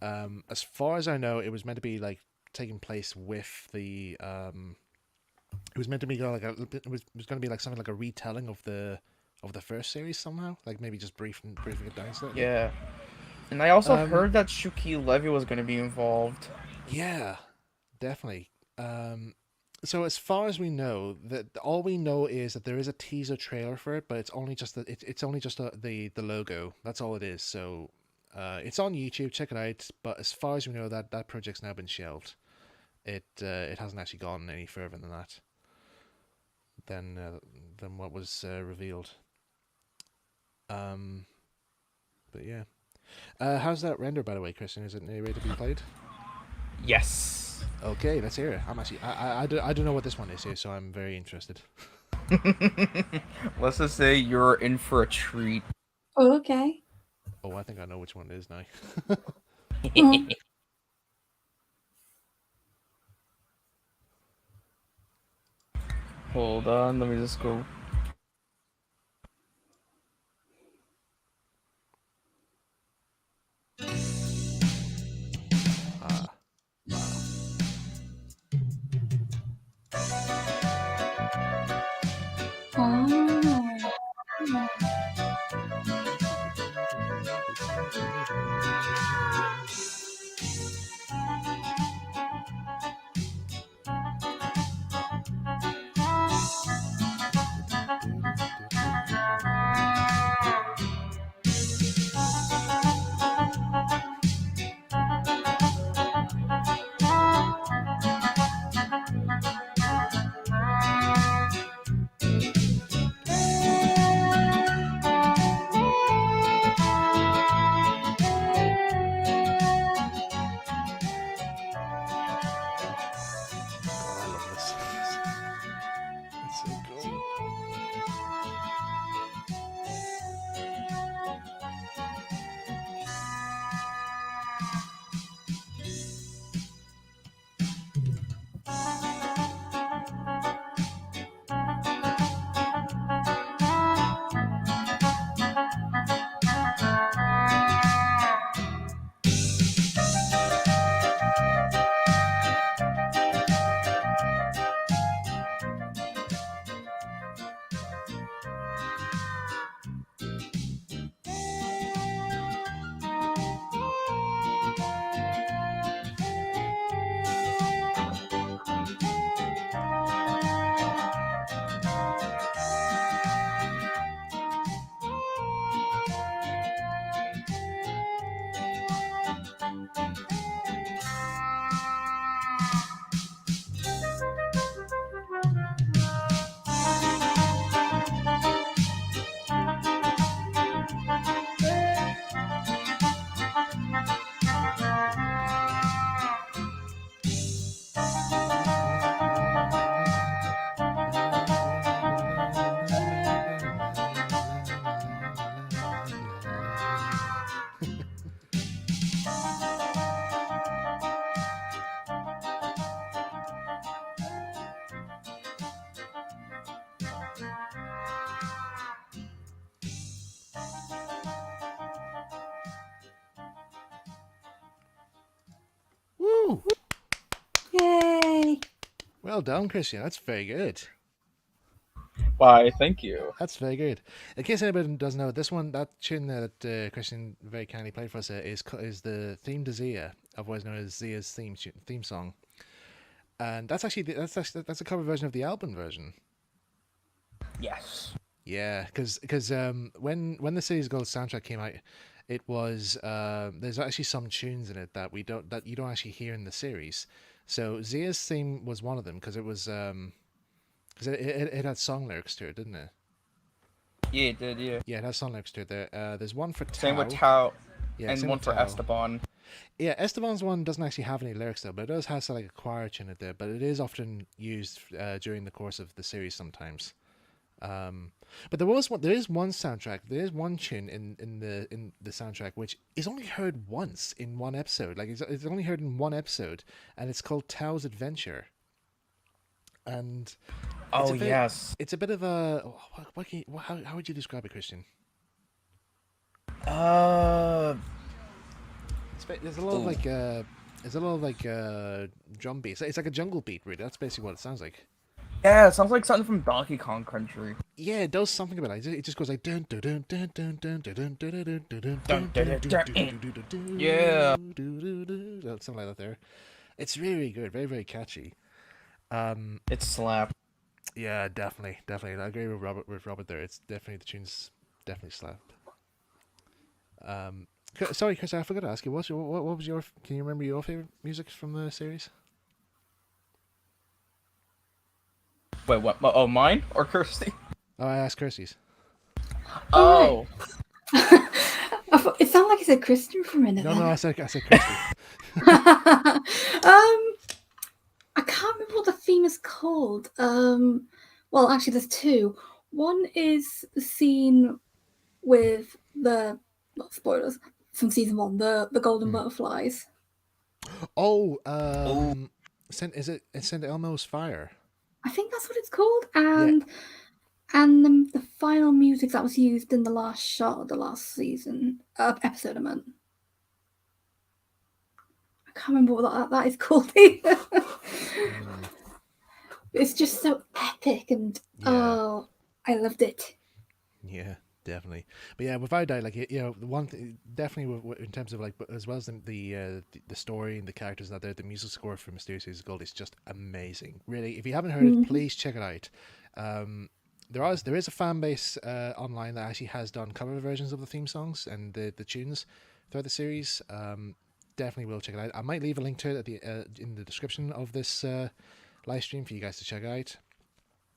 As far as I know, it was meant to be like taking place with the. It was meant to be like it was going to be like something like a retelling of the first series somehow, like maybe just briefing it down slightly. Yeah, and I also heard that Shuki Levy was going to be involved. Yeah, definitely. So as far as we know, that all we know is that there is a teaser trailer for it, but it's only just the logo. That's all it is. So it's on YouTube. Check it out. But as far as we know, that project's now been shelved. It hasn't actually gone any further than that. Than what was revealed. But yeah. How's that render, by the way, Christian? Is it ready to be played? Yes. Okay, let's hear it. I'm actually I don't know what this one is here, so I'm very interested. Let's just say you're in for a treat. Oh, okay. Oh, I think I know which one it is now. Hold on, let me just go. Well done, Christian. That's very good. Why, thank you. That's very good. In case anybody doesn't know, that tune that Christian very kindly played for us is the theme to Zia, otherwise known as Zia's theme song, and that's a cover version of the album version. Yes. Yeah, because when the Cities of Gold soundtrack came out, it was there's actually some tunes in it that you don't actually hear in the series. So Zia's theme was one of them because it was because it had song lyrics to it, didn't it? Yeah, it did. Yeah. Yeah, it has song lyrics to it. There's one for Tao. Same with Tao. Yeah, and same one with for Tao. Esteban. Yeah, Esteban's one doesn't actually have any lyrics though, but it does have like a choir tune in there. But it is often used during the course of the series sometimes. But there is one soundtrack. There is one tune in the soundtrack which is only heard once in one episode. Like it's only heard in one episode, and it's called Tao's Adventure. And Yes, it's a bit of a how would you describe it, Christian? There's a lot of drum beats. It's like a jungle beat, really. That's basically what it sounds like. yeah, it sounds like something from Donkey Kong Country. Yeah, it does something about it. It just goes like dun dun dun dun dun dun dun dun dun dun dun. Yeah, something like that. There, it's really good. Very very catchy. it's slap. Yeah, definitely. I agree with Robert there. It's definitely the tunes definitely slap. Sorry, Chris, I forgot to ask you. What was your? Can you remember your favorite music from the series? Wait, what? Oh, mine or Kirsty? Oh, I asked Kirsty's. Oh, I thought, it sounded like you said Christian for a minute. No, there. I said Kirsty. I can't remember what the theme is called. Well, actually, there's two. One is the scene with the not spoilers from season 1, the golden butterflies. Oh, Send Elmo's Fire. I think that's what it's called, and the final music that was used in the last shot of the last season episode. I meant. I can't remember what that is called either. It's just so epic, and oh, I loved it. Yeah, definitely. But yeah, without a doubt, like the one thing, definitely in terms of like, as well as the story and the characters that the music score for Mysterious Cities of Gold is just amazing. Really, if you haven't heard it, please check it out. There is a fan base online that actually has done cover versions of the theme songs and the tunes throughout the series. Definitely will check it out. I might leave a link to it at in the description of this live stream for you guys to check out.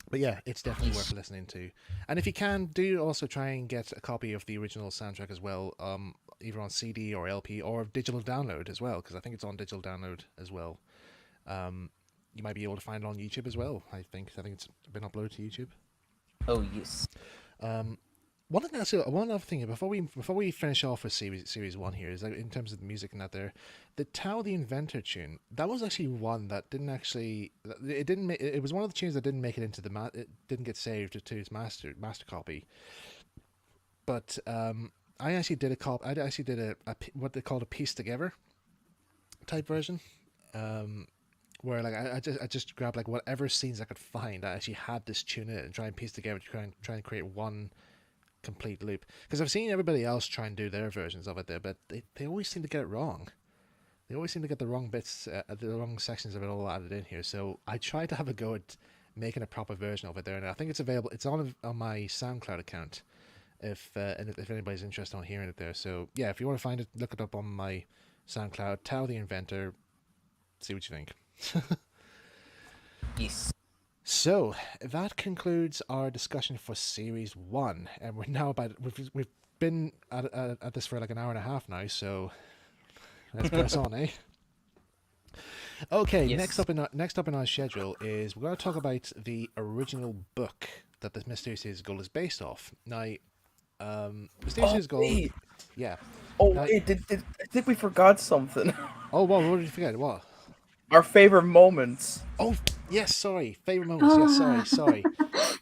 But yeah, it's definitely worth listening to. And if you can, do also try and get a copy of the original soundtrack as well, either on CD or LP or digital download as well, because I think it's on digital download as well. You might be able to find it on YouTube as well. I think it's been uploaded to YouTube. oh yes. One other thing before we finish off with series 1 here is that in terms of the music and that there, the Tao the Inventor tune, that was actually one that it was one of the tunes that didn't make it into it didn't get saved to its master copy. But I actually did a what they called a piece together type version, where like I just grabbed like whatever scenes I could find that actually had this tune in it and try and piece together to try and create one complete loop, because I've seen everybody else try and do their versions of it there, but they always seem to get it wrong. They always seem to get the wrong bits, the wrong sections of it all added in here. So I tried to have a go at making a proper version of it there, and I think it's available. It's on my SoundCloud account. If anybody's interested on hearing it there, so yeah, if you want to find it, look it up on my SoundCloud. Tao the Inventor. See what you think. Yes. So that concludes our discussion for series 1, and we're now we've been at this for like an hour and a half now. So let's press on, eh? Okay. Yes. Next up in our schedule is we're going to talk about the original book that the Mysterious Cities of Gold is based off. Now, Mysterious Cities of Gold. Wait. Yeah. Oh Now, wait, I think we forgot something. Oh, what did you forget? What? Our favorite moments. Oh, yes, sorry. Favorite moments. Yes, sorry.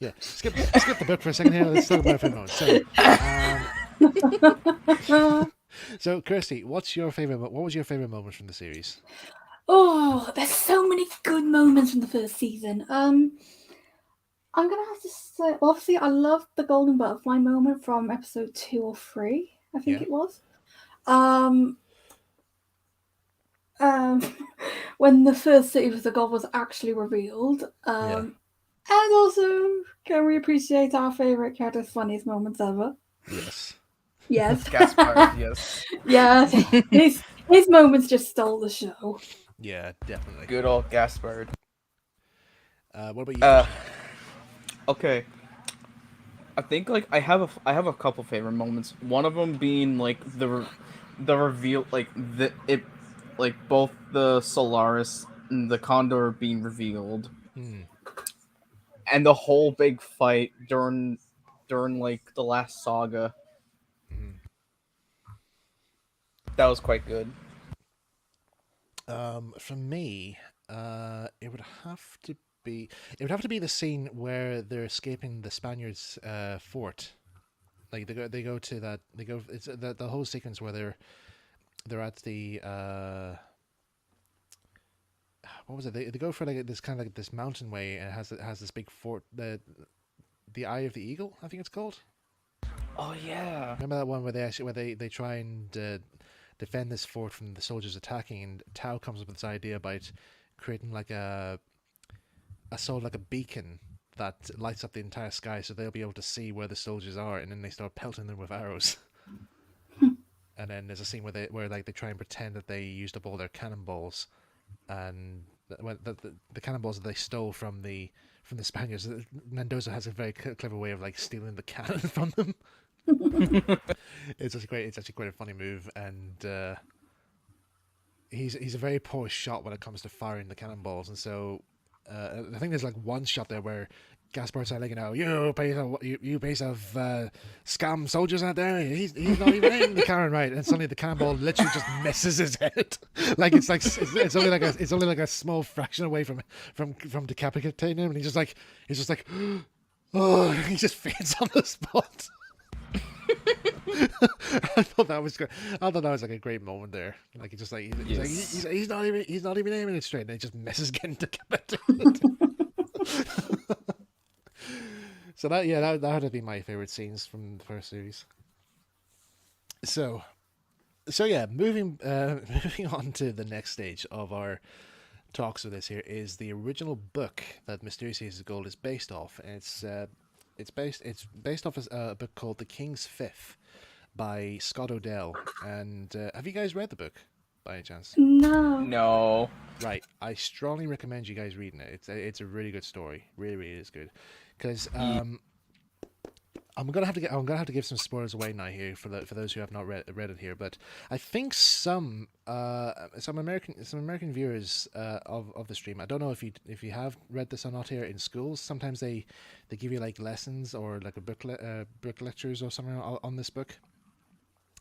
Yeah, skip the book for a second here. Let's talk about favorite moments. So, Kirsty, what was your favorite moment from the series? Oh, there's so many good moments from the first season. I'm gonna have to say, obviously, I loved the golden butterfly moment from episode 2 or 3. I think Yeah. it was. Um, um, when the first city of the god was actually revealed. Yeah. And also, can we appreciate our favorite character's funniest moments ever? Yes. Yes. Gaspard, yes. Yes. His moments just stole the show. Yeah, definitely. Good old Gaspard. What about you, Josh? Okay. I think like I have a couple favorite moments. One of them being like the reveal, like the it like both the Solaris and the Condor being revealed, Hmm. and the whole big fight during like the last saga. Mhm. That was quite good. For me, it would have to be the scene where they're escaping the Spaniards' fort. Like they go to that they go it's the whole sequence where they're at the what was it? They go for like this kind of like this mountain way, and it has this big fort, the Eye of the Eagle, I think it's called. Oh yeah. Remember that one where they try and defend this fort from the soldiers attacking, and Tao comes up with this idea about creating like a sort of like a beacon that lights up the entire sky, so they'll be able to see where the soldiers are, and then they start pelting them with arrows. And then there's a scene where like they try and pretend that they used up all their cannonballs, and the cannonballs that they stole from the Spaniards. Mendoza has a very clever way of like stealing the cannon from them. It's actually quite a funny move, and he's a very poor shot when it comes to firing the cannonballs, and so I think there's like one shot there where Gaspard's like, you piece of scum soldiers out there. He's not even in the cannon, right? And suddenly the cannonball literally just misses his head. Like it's only like a small fraction away from decapitating him, and he's just like oh, he just faints on the spot. I thought that was good. I thought that was like a great moment there. Like he's not even aiming it straight, and he just misses getting decapitated. So that had to be my favorite scenes from the first series. So yeah, moving moving on to the next stage of our talks of this here is the original book that Mysterious Cities of Gold is based off, and it's based off a book called The King's Fifth by Scott Odell. And have you guys read the book by any chance? No. No. Right, I strongly recommend you guys reading it. It's a really good story. Really, really is good. Because I'm gonna have to give some spoilers away now here for those who have not read it here. But I think some American viewers of the stream. I don't know if you have read this or not here in schools. Sometimes they give you like lessons or like a book lectures or something on this book.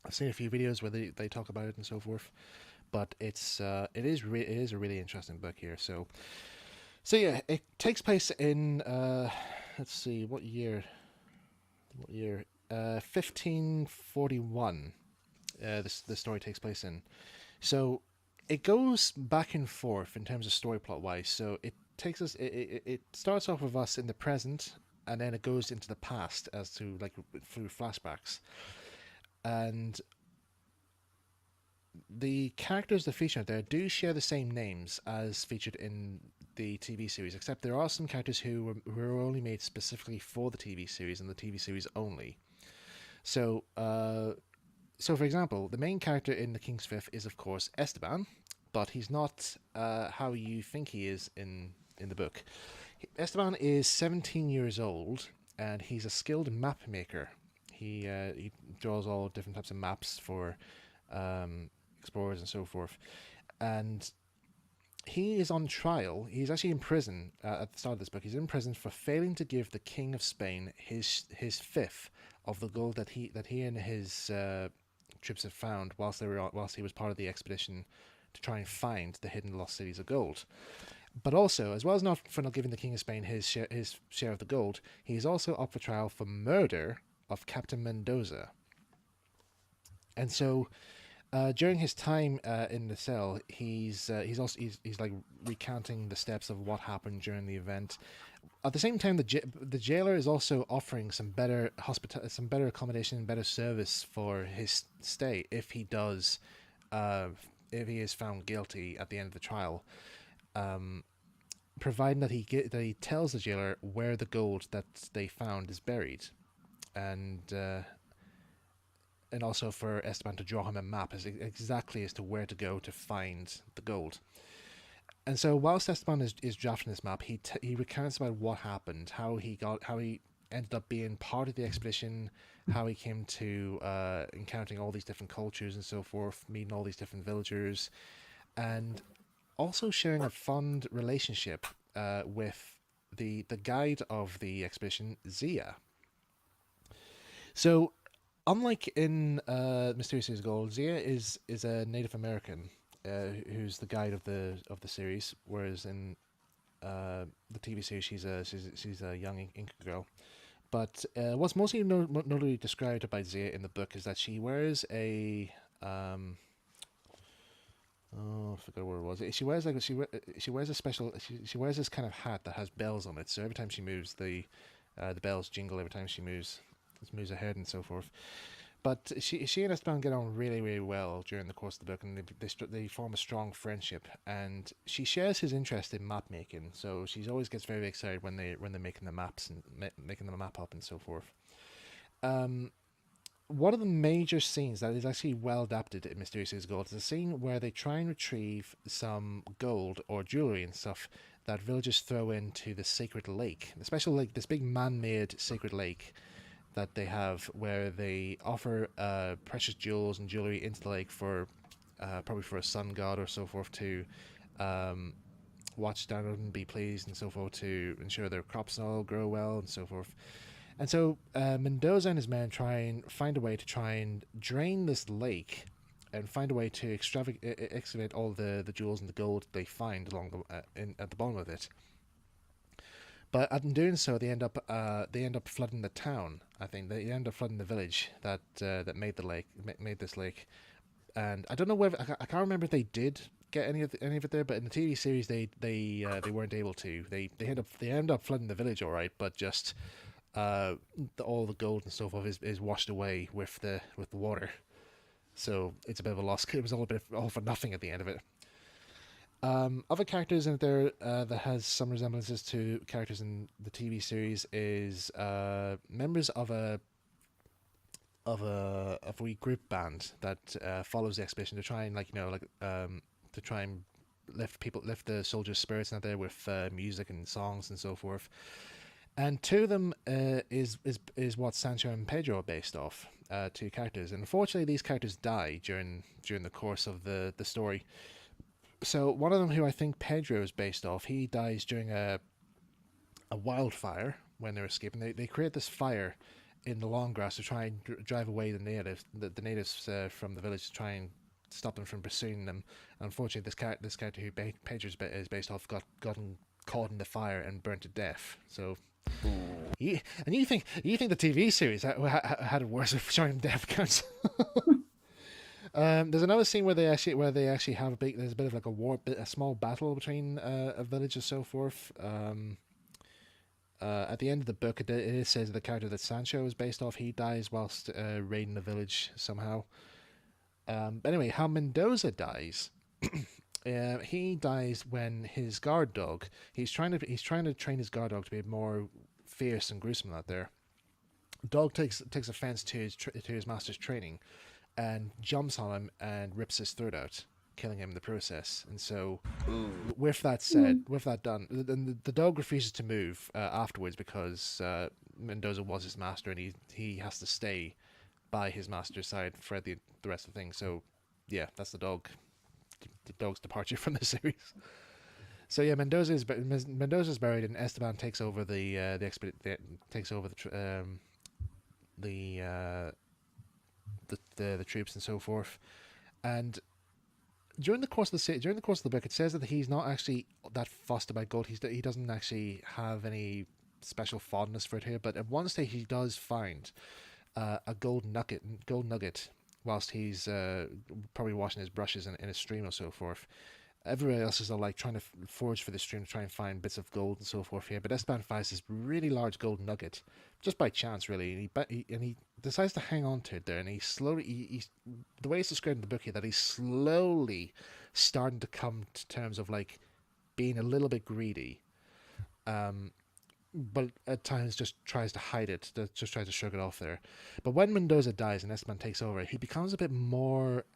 I've seen a few videos where they talk about it and so forth. But it is a really interesting book here. So yeah, it takes place in let's see, what year? 1541. The story takes place in. So it goes back and forth in terms of story plot wise. So it takes us. It starts off with us in the present, and then it goes into the past as to like through flashbacks, and the characters that feature out there do share the same names as featured in the TV series, except there are some characters who were only made specifically for the TV series and the TV series only. So, for example, the main character in The King's Fifth is, of course, Esteban, but he's not how you think he is in the book. Esteban is 17 years old, and he's a skilled map maker. He draws all different types of maps for explorers and so forth, and he is on trial. He's actually in prison at the start of this book. He's in prison for failing to give the King of Spain his fifth of the gold that he and his troops had found whilst he was part of the expedition to try and find the hidden lost cities of gold. But also, as well as not giving the King of Spain his share of the gold, he is also up for trial for murder of Captain Mendoza. And so During his time in the cell, he's like recounting the steps of what happened during the event. At the same time, the jailer is also offering some better some better accommodation and better service for his stay if he does, if he is found guilty at the end of the trial. Providing that he tells the jailer where the gold that they found is buried, and also for Esteban to draw him a map exactly as to where to go to find the gold. And so whilst Esteban is drafting this map, he recounts about what happened, how he ended up being part of the expedition, how he came to encountering all these different cultures and so forth, meeting all these different villagers, and also sharing a fond relationship with the guide of the expedition, Zia. So, unlike in Mysterious Cities of Gold, Zia is a Native American who's the guide of the series, whereas in the TV series she's a young Inca girl. But what's mostly notably described about Zia in the book is that she wears a I forgot what it was. She wears she wears a special she wears this kind of hat that has bells on it. So every time she moves, the bells jingle every time she moves her head and so forth. But she and Esteban get on really, really well during the course of the book, and they form a strong friendship. And she shares his interest in map making, so she always gets very excited when they're making the maps and making the map up and so forth. One of the major scenes that is actually well adapted in Mysterious Cities of Gold is a scene where they try and retrieve some gold or jewelry and stuff that villagers throw into the sacred lake, the special lake, this big man-made sacred lake that they have, where they offer precious jewels and jewelry into the lake for probably for a sun god or so forth to watch down on and be pleased and so forth, to ensure their crops all grow well and so forth. And so Mendoza and his men try and find a way to try and drain this lake and find a way to excavate all the jewels and the gold they find along at the bottom of it. But in doing so, they end up flooding the town. I think they end up flooding the village that made this lake. And I don't know whether I can't remember if they did get any of it there, but in the TV series they weren't able to. They end up flooding the village, all right, but just all the gold and so forth is washed away with the water. So it's a bit of a loss. It was all for nothing at the end of it. Other characters in there that has some resemblances to characters in the TV series is members of a wee group band that follows the expedition to try and to try and lift the soldiers' spirits out there with music and songs and so forth. And two of them is what Sancho and Pedro are based off, two characters. And unfortunately, these characters die during the course of the story. So one of them, who I think Pedro is based off, he dies during a wildfire when they're escaping. They create this fire in the long grass to try and drive away the natives from the village, to try and stop them from pursuing them. And unfortunately, this character who Pedro is based off gotten caught in the fire and burnt to death. So. You think the TV series had it worse of showing death counts? There's another scene where they actually have there's a bit of like a small battle between a village and so forth. At the end of the book, it says the character that Sancho is based off, he dies whilst raiding the village somehow. But anyway, how Mendoza dies. He dies when his guard dog. He's trying to train his guard dog to be more fierce and gruesome out there. Dog takes offense to his master's training, and jumps on him and rips his throat out, killing him in the process. And so, with that done, the dog refuses to move afterwards because Mendoza was his master, and he has to stay by his master's side for the rest of the thing. So, yeah, that's the dog's departure from the series. So yeah, Mendoza's buried, and Esteban takes over the troops and so forth. And during the course of the book, it says that he's not actually that fussed about gold. He doesn't actually have any special fondness for it here. But at one stage, he does find a gold nugget whilst he's probably washing his brushes in a stream or so forth. Everybody else is all like trying to forage for the stream to try and find bits of gold and so forth here. But Esteban finds this really large gold nugget, just by chance, really. And he decides to hang on to it there. And he slowly, the way it's described in the book here, that he's slowly starting to come to terms of like being a little bit greedy. But at times just tries to hide it, just tries to shrug it off there. But when Mendoza dies and Esteban takes over, he becomes a bit more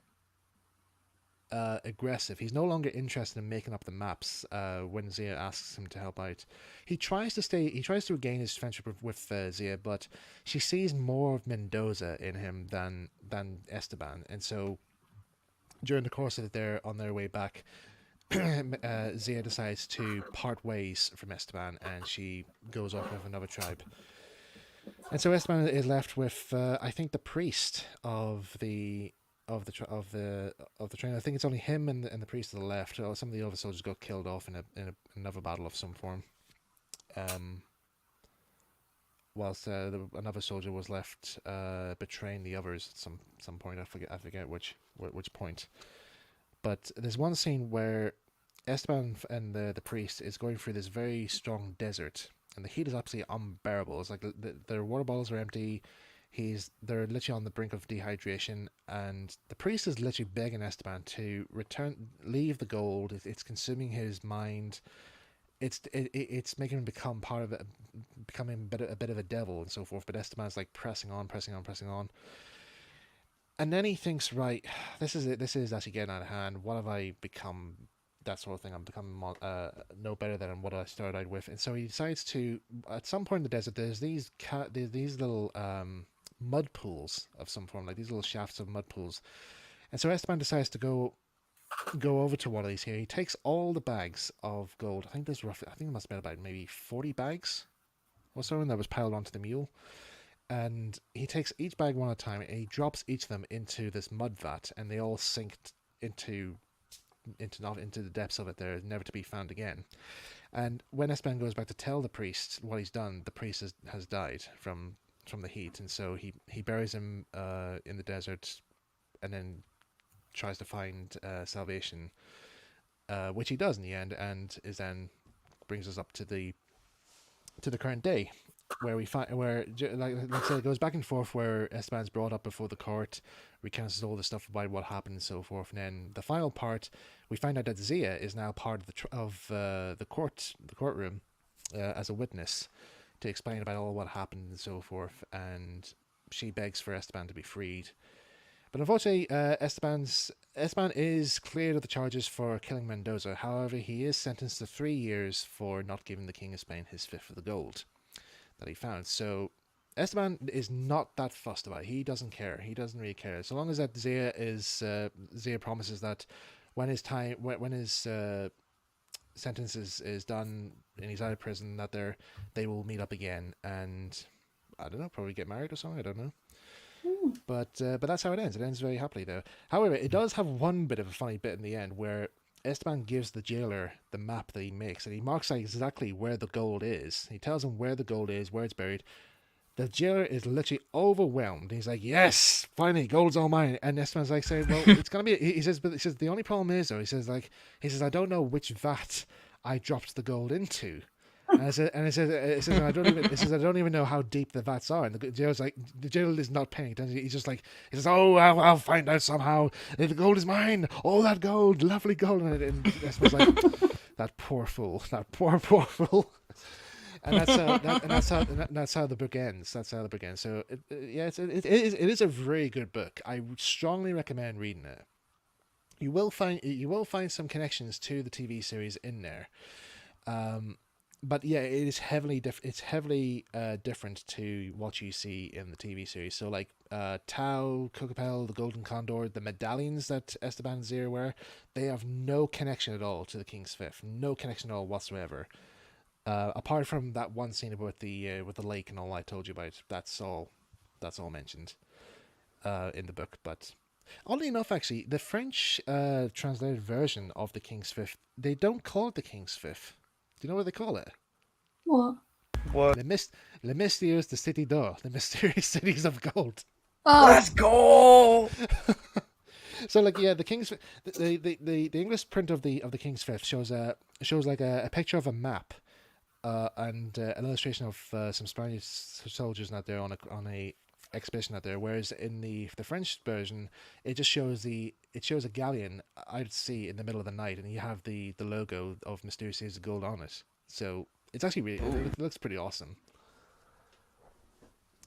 aggressive. He's no longer interested in making up the maps when Zia asks him to help out. He tries to regain his friendship with Zia, but she sees more of Mendoza in him than Esteban. And so during the course of it, on their way back, Zia decides to part ways from Esteban, and she goes off with another tribe. And so Esteban is left with, I think, the priest of the train. I think it's only him and the priest to the left. Some of the other soldiers got killed off in another battle of some form. Whilst another soldier was left betraying the others at some point. I forget which point. But there's one scene where Esteban and the priest is going through this very strong desert, and the heat is absolutely unbearable. It's like their water bottles are empty. They're literally on the brink of dehydration, and the priest is literally begging Esteban to leave the gold. It's consuming his mind. It's making him become becoming a bit of a devil and so forth. But Esteban's like pressing on. And then he thinks, right, this is it. This is actually getting out of hand. What have I become? That sort of thing. I'm becoming no better than what I started out with. And so he decides to, at some point in the desert, there's these little mud pools of some form, like these little shafts of mud pools. And so Esteban decides to go over to one of these here. He takes all the bags of gold. I think it must have been about maybe 40 bags or so, and that was piled onto the mule. And he takes each bag one at a time, and he drops each of them into this mud vat, and they all sink into the depths of it there, never to be found again. And when Esteban goes back to tell the priest what he's done, the priest has died from the heat, and so he buries him in the desert, and then tries to find salvation, which he does in the end, and brings us up to the current day, where we find let's say it goes back and forth, where Esteban's brought up before the court, recounts all the stuff about what happened and so forth, and then the final part, we find out that Zia is now part of the courtroom as a witness to explain about all what happened and so forth, and she begs for Esteban to be freed. But unfortunately, Esteban is cleared of the charges for killing Mendoza. However, he is sentenced to 3 years for not giving the King of Spain his fifth of the gold that he found. So Esteban is not that fussed about it. He doesn't care. He doesn't really care. So long as that Zia promises that when his sentence is done and he's out of prison, that they will meet up again, and I don't know, probably get married or something. I don't know. But that's how it ends. It ends very happily, though. However, it does have one bit of a funny bit in the end, where Esteban gives the jailer the map that he makes, and he marks out exactly where the gold is. He tells him where the gold is, where it's buried. The jailer is literally overwhelmed. He's like, "Yes, finally, gold's all mine." And Esteban's like saying, "Well, it's gonna be." He says, the only problem is, though, he says, "I don't know which vat I dropped the gold into." And it says, I don't even know how deep the vats are. And the jailer is not paying attention. He says, "Oh, I'll find out somehow. The gold is mine. All that gold, lovely gold." And Esteban's like, "That poor fool. And that's how the book ends. So it is a very good book. I would strongly recommend reading it. You will find some connections to the TV series in there. But yeah, it is heavily different to what you see in the TV series. So like Tau, Cocopel, the Golden Condor, the medallions that Esteban and Zia wear, they have no connection at all to the King's Fifth. No connection at all whatsoever. Apart from that one scene about the lake and all I told you about, that's all mentioned in the book. But oddly enough, actually, the French translated version of the King's Fifth, they don't call it the King's Fifth. Do you know what they call it? What? What? Les Mystères de Cité d'Or, the mysterious cities of gold. Oh, Let's go! So like yeah, the English print of the King's Fifth shows like a picture of a map, and an illustration of some Spanish soldiers out there on a expedition out there. Whereas in the French version, it just shows a galleon out at sea in the middle of the night, and you have the logo of Mysterious Seas of Gold on it. So it's actually really it looks pretty awesome.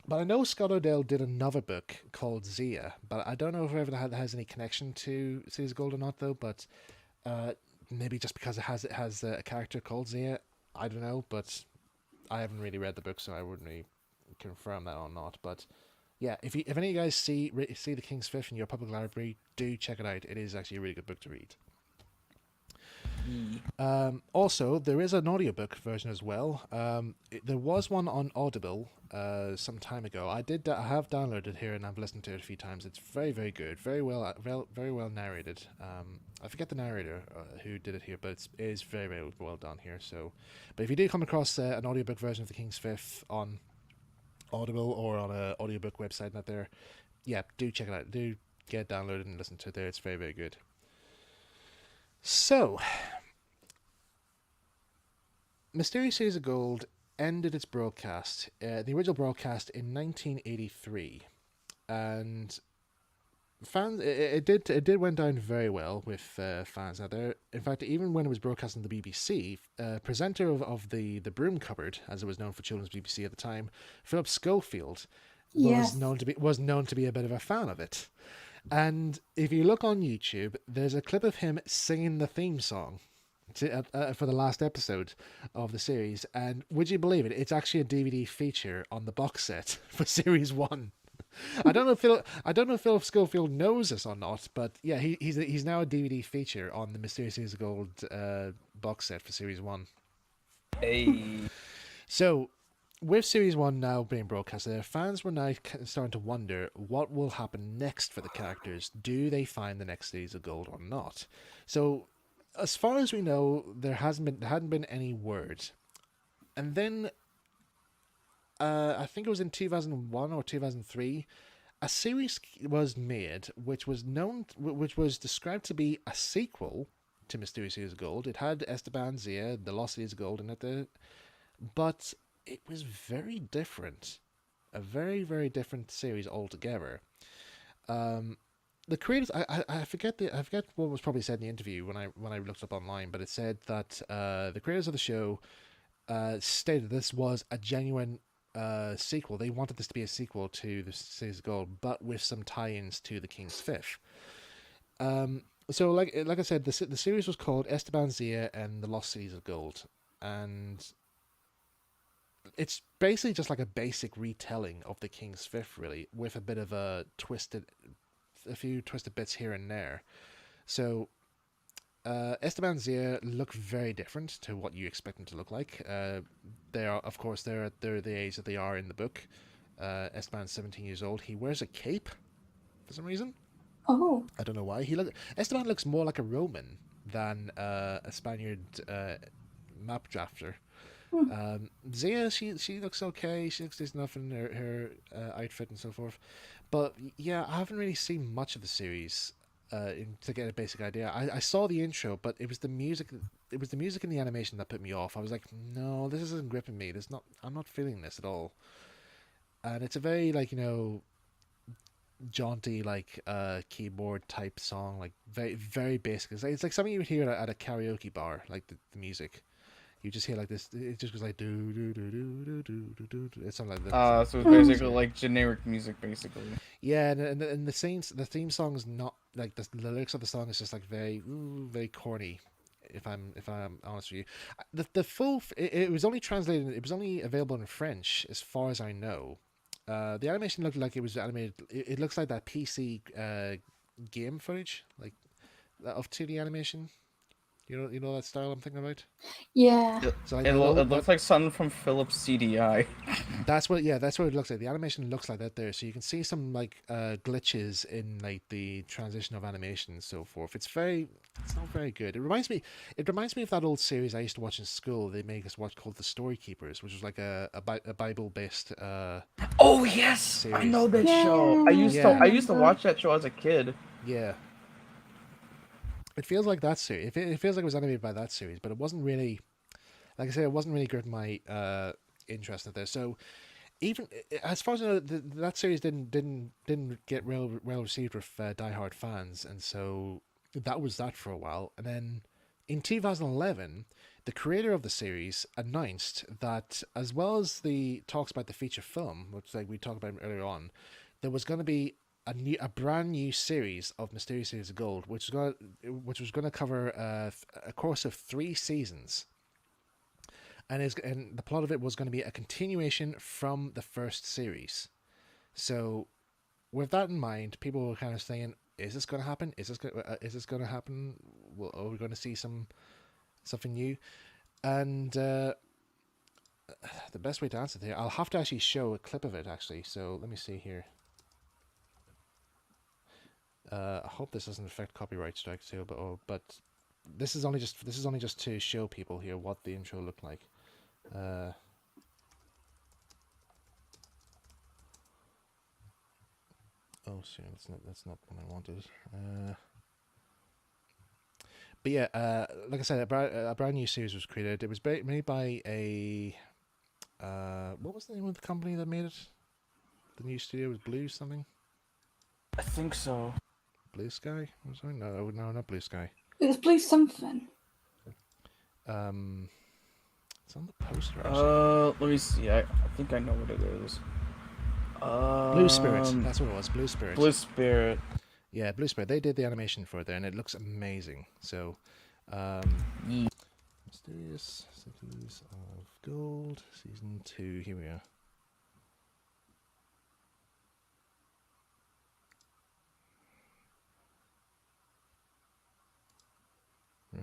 But I know Scott O'Dell did another book called Zia, but I don't know if that has any connection to Seas of Gold or not, though. But maybe just because it has a character called Zia, I don't know. But I haven't really read the book, so I wouldn't really confirm that or not. But yeah, if any of you guys see the King's Fifth in your public library, do check it out. It is actually a really good book to read. Also, there is an audiobook version as well. There was one on Audible some time ago. I have downloaded it here and I've listened to it a few times. It's very, very good. Very well narrated. I forget the narrator who did it here, but it is very, very well done here. So, but if you do come across an audiobook version of The King's Fifth on Audible or on an audiobook website out there, yeah, do check it out. Do get it downloaded and listen to it there. It's very, very good. So, Mysterious Seas of Gold ended its broadcast, the original broadcast, in 1983, and fans it did went down very well with fans out there. In fact, even when it was broadcast on the BBC, presenter of the Broom Cupboard, as it was known for children's BBC at the time, Philip Schofield, was known to be a bit of a fan of it. And if you look on YouTube, there's a clip of him singing the theme song for the last episode of the series. And would you believe it? It's actually a DVD feature on the box set for Series 1. I don't know if Philip Schofield knows this or not, but yeah, he's now a DVD feature on the Mysterious Seas of Gold box set for Series 1. Hey. So, with Series 1 now being broadcasted, fans were now starting to wonder what will happen next for the characters. Do they find the next Series of Gold or not? So, as far as we know, there hadn't been any word. And then, I think it was in 2001 or 2003, a series was made which was described to be a sequel to Mysterious Seas of Gold. It had Esteban Zia, the Lost Seas of Gold in it, but it was very different. A very, very different series altogether. The creators, I forget what was probably said in the interview when I looked up online, but it said that the creators of the show stated this was a genuine sequel. They wanted this to be a sequel to the Series of Gold, but with some tie-ins to the King's Fifth. So like I said, the series was called Esteban Zia and the Lost Seas of Gold, and it's basically just like a basic retelling of the King's Fifth, really, with a bit of a few twisted bits here and there. So, Esteban Zia look very different to what you expect them to look like. They are, of course, they're the age that they are in the book. Esteban's 17 years old. He wears a cape for some reason. Oh. I don't know why. Esteban looks more like a Roman than a Spaniard map drafter. Zia, she looks okay. She looks decent enough in her outfit and so forth. But yeah, I haven't really seen much of the series to get a basic idea. I saw the intro, but it was the music. It was the music and the animation that put me off. I was like, no, this isn't gripping me. I'm not feeling this at all. And it's a very jaunty keyboard type song, like very, very basic. It's like something you would hear at a karaoke bar, like the music. You just hear like this. It just goes like do do do do do do do. It's something like that. So it's basically like generic music, basically. Yeah, and the theme song is not like the lyrics of the song is just like very corny. If I'm honest with you, the full it was only translated. It was only available in French, as far as I know. The animation looked like it was animated. It looks like that PC game footage, like of 2D animation. You know that style I'm thinking about? Yeah. So It looks like something from Philips CDI. That's what it looks like. The animation looks like that there. So you can see some glitches in like the transition of animation and so forth. It's not very good. It reminds me of that old series I used to watch in school. They made us watch called The Story Keepers, which was like a Bible based Oh yes, series. I know that show. I used to watch that show as a kid. Yeah. It feels like that series. It feels like it was animated by that series, but it wasn't really. Like I said, it wasn't really gripping my interest in this. So even as far as I know, that series didn't get well received with diehard fans, and so that was that for a while. And then in 2011, the creator of the series announced that, as well as the talks about the feature film, which like we talked about earlier on, there was going to be a brand new series of Mysterious Series of Gold, which was going to cover a course of 3 seasons, and the plot of it was going to be a continuation from the first series. So, with that in mind, people were kind of saying, "Is this going to happen? Is this going to happen? Are we going to see something new?" And the best way to answer that, I'll have to actually show a clip of it actually. So let me see here. I hope this doesn't affect copyright strikes too, but this is only just to show people here what the intro looked like. Oh, sorry, that's not what I wanted. But yeah, like I said, a brand new series was created. It was made by a what was the name of the company that made it? The new studio was Blue something. I think so. Blue Sky? Was it? No, not Blue Sky. It was Blue something. It's on the poster. Actually. Let me see. I think I know what it is. Blue Spirit. That's what it was. Blue Spirit. Blue Spirit. Yeah, Blue Spirit. They did the animation for it there, and it looks amazing. So, Mysterious Cities of Gold, Season 2. Here we are.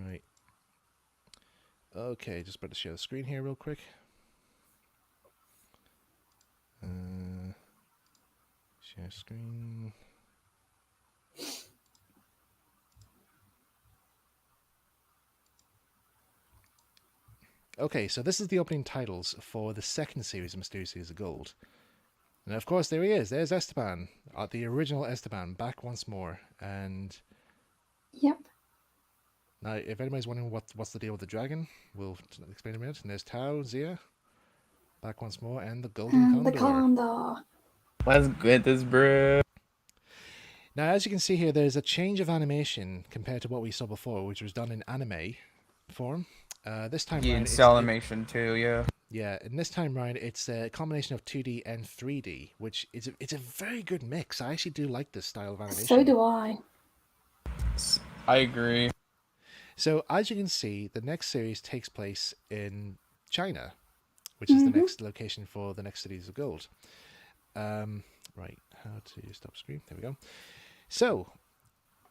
Right. Okay, just about to share the screen here real quick. Share screen. Okay, so this is the opening titles for the second series of Mysterious Series of Gold. And of course, there he is. There's Esteban, the original Esteban, back once more. And Yep. now, if anybody's wondering what's the deal with the dragon, we'll explain in a minute. And there's Tao, Zia, back once more, and the Golden Condor. The Condor. Let's get this, bro. Now, as you can see here, there's a change of animation compared to what we saw before, which was done in anime form. This time Yeah, around, in cell animation too, yeah. Yeah, and this time around, it's a combination of 2D and 3D, which it's a very good mix. I actually do like this style of animation. So do I. I agree. So, as you can see, the next series takes place in China, which is the next location for the next Cities of Gold. Right, how to stop screen? There we go. So,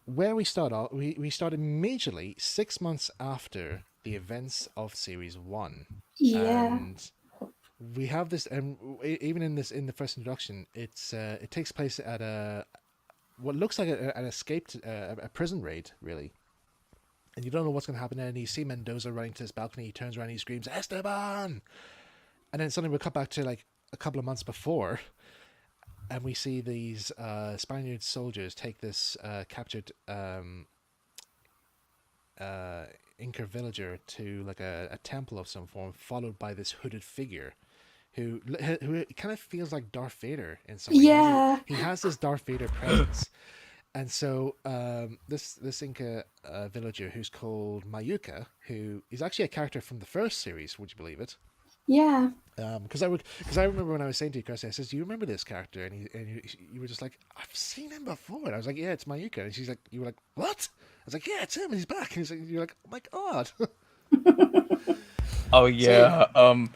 where we start off, we start immediately 6 months after the events of Series 1. Yeah. And we have this, and even in the first introduction, it takes place at what looks like an escaped a prison raid, really. And you don't know what's going to happen. And you see Mendoza running to his balcony. He turns around, and he screams, "Esteban!" And then suddenly we cut back to like a couple of months before, and we see these Spaniard soldiers take this captured Inca villager to like a temple of some form, followed by this hooded figure who kind of feels like Darth Vader in some way. Yeah. He has this Darth Vader presence. And so this Inca villager who's called Mayuka, who is actually a character from the first series, would you believe it? Yeah. Because I remember when I was saying to you, Kirsty, I says, "Do you remember this character?" And you were just like, "I've seen him before." And I was like, "Yeah, it's Mayuka." And she's like, "You were like, what?" I was like, "Yeah, it's him. And he's back." And you're like, "Oh my god." Oh yeah. So,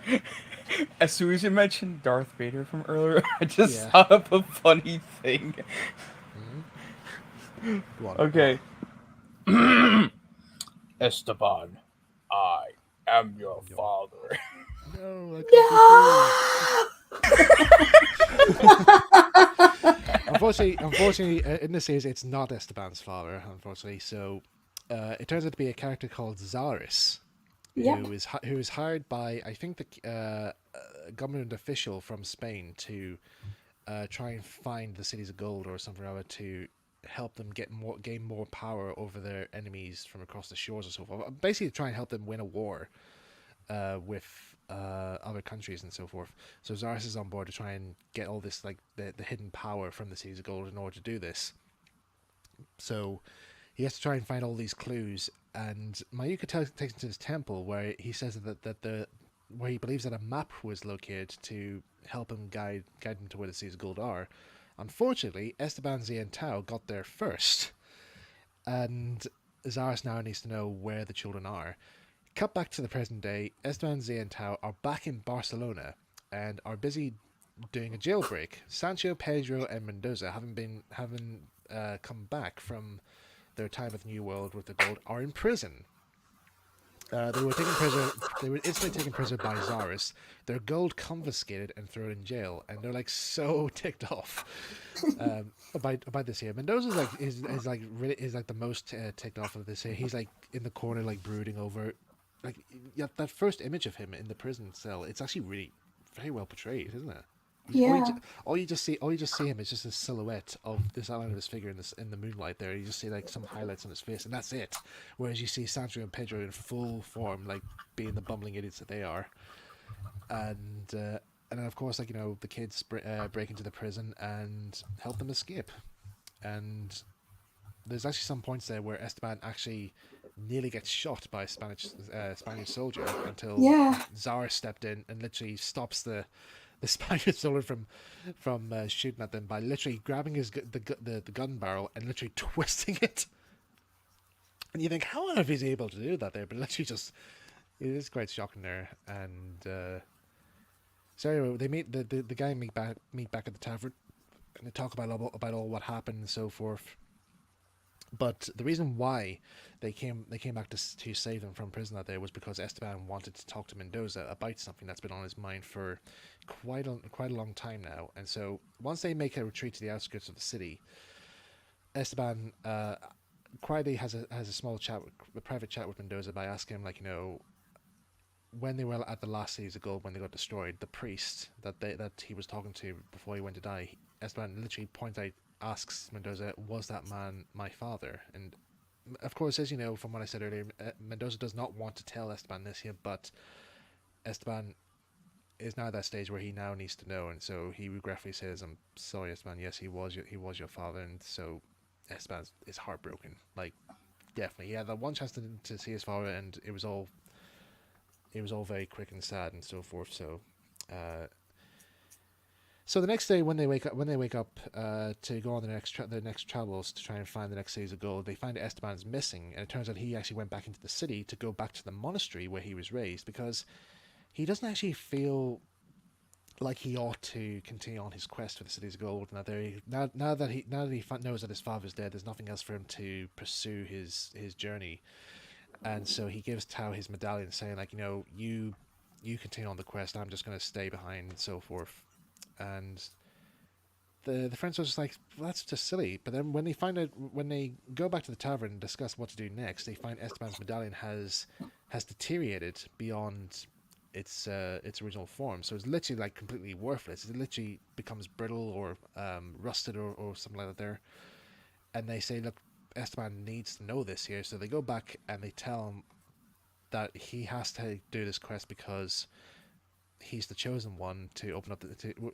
as soon as you mentioned Darth Vader from earlier, I just thought of a funny thing. Go on. Okay. Esteban, I am your father. No, unfortunately, in this series, it's not Esteban's father. Unfortunately, so it turns out to be a character called Zaris, who is hired by, I think, the government official from Spain to try and find the cities of gold or something or other to help them gain more power over their enemies from across the shores and so forth. Basically, try and help them win a war with other countries and so forth. So Zaris is on board to try and get all this like the hidden power from the Seas of Gold in order to do this. So he has to try and find all these clues, and Mayuka takes him to this temple where he says that where he believes that a map was located to help him guide him to where the Seas of Gold are. Unfortunately, Esteban, Zia, and Tao got there first, and Zaris now needs to know where the children are. Cut back to the present day, Esteban, Zia, and Tao are back in Barcelona and are busy doing a jailbreak. Sancho, Pedro, and Mendoza, having come back from their time at the New World with the gold, are in prison. They were instantly taken prisoner by Zaris, their gold confiscated and thrown in jail, and they're like so ticked off about this here. Mendoza is like the most ticked off of this here. He's like in the corner, like brooding over, like that first image of him in the prison cell. It's actually really very well portrayed, isn't it? Yeah. All you just see him is just a silhouette of this outline of his figure in the moonlight. There, you just see like some highlights on his face, and that's it. Whereas you see Sancho and Pedro in full form, like being the bumbling idiots that they are, and then of course, like the kids break into the prison and help them escape. And there's actually some points there where Esteban actually nearly gets shot by a Spanish soldier until Zara stepped in and literally stops the Spanish soldier from shooting at them by literally grabbing the gun barrel and literally twisting it. And you think, how on earth is he able to do that there? But literally just, it is quite shocking there. And so anyway, they meet the guy meet back at the tavern, and they talk about all what happened and so forth. But the reason why they came back to save them from prison that day was because Esteban wanted to talk to Mendoza about something that's been on his mind for quite a long time now. And so once they make a retreat to the outskirts of the city, Esteban quietly has a private chat with Mendoza by asking him, like, when they were at the last Seas of Gold, when they got destroyed, the priest that he was talking to before he went to die, Esteban literally asks Mendoza, was that man my father? And of course, as you know from what I said earlier, Mendoza does not want to tell Esteban this here, but Esteban is now at that stage where he now needs to know, and so he regretfully says, "I'm sorry, Esteban. Yes, he was your father." And so Esteban is heartbroken. Like, definitely, he had that one chance to see his father, and it was all very quick and sad and so forth. So. So the next day, when they wake up to go on the next travels to try and find the next Seas of Gold, they find Esteban's missing, and it turns out he actually went back into the city to go back to the monastery where he was raised, because he doesn't actually feel like he ought to continue on his quest for the Cities of Gold. Now that he knows that his father's dead, there's nothing else for him to pursue his journey, and so he gives Tao his medallion, saying, like, you continue on the quest, I'm just going to stay behind and so forth. And the friends were just like, well, that's just silly. But then when they go back to the tavern and discuss what to do next, they find Esteban's medallion has deteriorated beyond its original form. So it's literally like completely worthless. It literally becomes brittle or rusted or something like that there. And they say, look, Esteban needs to know this here. So they go back and they tell him that he has to do this quest because he's the chosen one to open up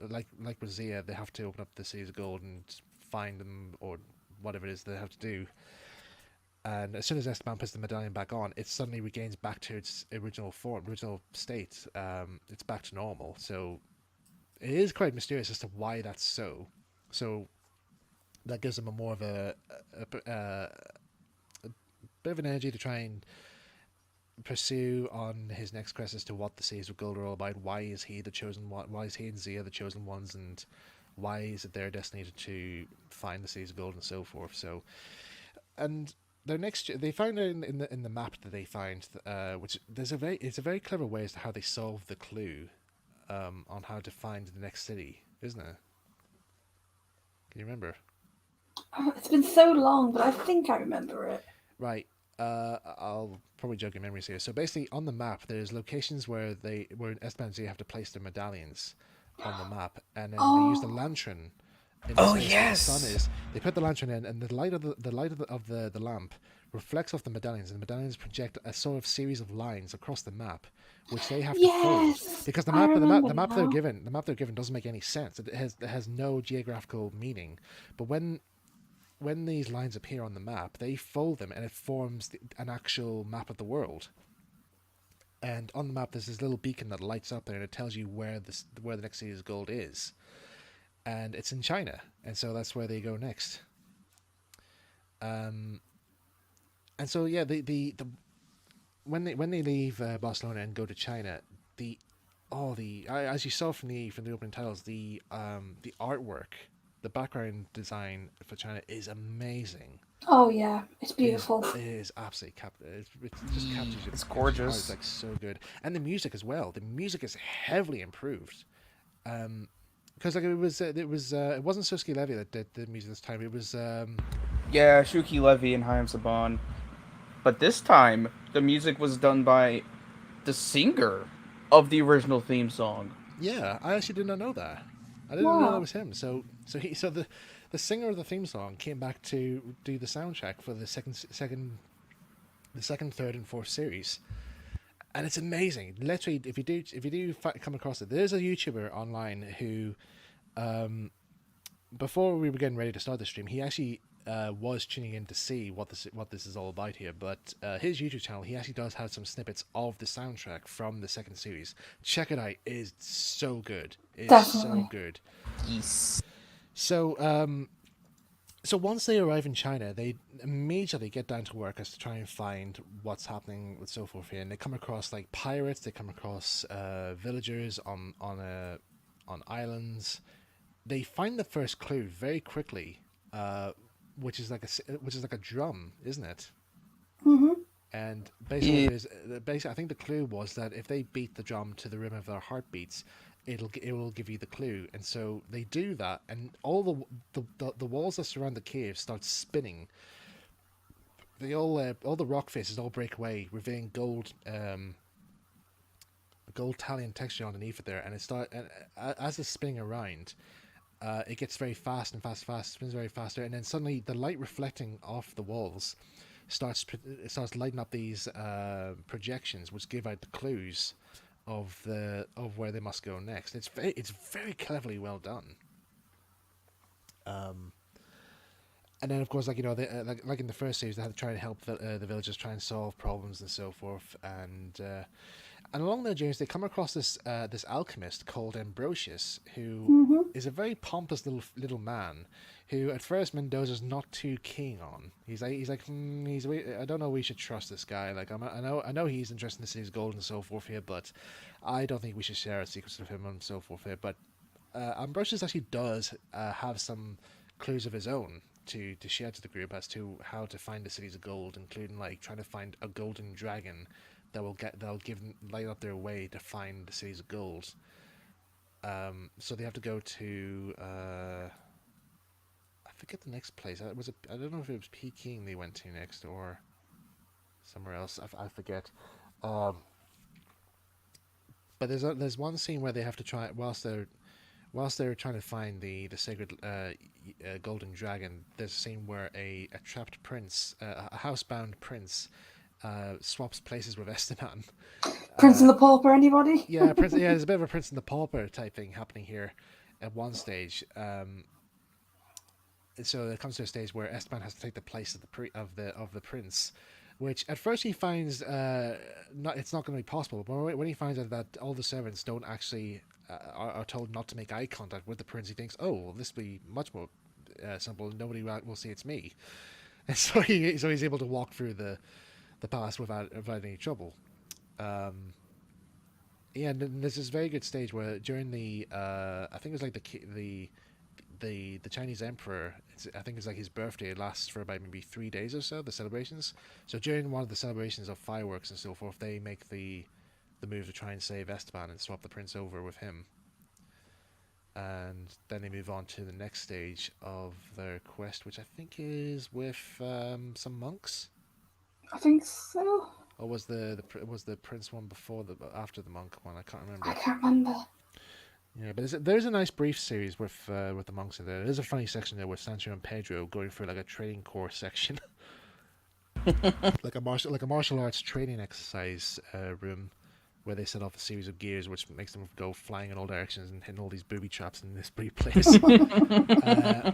like with Zia, they have to open up the Seas of Gold and find them, or whatever it is they have to do. And as soon as Esteban puts the medallion back on, it suddenly regains back to its original state. It's back to normal. So it is quite mysterious as to why that's so. So that gives him more of a bit of an energy to try and pursue on his next quest as to what the Seas of Gold are all about. Why is he the chosen one? Why is he and Zia the chosen ones? And why is it their destiny to find the Seas of Gold and so forth? So, and they found in the map that they find, which it's a very clever way as to how they solve the clue on how to find the next city, isn't it? Can you remember? Oh, it's been so long, but I think I remember it. Right. I'll probably jog your memories here. So basically, on the map, there's locations where Esteban and Zia have to place their medallions on the map, and then they use the lantern in Oh space where the sun yes. is. They put the lantern in, and the light of the lamp reflects off the medallions, and the medallions project a sort of series of lines across the map, which they have to fold Yes, because I remember the map they're now. given doesn't make any sense. It has no geographical meaning. But when these lines appear on the map, they fold them, and it forms an actual map of the world. And on the map, there's this little beacon that lights up there, and it tells you where the next city of gold is, and it's in China, and so that's where they go next. Um, and so yeah, the when they leave Barcelona and go to China, the as you saw from the opening titles, the artwork, the background design for China is amazing. Oh yeah, it's Is beautiful. it is absolutely it just captures It's your heart. It's gorgeous. like so good, and the music as well. The music is heavily improved. Because like it wasn't Suski Levy that did the music this time. It was Yeah, Shuki Levy and Chaim Saban. But this time, the music was done by the singer of the original theme song. yeah. I actually did not know that. I didn't know that Wow. was him. So the singer of the theme song came back to do the soundtrack for the second, third, and fourth series, and it's amazing. Literally, if you do come across it, there's a YouTuber online who before we were getting ready to start the stream, he actually was tuning in to see what this is all about here. But his YouTube channel, he actually does have some snippets of the soundtrack from the second series. Check it out; it is so good. It is so Definitely. good. Yes. So so once they arrive in China, they immediately get down to work as to try and find what's happening with so forth here, and they come across like pirates. They come across villagers on islands. They find the first clue very quickly, which is like a drum, isn't it? Mhm. And basically, what it is, basically, I think the clue was that if they beat the drum to the rhythm of their heartbeats, it will give you the clue. And so they do that, and all the walls that surround the cave start spinning. They all the rock faces all break away, revealing gold talion texture underneath it there, and as it's spinning around, it gets very fast and fast, spins very faster, and then suddenly the light reflecting off the walls starts lighting up these projections, which give out the clues of where they must go next. It's very cleverly well done. And then, of course, like like in the first series, they had to try and help the villagers try and solve problems and so forth. And along their journeys, they come across this alchemist called Ambrosius, who Mhm. is a very pompous little man, who at first Mendoza's not too keen on. I don't know. We should trust this guy. Like I know he's interested in the city's gold and so forth here, but I don't think we should share our secrets with him and so forth here. But Ambrosius actually does have some clues of his own to share to the group as to how to find the cities of gold, including like trying to find a golden dragon that'll light up their way to find the cities of gold. So they have to go to I forget the next place. I don't know if it was Peking they went to next or somewhere else. I forget. Um, but there's one scene where they have to try whilst they're trying to find the sacred golden dragon. There's a scene where a trapped prince, a housebound prince, swaps places with Esteban. Prince and the Pauper, anybody? Yeah, prince. Yeah, there's a bit of a Prince and the Pauper type thing happening here at one stage. So it comes to a stage where Esteban has to take the place of the prince, which at first he finds it's not going to be possible. But when he finds out that all the servants don't actually are told not to make eye contact with the prince, he thinks, "Oh, well, this will be much more simple. Nobody will see it's me." And so he's able to walk through the palace without any trouble. Yeah, and then there's this very good stage where during the I think it was like the Chinese emperor. I think it's like his birthday. It lasts for about maybe 3 days or so. The celebrations. So during one of the celebrations of fireworks and so forth, they make the move to try and save Esteban and swap the prince over with him. And then they move on to the next stage of their quest, which I think is with some monks. I think so. Or was the prince one before after the monk one? I can't remember. I can't remember. Yeah, but there's a nice brief series with the monks in there. There's a funny section there with Sancho and Pedro going through like a training course section, like a martial arts training exercise room, where they set off a series of gears which makes them go flying in all directions and hitting all these booby traps in this brief place.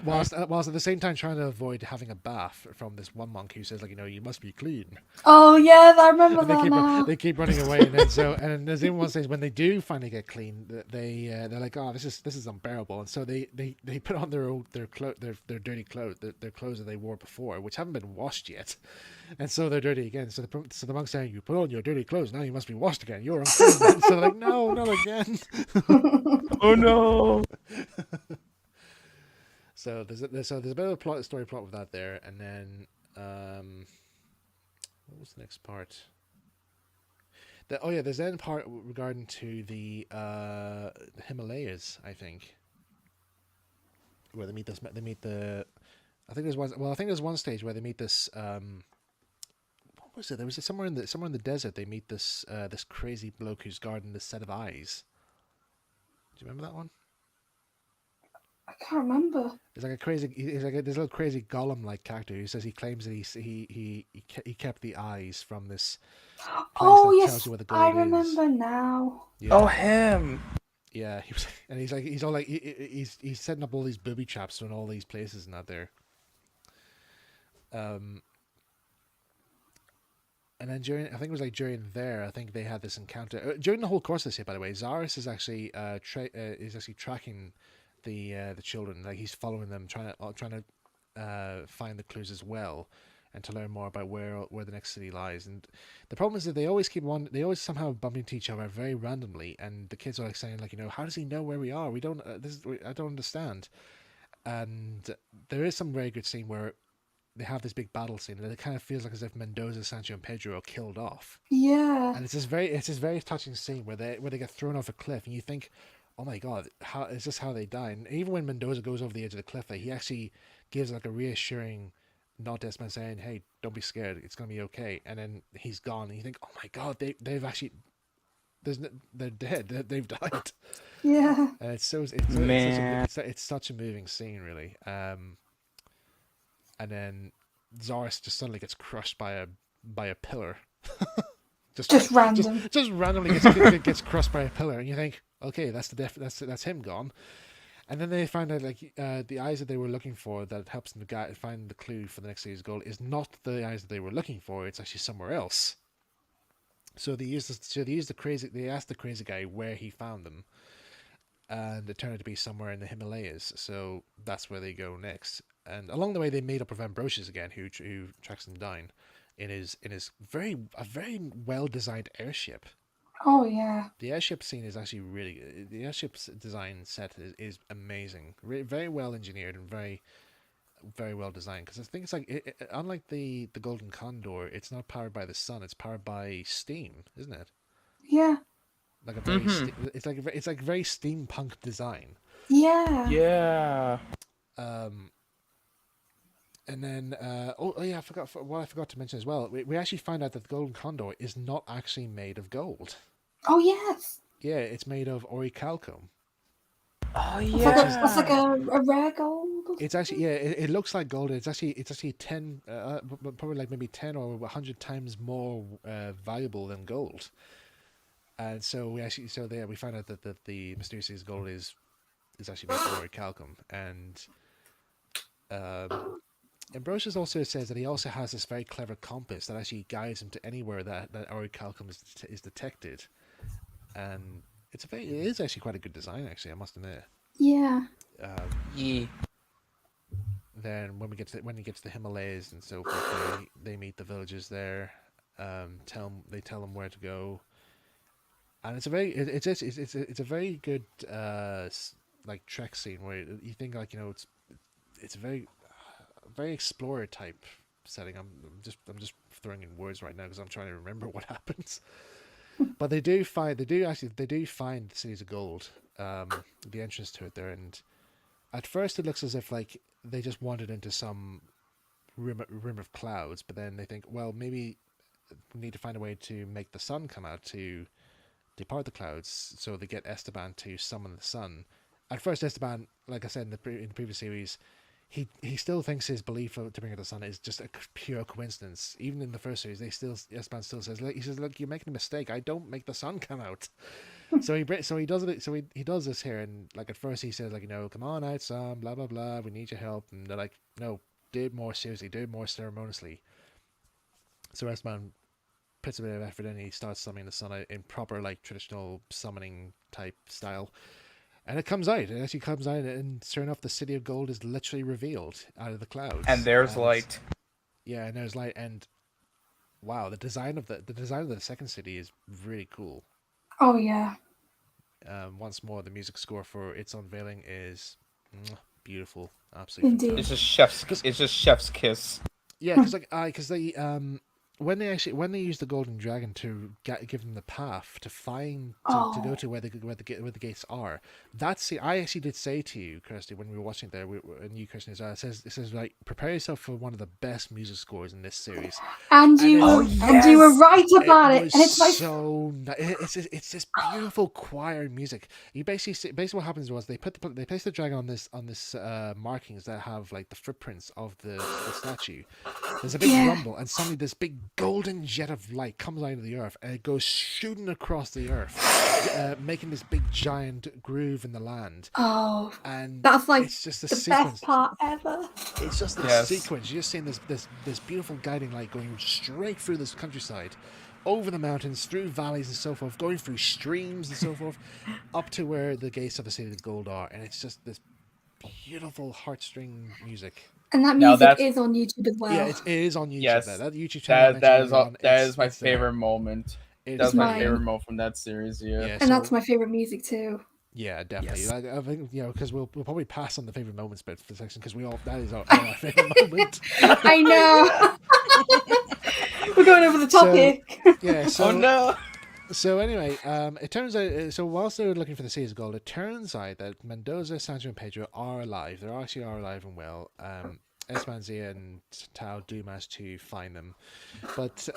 Whilst at the same time trying to avoid having a bath from this one monk who says, like, you must be clean. Oh yeah, I remember And that now. they keep running away, and then there's even one stage when they do finally get clean, they're like, oh, this is unbearable, and so they put on their dirty clothes, their clothes that they wore before, which haven't been washed yet, and so they're dirty again. So the monk's saying, you put on your dirty clothes, now you must be washed again. You're unclean. So they're like, no, not again. Oh no! So there's a bit of a story plot with that there, and then what was the next part? There's then part regarding to the Himalayas, I think, where they meet the. I think there's one stage where they meet this. What was it? There was somewhere in the desert. They meet this this crazy bloke who's guarding this set of eyes. Do you remember that one? I can't remember. It's like this little crazy golem-like character who says he claims that he kept the eyes from this place Oh that yes, tells you where the gold I is. remember now. Yeah. Oh, him! Yeah, he's all like he's setting up all these booby traps in all these places and that there. And then during there, I think they had this encounter during the whole course of this year. By the way, Zaris is actually tracking the children. Like, he's following them, trying to find the clues as well, and to learn more about where the next city lies. And the problem is that they always somehow bump into each other very randomly, and the kids are like saying, like, how does he know where we are? We don't. I don't understand. And there is some very good scene where they have this big battle scene, and it kind of feels like as if Mendoza, Sancho, and Pedro are killed off. Yeah. And it's this very touching scene where they get thrown off a cliff, and you think, oh my god, how is this how they die? And even when Mendoza goes over the edge of the cliff, he actually gives like a reassuring nod to Espen, saying, "Hey, don't be scared, it's gonna be okay." And then he's gone, and you think, oh my god, they've actually they're dead, they've died. Yeah. And it's such a moving scene, really. And then Zaris just suddenly gets crushed by a pillar. Just random. Just randomly gets crushed by a pillar, and you think, okay, that's him gone. And then they find out, like, the eyes that they were looking for that helps them to find the clue for the next series goal is not the eyes that they were looking for. It's actually somewhere else. So they asked the crazy guy where he found them, and it turned out to be somewhere in the Himalayas. So that's where they go next. And along the way, they meet up with Ambrosius again, who tracks them down in his very well designed airship. Oh yeah. The airship scene is actually really good. The airship's design set is amazing, very well engineered and very well designed. Because I think it's like unlike the Golden Condor, it's not powered by the sun; it's powered by steam, isn't it? Yeah. Like a very it's like very steampunk design. Yeah. Yeah. And then, I forgot to mention as well. We actually find out that the Golden Condor is not actually made of gold. Oh yes. Yeah, it's made of orichalcum. Oh It's yeah. like a rare gold. It's actually it looks like gold. It's actually 10, probably like maybe 10 or 100 times more valuable than gold. And so we find out that the mysterious gold is actually made of orichalcum. And Ambrosius also says that he also has this very clever compass that actually guides him to anywhere that orichalcum is detected, and it is actually quite a good design, actually, I must admit. Yeah. Yeah. Then when he gets to the Himalayas and so forth, they meet the villagers there. They tell them where to go, and it's a very good like trek scene where you think, like, it's a very explorer type setting. I'm just throwing in words right now because I'm trying to remember what happens. But they do find the cities of gold, the entrance to it there, and at first it looks as if like they just wandered into some rim of clouds, but then they think, well, maybe we need to find a way to make the sun come out to They part the clouds, so they get Esteban to summon the sun. At first, Esteban, like I said in the previous series, he still thinks his belief to bring out the sun is just a pure coincidence. Even in the first series, Esteban still says, look, you're making a mistake. I don't make the sun come out. So he does it. So he does this here, and like at first he says, like, come on out, son, blah blah blah. We need your help, and they're like, no, do it more seriously, do it more ceremoniously. So Esteban puts a bit of effort in. He starts summoning the sun out in proper, like, traditional summoning type style. And it comes out. It actually comes out, and sure enough, the City of Gold is literally revealed out of the clouds. And there's light. Yeah, and there's light. And wow, the design of the second city is really cool. Oh yeah. Once more, the music score for its unveiling is beautiful, absolutely. Indeed. It's just chef's kiss. Yeah, because they when they use the golden dragon to give them the path to find to go to where the gates are. I actually did say to you, Kirsty, when we were watching there, and you, Kirsty, as well, it says like, prepare yourself for one of the best music scores in this series. And you were right about it. And it's like it's this beautiful choir music. You basically what happens was they place the dragon on this markings that have like the footprints of the statue. There's a big rumble, and suddenly this big golden jet of light comes out of the earth, and it goes shooting across the earth, making this big giant groove in the land. Oh, and that's like it's just the sequence. best part ever. It's just the sequence. You're just seeing this beautiful guiding light going straight through this countryside, over the mountains, through valleys and so forth, going through streams and so forth, up to where the gates of the City of Gold are, and it's just this beautiful heartstring music. And that music is on YouTube as well. Yeah, it is on YouTube. Yes, that YouTube channel. That is my favorite moment. That's my favorite moment from that series. Yeah, and that's my favorite music too. Yeah, definitely. Yes. I think because we'll probably pass on the favorite moments bit for the section because that is our favorite moment. I know. We're going over the topic. Oh no. So anyway, it turns out. So whilst they were looking for the Seas of Gold, it turns out that Mendoza, Sancho, and Pedro are alive. They actually are alive and well. Esmanzia and Tao do manage to find them, but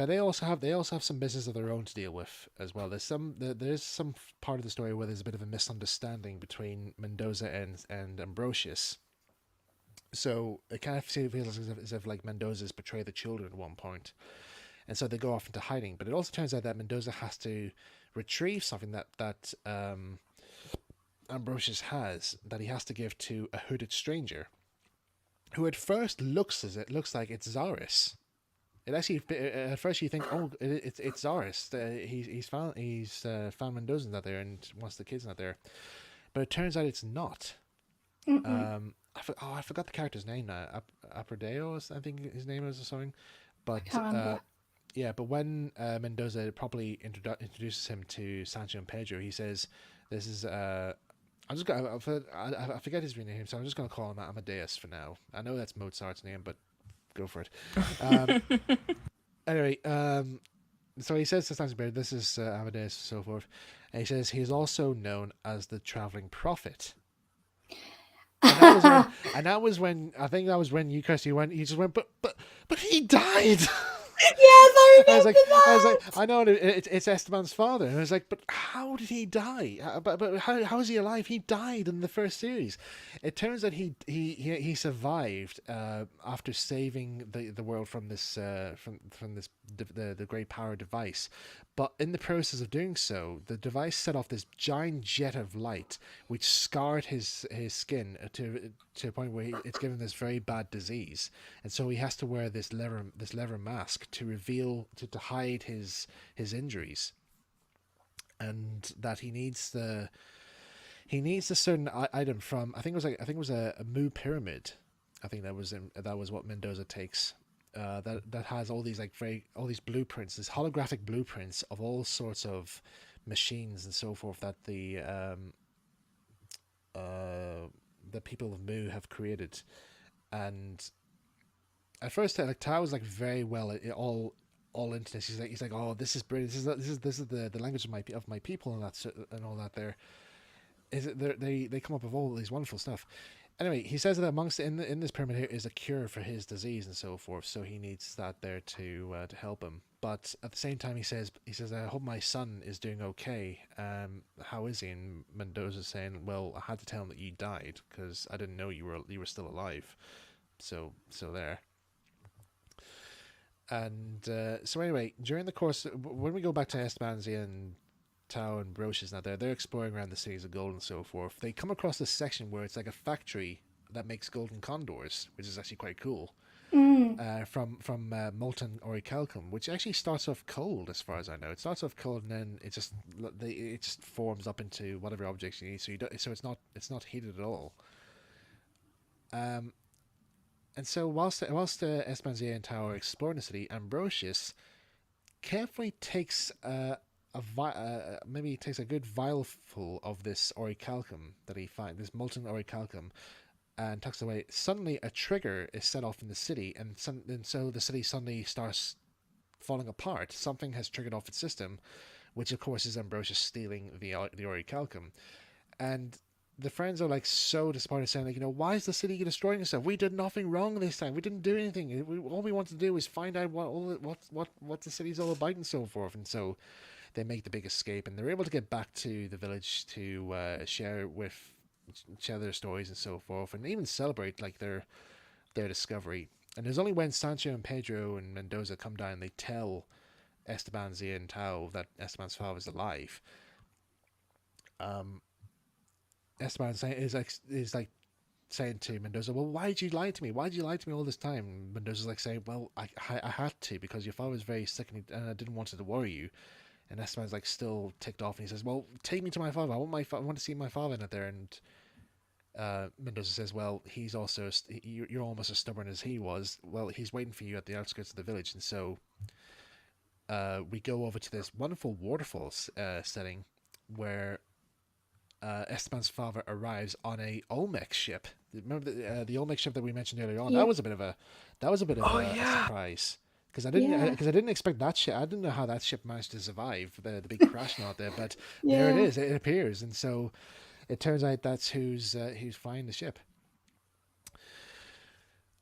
they also have some business of their own to deal with as well. There's some part of the story where there's a bit of a misunderstanding between Mendoza and Ambrosius. So it kind of feels as if like Mendoza's betrayed the children at one point. And so they go off into hiding. But it also turns out that Mendoza has to retrieve something that Ambrosius has, that he has to give to a hooded stranger, who at first looks like it's Zaris. It actually, at first you think, oh, it's Zaris. He's found Mendoza out there and wants the kids out there. But it turns out it's not. I forgot the character's name now. Aprodeo, I think his name is or something. But yeah, but when Mendoza properly introduces him to Sancho and Pedro, he says, "This is I forget his real name, so I'm just going to call him Amadeus for now. I know that's Mozart's name, but go for it." Anyway, so he says to Sancho and Pedro, "This is Amadeus," and so forth, and he says he is also known as the traveling prophet. And that was when I think that was when you, Kirsty, you just went, but he died. Yes, I remember that. I was like, I know it's Esteban's father, and I was like, but how did he die? But how is he alive? He died in the first series. It turns out he survived after saving the world from this from this the great power device. But in the process of doing so, the device set off this giant jet of light, which scarred his skin to a point where it's given this very bad disease, and so he has to wear this leather mask to hide his injuries, and that he needs a certain item from I think it was a Mu pyramid. I think that was what Mendoza takes. That has all these all these blueprints, these holographic blueprints of all sorts of machines and so forth that the people of Mu have created. And at first, Tao was very well all into this. He's like, oh, this is brilliant. This is the language of my people and all that there. They come up with all these wonderful stuff. Anyway, he says that amongst in this pyramid here is a cure for his disease and so forth. So he needs that there to help him. But at the same time, he says I hope my son is doing okay. How is he? And Mendoza's saying, well, I had to tell him that you died because I didn't know you were still alive. So there. And so anyway, during the course, when we go back to Esteban's and Tao and Broch's now they're exploring around the cities of gold and so forth. They come across this section where it's like a factory that makes golden condors, which is actually quite cool. From molten orichalcum, which actually starts off cold, as far as I know. It starts off cold and then it just forms up into whatever objects you need. So it's not heated at all. And so whilst Espanzier and Tao are exploring the city, Ambrosius carefully takes maybe he takes a good vial full of this orichalcum that he finds, this molten orichalcum, and tucks it away. Suddenly, a trigger is set off in the city, and so the city suddenly starts falling apart. Something has triggered off its system, which of course is Ambrosius stealing the orichalcum. And the friends are like so disappointed, saying like, why is the city destroying itself? We did nothing wrong this time. We didn't do anything. All we want to do is find out what the city's all about and so forth. And so they make the big escape, and they're able to get back to the village to share their stories and so forth, and even celebrate like their discovery. And there's only when Sancho and Pedro and Mendoza come down, they tell Esteban, Zia, and Tao that Esteban's father is alive. Esteban is like saying to Mendoza, well, why did you lie to me? Why did you lie to me all this time? Mendoza's like saying, well, I had to, because your father was very sick and I didn't want it to worry you. And Esteban's like still ticked off, and he says, well, take me to my father. I want to see my father in it there. And Mendoza says, well, you're almost as stubborn as he was. Well, he's waiting for you at the outskirts of the village. And so we go over to this wonderful waterfalls setting where Esteban's father arrives on a Olmec ship. Remember the Olmec ship that we mentioned earlier on? Yeah. That was a bit of a surprise. Because I didn't expect that ship. I didn't know how that ship managed to survive the big crash out there. But there it is. It appears, and so it turns out that's who's flying the ship.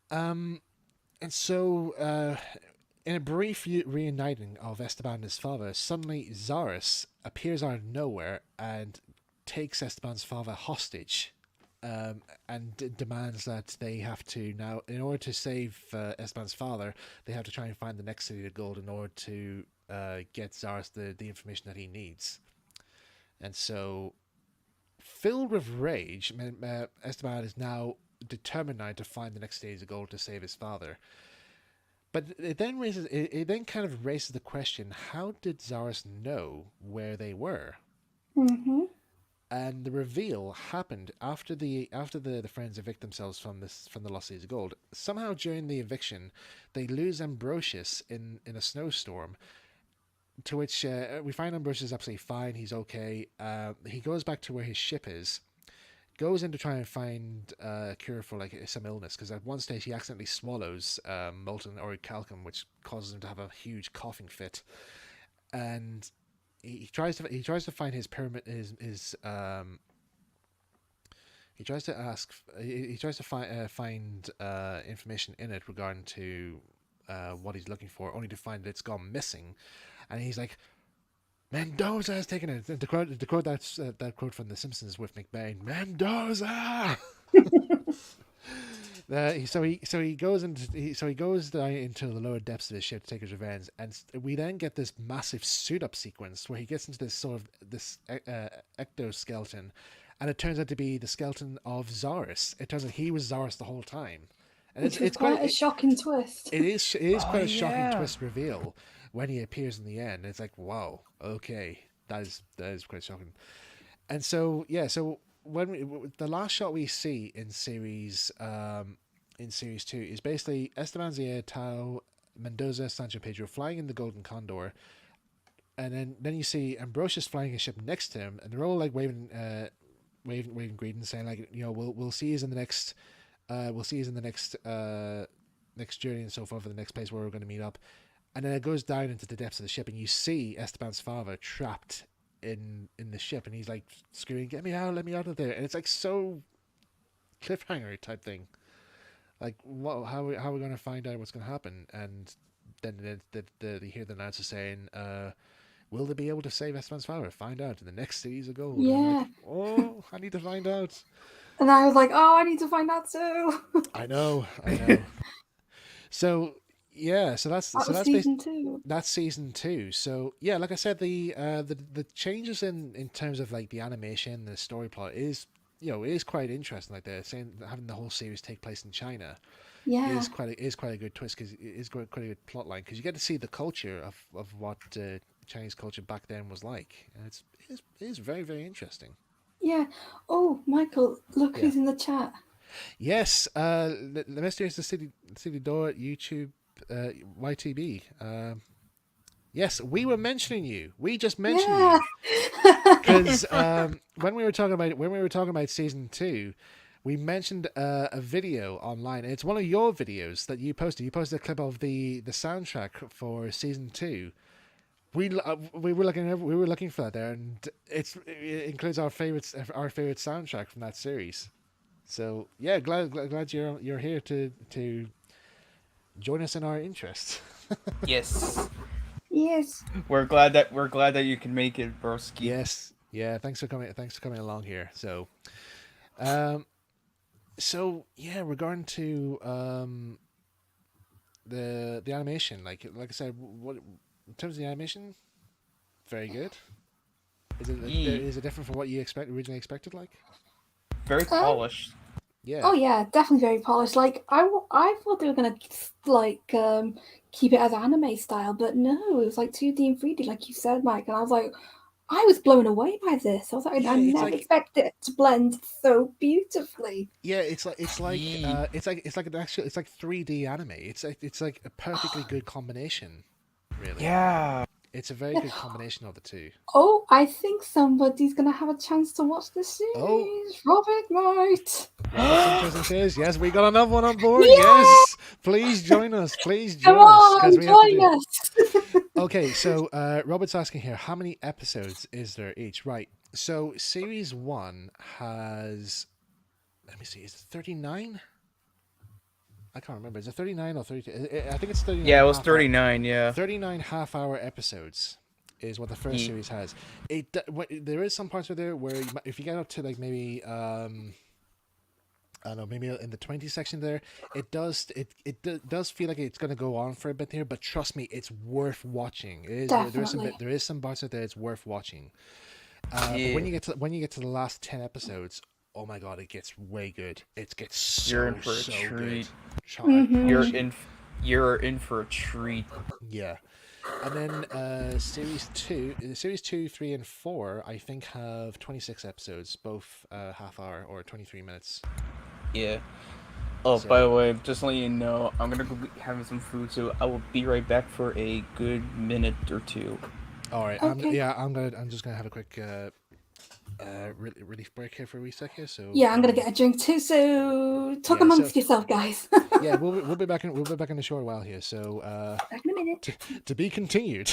And so in a brief reuniting of Esteban and his father, suddenly Zaris appears out of nowhere and takes Esteban's father hostage. And demands that they have to now, in order to save Esteban's father, they have to try and find the next city of gold in order to get Zaris the information that he needs. And so, filled with rage, Esteban is now determined now to find the next city of gold to save his father. But it then kind of raises the question: how did Zaris know where they were? Mm-hmm. And the reveal happened after the friends evict themselves from the Lost Cities of Gold. Somehow during the eviction, they lose Ambrosius in a snowstorm. To which we find Ambrosius absolutely fine. He's okay. He goes back to where his ship is, goes in to try and find a cure for like some illness, because at one stage he accidentally swallows molten orichalcum, which causes him to have a huge coughing fit, and he tries to find his pyramid. He tries to find information in it regarding to what he's looking for, only to find that it's gone missing, and he's like, Mendoza has taken it. To quote that quote from The Simpsons with McBain, Mendoza. So he goes down into the lower depths of the ship to take his revenge, and we then get this massive suit up sequence where he gets into this sort of ectoskeleton, and it turns out to be the skeleton of Zaris. It turns out he was Zaris the whole time, and it's quite a shocking twist. It is quite a shocking twist reveal when he appears in the end. It's like, wow, okay, that is quite shocking. And so when the last shot we see in series 2 is basically Esteban, Zia, Tao, Mendoza, Sancho, Pedro flying in the Golden Condor, and then you see Ambrosius flying a ship next to him, and they're all like waving greetings, saying like, we'll see you in the next next journey and so forth, for the next place where we're going to meet up. And then it goes down into the depths of the ship, and you see Esteban's father trapped in the ship, and he's like screaming, "Get me out! Let me out of there!" And it's like so cliffhanger type thing. Like, what? How are we going to find out what's going to happen? And then you hear the announcer saying, "Will they be able to save Esteban's father? Find out in the next series of Gold." And I'm Yeah. like, oh, I need to find out. And I was like, oh, I need to find out too. I know. So yeah, That was season 2. that's season 2. So yeah, like I said, the changes in terms of like the animation, the story plot is is quite interesting. Like they're saying having the whole series take place in China Yeah. is quite a good twist because it is quite a good plot line because you get to see the culture of what Chinese culture back then was like, and it is very very interesting. Yeah. Oh, Michael, look Yeah. who's in the chat. Yes, the Mysterious City Door at YouTube, YTB. Yes, we were mentioning you. We just mentioned Yeah. you because when we were talking about season 2, we mentioned a video online. It's one of your videos that you posted. You posted a clip of the soundtrack for season 2. We were looking for that there, and it includes our favorite soundtrack from that series. So yeah, glad you're here to join us in our interests. Yes. Yes. We're glad that you can make it, broski. Yes, yeah. Thanks for coming along here. Um, yeah, regarding to the animation, like I said, what in terms of the animation, very good. Is it different from what you originally expected? Like, Very polished. yeah. Oh yeah, definitely very polished. Like I thought they were gonna like keep it as anime style, but no, it was like 2D and 3D, like you said, Mike. And I was like, I was blown away by this. I was like, Yeah, I it's never like expected it to blend so beautifully. yeah, it's like 3D anime. It's like a perfectly good combination, really. Yeah. It's a very Yeah. good combination of the two. Oh, I think somebody's gonna have a chance to watch this series. Oh. Robert might. Robert's interesting says, yes, we got another one on board. Yeah! Yes, please join us. Please join Come us because on, we have to do. join us. Okay, so Robert's asking here, how many episodes is there each? Right. So series 1 has, let me see, is it 39? I can't remember. Is it 39 or 32? I think it's 39. Yeah, it was 39. Yeah. 39 half-hour episodes is what the first series has. There is some parts of there where if you get up to like maybe I don't know, maybe in the 20 section there, it does feel like it's going to go on for a bit here, but trust me, it's worth watching. There is some parts of there it's worth watching. But when you get to the last 10 episodes, oh my god, it gets way good. It gets so You're in for a so treat. good. You're in for a treat. Yeah. And then series 2, 3, and 4, I think have 26 episodes, both half hour or 23 minutes. Yeah. Oh, by the way, just letting you know, I'm gonna go have some food, so I will be right back for a good minute or two. All right. Okay. I'm just gonna have a quick relief break here for a wee sec here. So Yeah, I'm gonna get a drink too. So talk amongst yourself, guys. Yeah, we'll be back in a short while here. So Back in a minute. to be continued.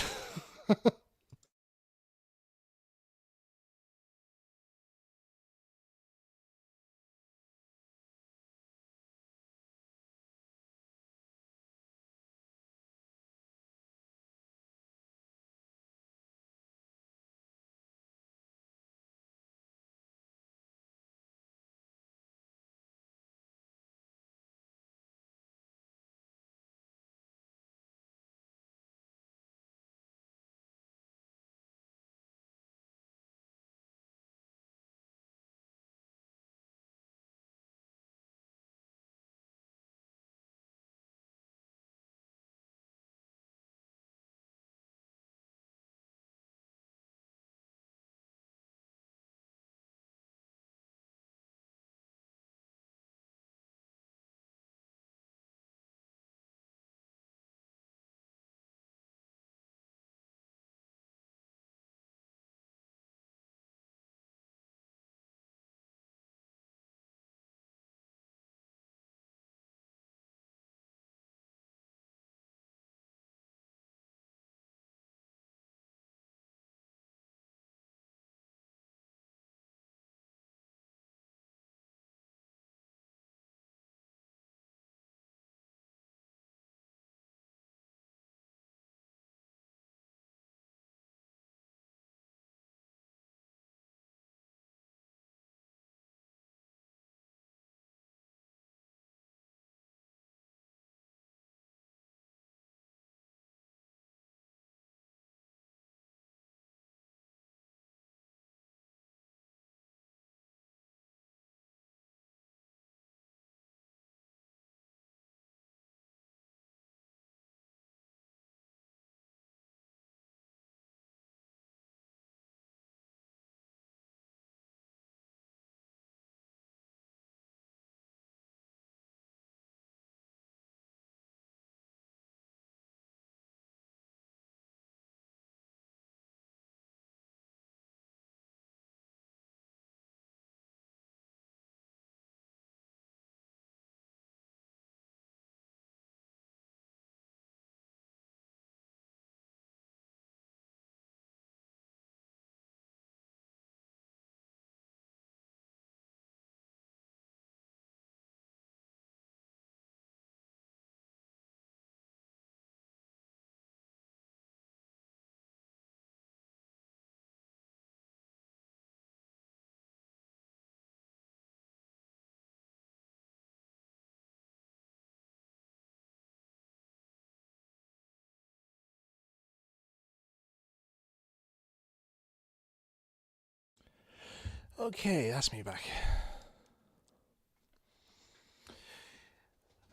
Okay, that's me back.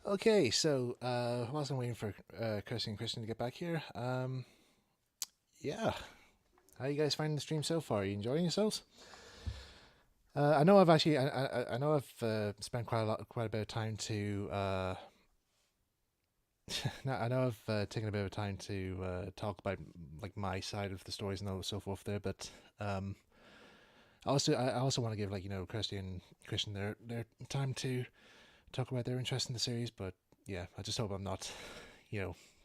Okay, so whilst I'm waiting for Kirsty and Christian to get back here, yeah, how are you guys finding the stream so far? Are you enjoying yourselves? I know I've actually, I know I've spent quite a bit of time to. I know I've taken a bit of time to talk about like my side of the stories and so forth there, but I also want to give Kirsty and Christian their time to talk about their interest in the series. But yeah, I just hope I'm not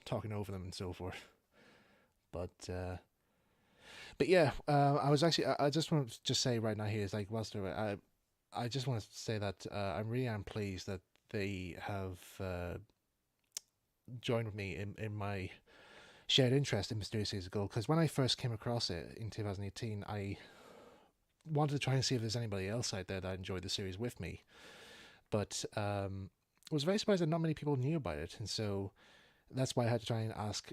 talking over them and so forth. But yeah, I just want to say right now here is like whilst I just want to say that I really am pleased that they have joined with me in my shared interest in Mysterious Cities of Gold, because when I first came across it in 2018, I wanted to try and see if there's anybody else out there that enjoyed the series with me, but was very surprised that not many people knew about it, and so that's why I had to try and ask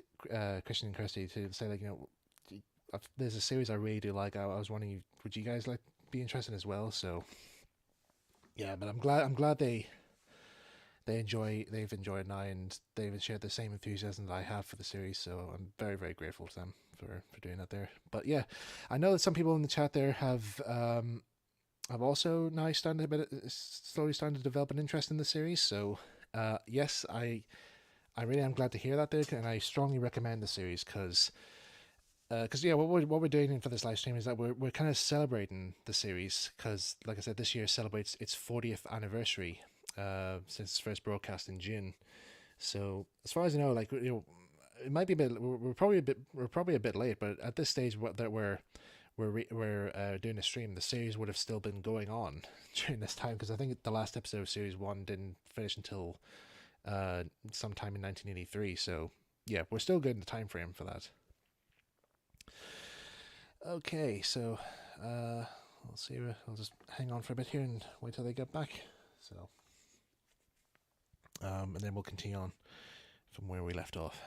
Christian and Kirsty to say there's a series I really do like. I was wondering, would you guys be interested as well? So yeah, but I'm glad they've enjoyed it now, and they've shared the same enthusiasm that I have for the series. So I'm very, very grateful to them for doing that there. But yeah, I know that some people in the chat there have also now slowly starting to develop an interest in the series. So yes, I really am glad to hear that there, and I strongly recommend the series because yeah, what we're doing for this live stream is that we're kind of celebrating the series because, like I said, this year celebrates its 40th anniversary since its first broadcast in June. So as far as I know, it might be a bit. We're probably a bit late, but at this stage, that we're doing a stream, the series would have still been going on during this time, because I think the last episode of series 1 didn't finish until sometime in 1983. So yeah, we're still good in the time frame for that. Okay, so let's see. I'll just hang on for a bit here and wait till they get back. So, and then we'll continue on from where we left off.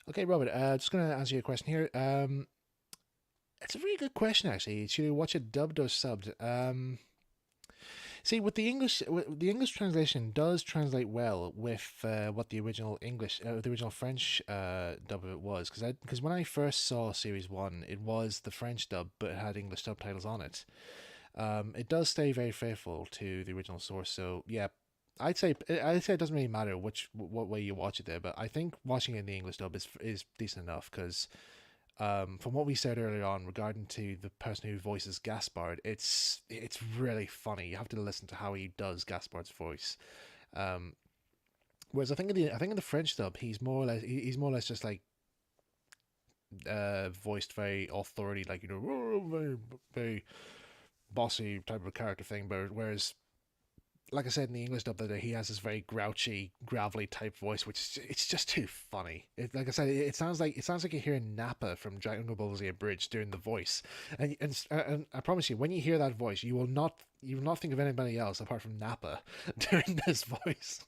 Okay, Robert, just going to answer your question here. It's a really good question, actually. Should you watch it dubbed or subbed? See, with the English translation does translate well with what the original French dub of it was, because when I first saw Series 1, it was the French dub, but it had English subtitles on it. It does stay very faithful to the original source, so yeah, I'd say it doesn't really matter what way you watch it there, but I think watching it in the English dub is decent enough, because from what we said earlier on regarding to the person who voices Gaspard, it's really funny. You have to listen to how he does Gaspard's voice. Whereas I think in the French dub, he's more or less just like voiced very authority, like very, very bossy type of character thing. But whereas, like I said in the English dub, that he has this very grouchy, gravelly type voice, which it's just too funny. Like I said, it sounds like you're hearing Nappa from Dragon Ball Z Abridged doing the voice, and I promise you, when you hear that voice, you will not think of anybody else apart from Nappa doing this voice.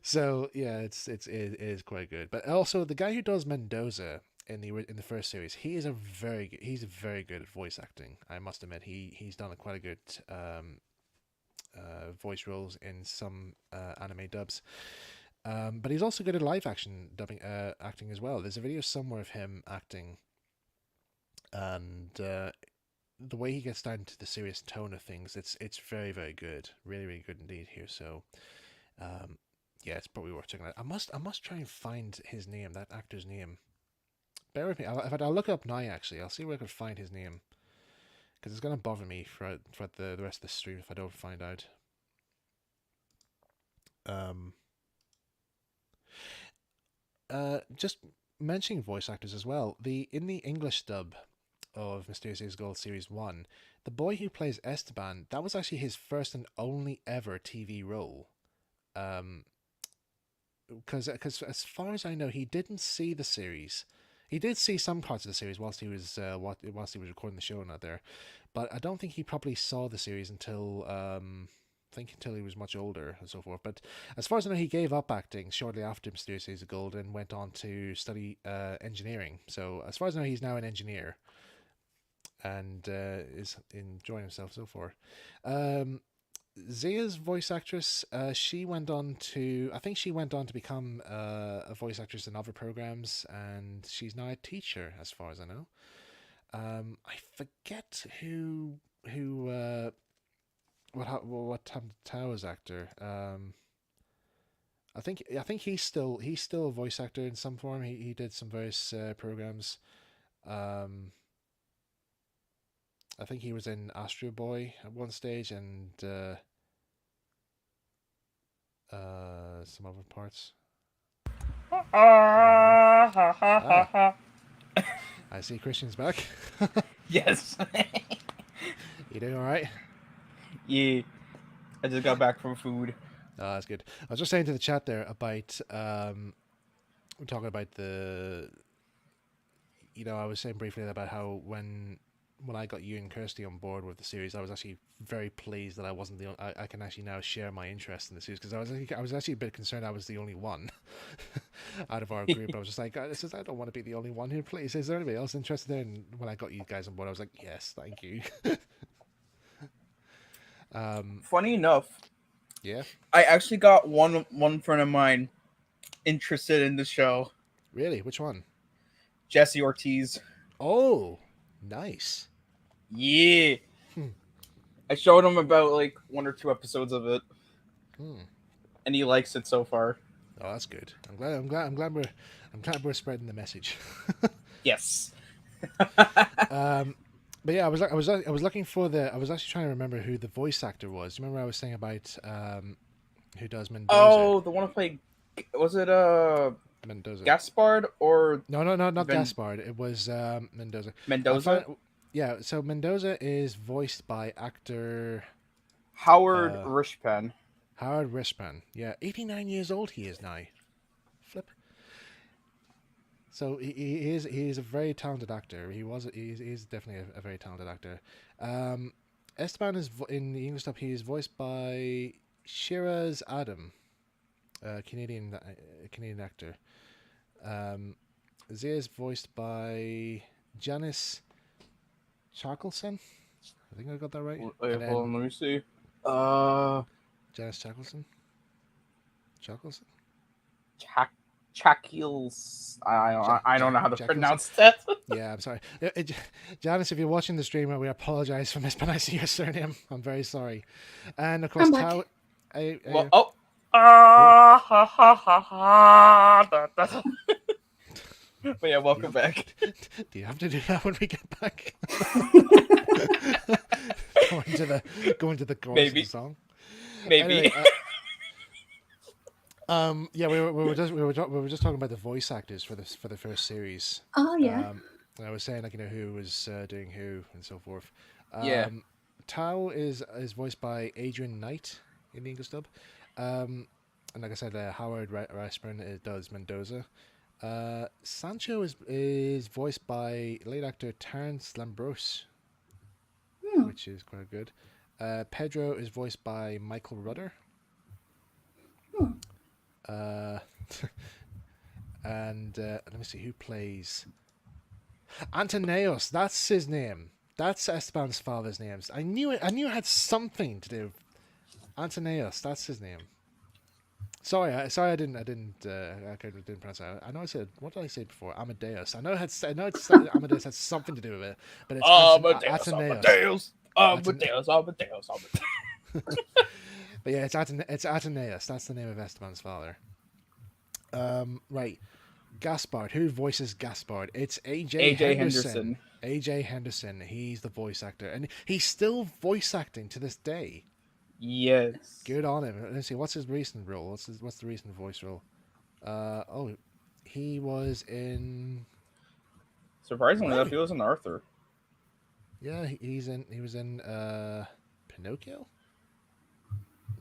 So yeah, it is quite good. But also the guy who does Mendoza in the first series, he's very good at voice acting. I must admit, he's done quite a good voice roles in some anime dubs, but he's also good at live action dubbing acting as well. There's a video somewhere of him acting, and the way he gets down to the serious tone of things, it's very, very good, really, really good indeed here. So yeah, it's probably worth checking out. I must try and find his name, that actor's name. Bear with me. I'll look it up now. Actually, I'll see where I can find his name, because it's gonna bother me for the rest of the stream if I don't find out. just mentioning voice actors as well. In the English dub of Mysterious Days of Gold Series 1, the boy who plays Esteban, that was actually his first and only ever TV role. Because as far as I know, he didn't see the series. He did see some parts of the series whilst he was recording the show and out there, but I don't think he probably saw the series until until he was much older and so forth. But as far as I know, he gave up acting shortly after Mysterious Days of Gold and went on to study engineering. So as far as I know, he's now an engineer and is enjoying himself so far. Zia's voice actress, she went on to, I think she went on to become a voice actress in other programs, and she's now a teacher, as far as I know. I forget what happened to Tao's actor. I think he's still a voice actor in some form. He did some various programs. I think he was in Astro Boy at one stage and some other parts. Ah, I see Christian's back. Yes. You doing all right? Yeah. I just got back from food. Oh, that's good. I was just saying to the chat there about we're talking about I was saying briefly about how when I got you and Kirsty on board with the series, I was actually very pleased that I wasn't the I can actually now share my interest in the series, because I was actually a bit concerned I was the only one out of our group. I was just like, I don't want to be the only one who plays. Is there anybody else interested in? And when I got you guys on board, I was like, yes, thank you. Funny enough, yeah, I actually got one friend of mine interested in the show. really? Which one? Jesse Ortiz. Oh, nice. Yeah. I showed him about like 1 or 2 episodes of it, and he likes it so far. Oh, that's good. I'm glad we're spreading the message. Yes. But yeah, I was looking for I was actually trying to remember who the voice actor was. Do you remember I was saying about who does Mendoza? Oh, the one who played, was it Mendoza. Gaspard or No, not Gaspard. It was Mendoza. Mendoza? Yeah, so Mendoza is voiced by actor Howard Rishpan. Howard Rishpan. Yeah, 89 years old he is now. Flip. So he is a very talented actor. He's definitely a very talented actor. Esteban is in the English dub. He is voiced by Shiraz Adam, Canadian actor. Zia is voiced by Janice Charkelson. I think I got that right. Wait, hold on, let me see. Janice Charkelson. Chakils. I don't know how to Chakils. pronounce that. Yeah, I'm sorry. Janice, if you're watching the stream, we apologize for mispronouncing your surname. I'm very sorry. And of course, Tao. But yeah, welcome back. Do you have to do that when we get back? Go into the chorus of the song. Maybe. Anyway, yeah, we were just talking about the voice actors for the first series. Oh yeah. I was saying who was doing who and so forth. Yeah. Tao is voiced by Adrian Knight in the English dub, and like I said, Howard Rashburn does Mendoza. Sancho is voiced by late actor Terence Lambrose, which is quite good. Pedro is voiced by Michael Rudder. And let me see who plays Antoneos. That's his name. That's Esteban's father's name. I knew it had something to do. Antoneos. That's his name. Sorry, I didn't pronounce it. I know I said, what did I say before? Amadeus. Amadeus had something to do with it, but it's Amadeus. But yeah, it's Ateneus. That's the name of Esteban's father. Right. Gaspard. Who voices Gaspard? It's AJ Henderson. AJ Henderson. He's the voice actor, and he's still voice acting to this day. Yes. Good on him. Let's see. What's his recent role? What's the recent voice role? He was in. Surprisingly enough, Wow. he was an Arthur. Yeah, he was in Pinocchio.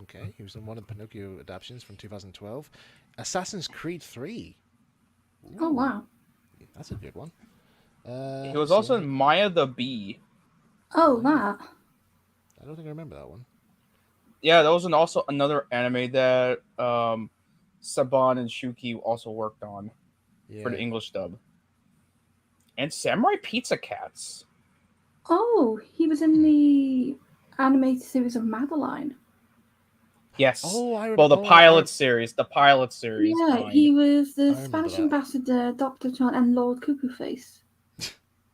Okay, he was in one of the Pinocchio adaptations from 2012. Assassin's Creed 3. Oh Ooh, wow. that's a good one. He was So also in Maya the Bee. Oh that. I don't think I remember that one. Yeah, that was also another anime that Saban and Shuki also worked on for the Yeah. English dub. And Samurai Pizza Cats. Oh, he was in the animated series of Madeline. Yes. Oh, I Well, remember. the pilot series. The pilot series. Yeah, Fine. he was the I remember Spanish that. ambassador, Dr. John, and Lord Cuckoo Face,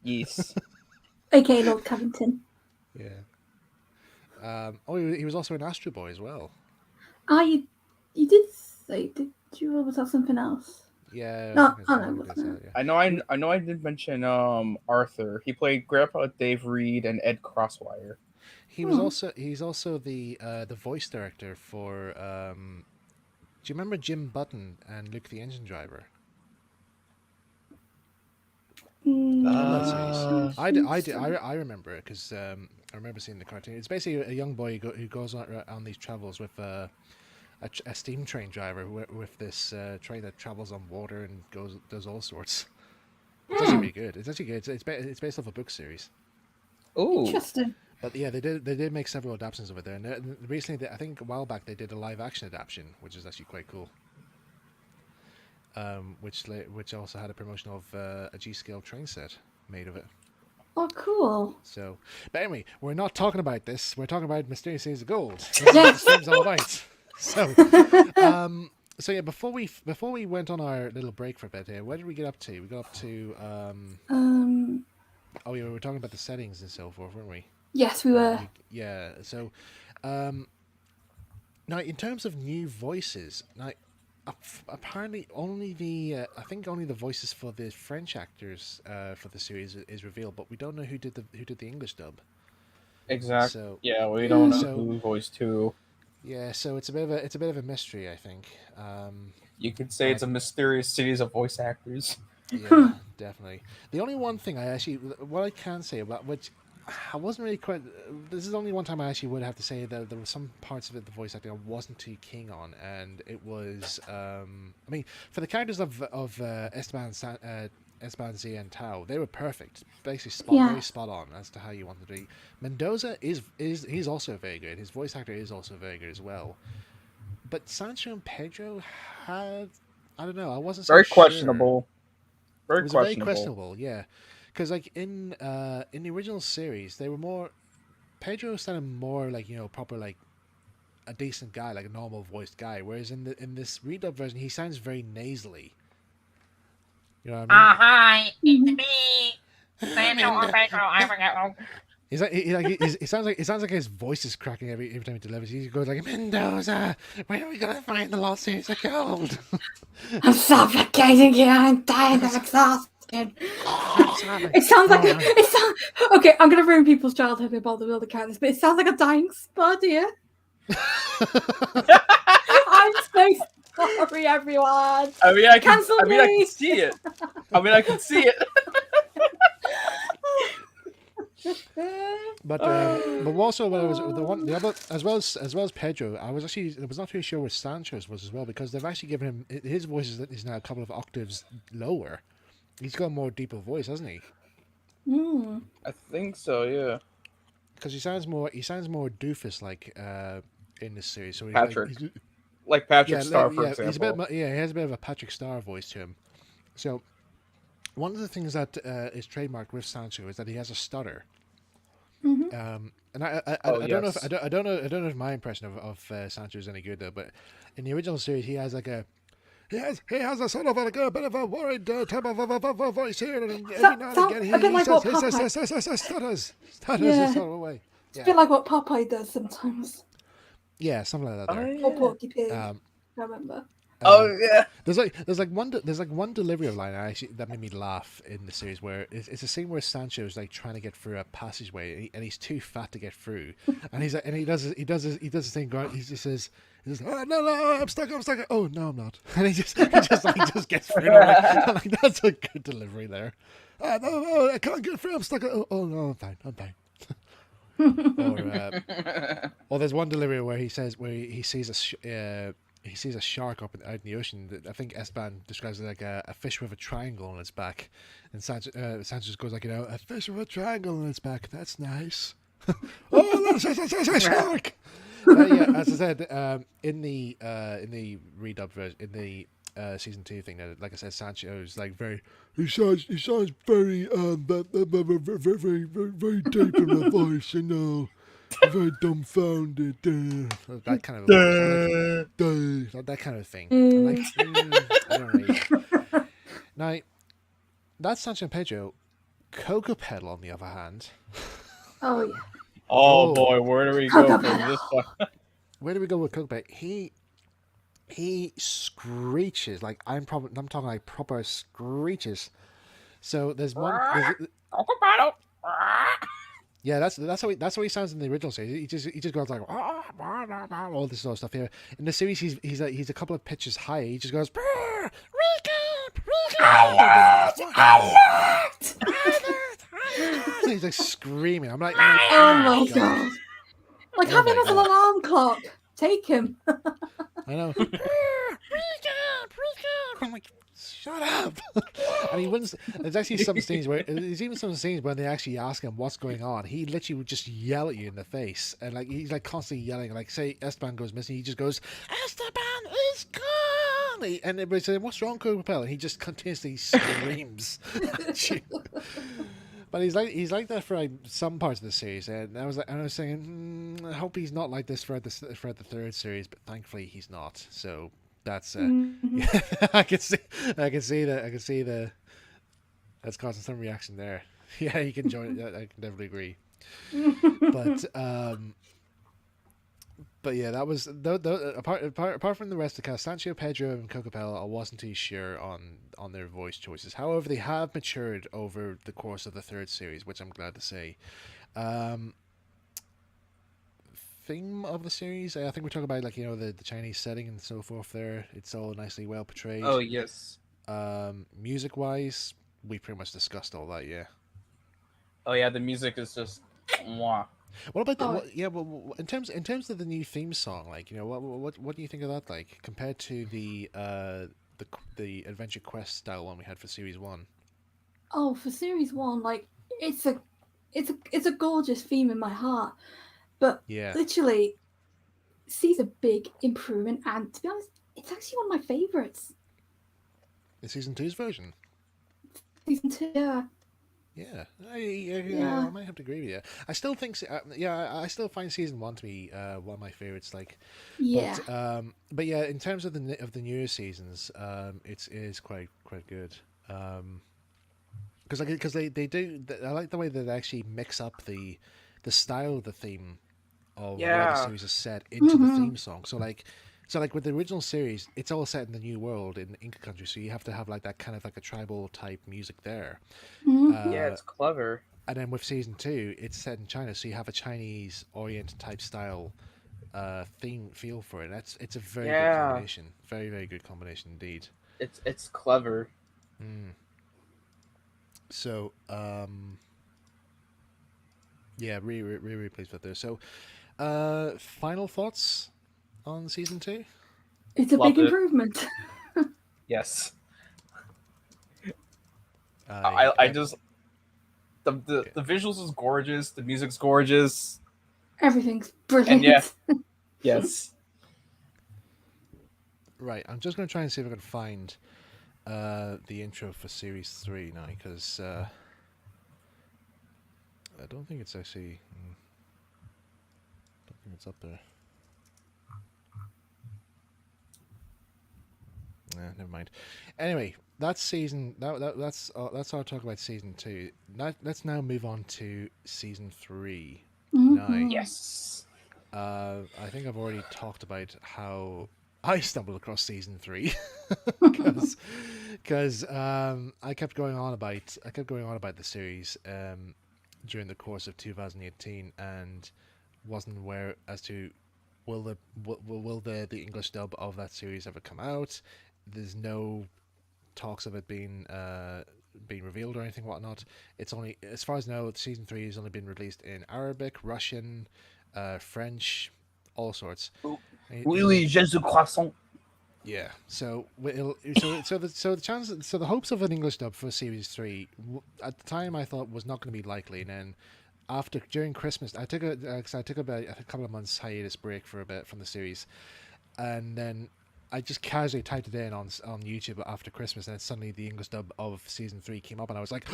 Yes. aka Lord Covington. Yeah. Oh, he was also in Astro Boy as well. Ah, you did say, did you, or was that something else? Yeah. No, I think no, it wasn't it? yeah. I know I did mention Arthur. He played Grandpa Dave Reed and Ed Crosswire. He's also the voice director for do you remember Jim Button and Luke the Engine Driver? Do you remember that series? I remember it because I remember seeing the cartoon. It's basically a young boy who goes on these travels with a steam train driver with this train that travels on water and does all sorts. It's actually really good. It's actually good. It's based off a book series. Ooh. Interesting. But yeah, they did make several adaptations of it there. And recently, I think a while back, they did a live action adaptation, which is actually quite cool. Which also had a promotion of a G-scale train set made of it. Oh, cool. So, but anyway, we're not talking about this. We're talking about Mysterious Cities of Gold. Yes. This game's all about. So, yeah, before we went on our little break for a bit here, where did we get up to? We got up to oh yeah, we were talking about the settings and so forth, weren't we? Yes, we were. Yeah. So, now in terms of new voices, now apparently only only the voices for the French actors for the series is revealed, but we don't know who did the English dub. Exactly. So Yeah, we don't know so who voiced who. yeah, so it's a bit of a mystery, I think. You could say it's a mysterious series of voice actors. Yeah, definitely. The only one thing what I can say about which I wasn't really quite. This is the only one time I actually would have to say that there were some parts of it, the voice acting, I wasn't too keen on, and it was. I mean, for the characters of Esteban Z and Tao, they were perfect, basically very spot on as to how you wanted to be. Mendoza he's also very good. His voice actor is also very good as well. But Sancho and Pedro had, I don't know, I wasn't so Very sure. questionable. It was very questionable, yeah. Because like in the original series, they were more. Pedro sounded more like proper like a decent guy, like a normal voiced guy. Whereas in this redub version, he sounds very nasally. You know what I mean? Hi, it's me. Pedro. He's like it sounds like his voice is cracking every time he delivers. He goes like, Mendoza, when are we gonna find the lost series of gold? I'm suffocating here. I'm dying of exhaustion. It sounds like okay. I'm gonna ruin people's childhood with all the other characters, but it sounds like a dying spud here. I'm so sorry, everyone. I mean, I can see it. I can see it. But also when I was the other as well as Pedro, I was not too sure what Sancho's was as well, because they've actually given him his voice is now a couple of octaves lower. He's got a more deeper voice, hasn't he? I think so, yeah. Because he sounds more doofus like in this series. So Patrick, like Patrick Star, for example. He's a bit, he has a bit of a Patrick Star voice to him. So one of the things that is trademarked with Sancho is that he has a stutter. And I don't know if my impression of Sancho is any good though, but in the original series he has like a sort of like a bit of a worried type of voice here, and every now and again he stutters in sort of a way. It's a bit like what Popeye does sometimes. Yeah, something like that. There. Or Porky Pig. I remember. Oh yeah. There's like one delivery of line that made me laugh in the series where it's a scene where Sancho's like trying to get through a passageway and he's too fat to get through, and he's like, and he does this thing. He just says, oh, no, I'm stuck. Oh no, I'm not. And he just gets through. I'm like, that's a good delivery there. No, I can't get through. I'm stuck. Oh no, I'm fine. Or there's one delivery where he sees he sees a shark out in the ocean. I think Esteban describes it like a fish with a triangle on its back, and Sanchez goes like, a fish with a triangle on its back. That's nice. Oh, that's a shark. Yeah, as I said, in the redub version, in the season 2 thing, like I said, Sancho's like very. He sounds very very deep in the voice, very dumbfounded. That kind of that kind of thing. I'm like, I don't know. Now, that's Sancho and Pedro. Coco Petal, on the other hand. Oh yeah. Oh boy, where do we go from this one? Where do we go with Coco Petal? He screeches like I'm talking like proper screeches. So there's one. Yeah, that's how he sounds in the original series. He just goes like all this sort of stuff here. In the series, he's a couple of pitches higher. He just goes he's like screaming. I'm like, oh my god! Like have him as an alarm clock. Take him. I know. I'm like, shut up. And he wins. There's actually some scenes where they actually ask him what's going on. He literally would just yell at you in the face, and like he's like constantly yelling. Like say Esteban goes missing, he just goes, Esteban is gone. And everybody says, what's wrong, Coco Petal? And he just continuously screams at you. But he's like that for like some parts of the series, and I was saying, I hope he's not like this for the third series, but thankfully he's not. So that's yeah, I can see the that's causing some reaction there. Yeah, you can join. I can definitely agree. But yeah, that was apart from the rest of the cast, Sancho, Pedro, and Coco Petal, I wasn't too sure on their voice choices. However, they have matured over the course of the third series, which I'm glad to say. Theme of the series, I think we're talking about like the Chinese setting and so forth. There, it's all nicely well portrayed. Oh yes. Music wise, we pretty much discussed all that. Yeah. Oh yeah, the music is just mwah. What about well, in terms of the new theme song, like what do you think of that, like compared to the Adventure Quest style one we had for Series 1? Oh, for Series 1, like it's a gorgeous theme in my heart, but literally sees a big improvement, and to be honest, it's actually one of my favorites. The Season 2's version. Season 2, yeah. Yeah, I might have to agree with you. I still think, I still find Season 1 to be one of my favorites. Like, yeah, but yeah, in terms of the newer seasons, it is quite good. Because they do, I like the way that they actually mix up the style of the theme of where the series is set into the theme song. So like with the original series, it's all set in the new world in Inca country, so you have to have like that kind of like a tribal type music there. Yeah, it's clever. And then with Season 2, it's set in China, so you have a Chinese oriented type style theme feel for it. It's a very good combination. Very, very good combination indeed. It's clever. So yeah, really pleased with this. So final thoughts on Season 2? It's a big improvement. Yes. I just the visuals is gorgeous, the music's gorgeous, everything's brilliant. And yes. Right, I'm just going to try and see if I can find the intro for Series 3 now, because I don't think it's actually. I don't think it's up there. Nah, never mind. Anyway, that's season. That's our talk about Season 2. Let's now move on to Season 3. Mm-hmm. Now, yes. I think I've already talked about how I stumbled across season 3 because I kept going on about the series during the course of 2018 and wasn't aware as to will the English dub of that series ever come out. There's no talks of it being revealed or anything whatnot. It's only, as far as I know, season 3 has only been released in Arabic, Russian, French, all sorts. Oui, oui, Jésus croissant. Yeah, so the chances, so the hopes of an English dub for series 3 at the time I thought was not going to be likely, and then during Christmas I took about a couple of months hiatus break for a bit from the series, and then I just casually typed it in on YouTube after Christmas, and then suddenly the English dub of season 3 came up, and I was like,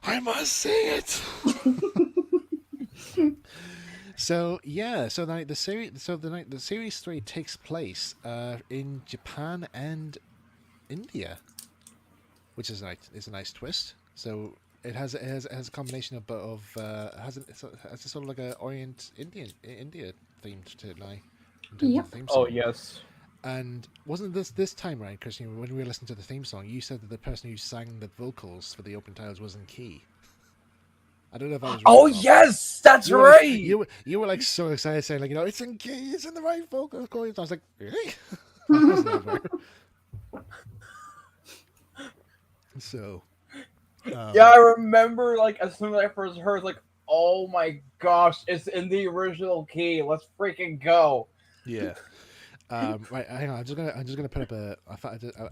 I must see it. So yeah, so the series 3 takes place in Japan and India, which is a nice twist. So it has a combination of has a sort of like a India themed to it now. In terms Yep. of the theme Oh song. yes. And wasn't this time right, Christine? When we were listening to the theme song, you said that the person who sang the vocals for the open titles was in key. I don't know if that was right. Oh yes, that's you were right. Like, you were like so excited, saying like, it's in key, it's in the right vocal chords. I was like, really? So. Yeah, I remember. Like as soon as I first heard, like, oh my gosh, it's in the original key. Let's freaking go. Yeah. Right, hang on. I'm just gonna put up I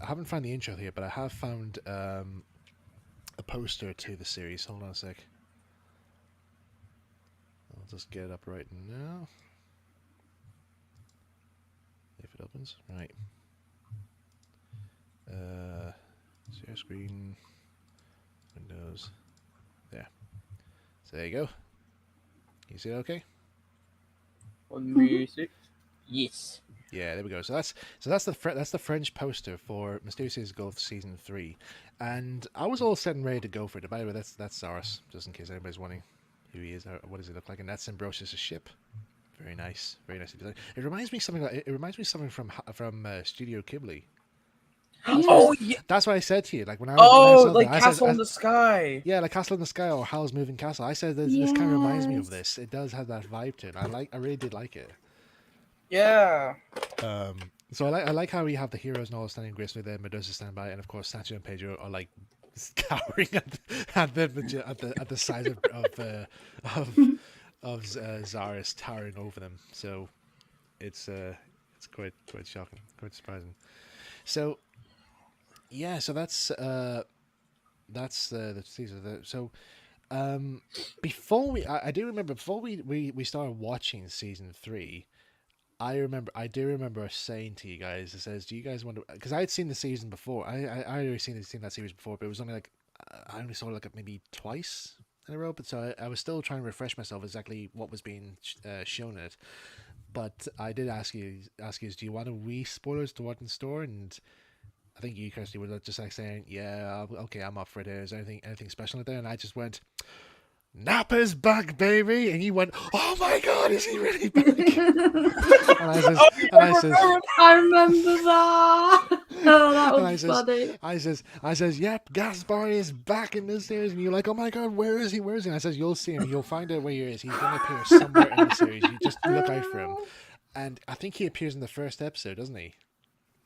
haven't found the intro here, but I have found a poster to the series. Hold on a sec. I'll just get it up right now. If it opens, right. Share screen, Windows. There. So there you go. Can you see it okay? Let me see. Yes. Yeah, there we go. So that's the French poster for Mysterious Gulf season 3, and I was all set and ready to go for it. By the way, that's Zaris, just in case anybody's wondering who he is. What does he look like? And that's Ambrosius' ship. Very nice, very nicely designed. It reminds me something from Studio Ghibli. Oh yeah. That's what I said to you. Like when I like Castle in the Sky. Yeah, like Castle in the Sky or Howl's Moving Castle. I said this kind of reminds me of this. It does have that vibe to it. I really did like it. Yeah. So I like how we have the heroes and all standing gracefully there, Medusa stand by, and of course Sancho and Pedro are like cowering at the size of Zaris towering over them. So it's quite shocking, quite surprising. So yeah, so that's the teaser. So before I do remember before we started watching season 3. I do remember saying to you guys, it says, do you guys want to, because I had seen the season before. I already seen that series before, but it was only like, I only saw it like maybe twice in a row, but so I was still trying to refresh myself exactly what was being shown in it. But I did ask you, do you want a wee spoilers to what's in store? And I think you, Kirsty, were just like saying, yeah, okay, I'm up for it. Is there anything special in there? And I just went, Nappa's back, baby, and you went, "Oh my God, is he really back?" and I says, I remember that. Oh, that was funny. I says, "Yep, Gaspar is back in this series," and you're like, "Oh my God, where is he? Where is he?" And I says, "You'll see him. You'll find out where he is. He's going to appear somewhere in the series. You just look out for him." And I think he appears in the first episode, doesn't he?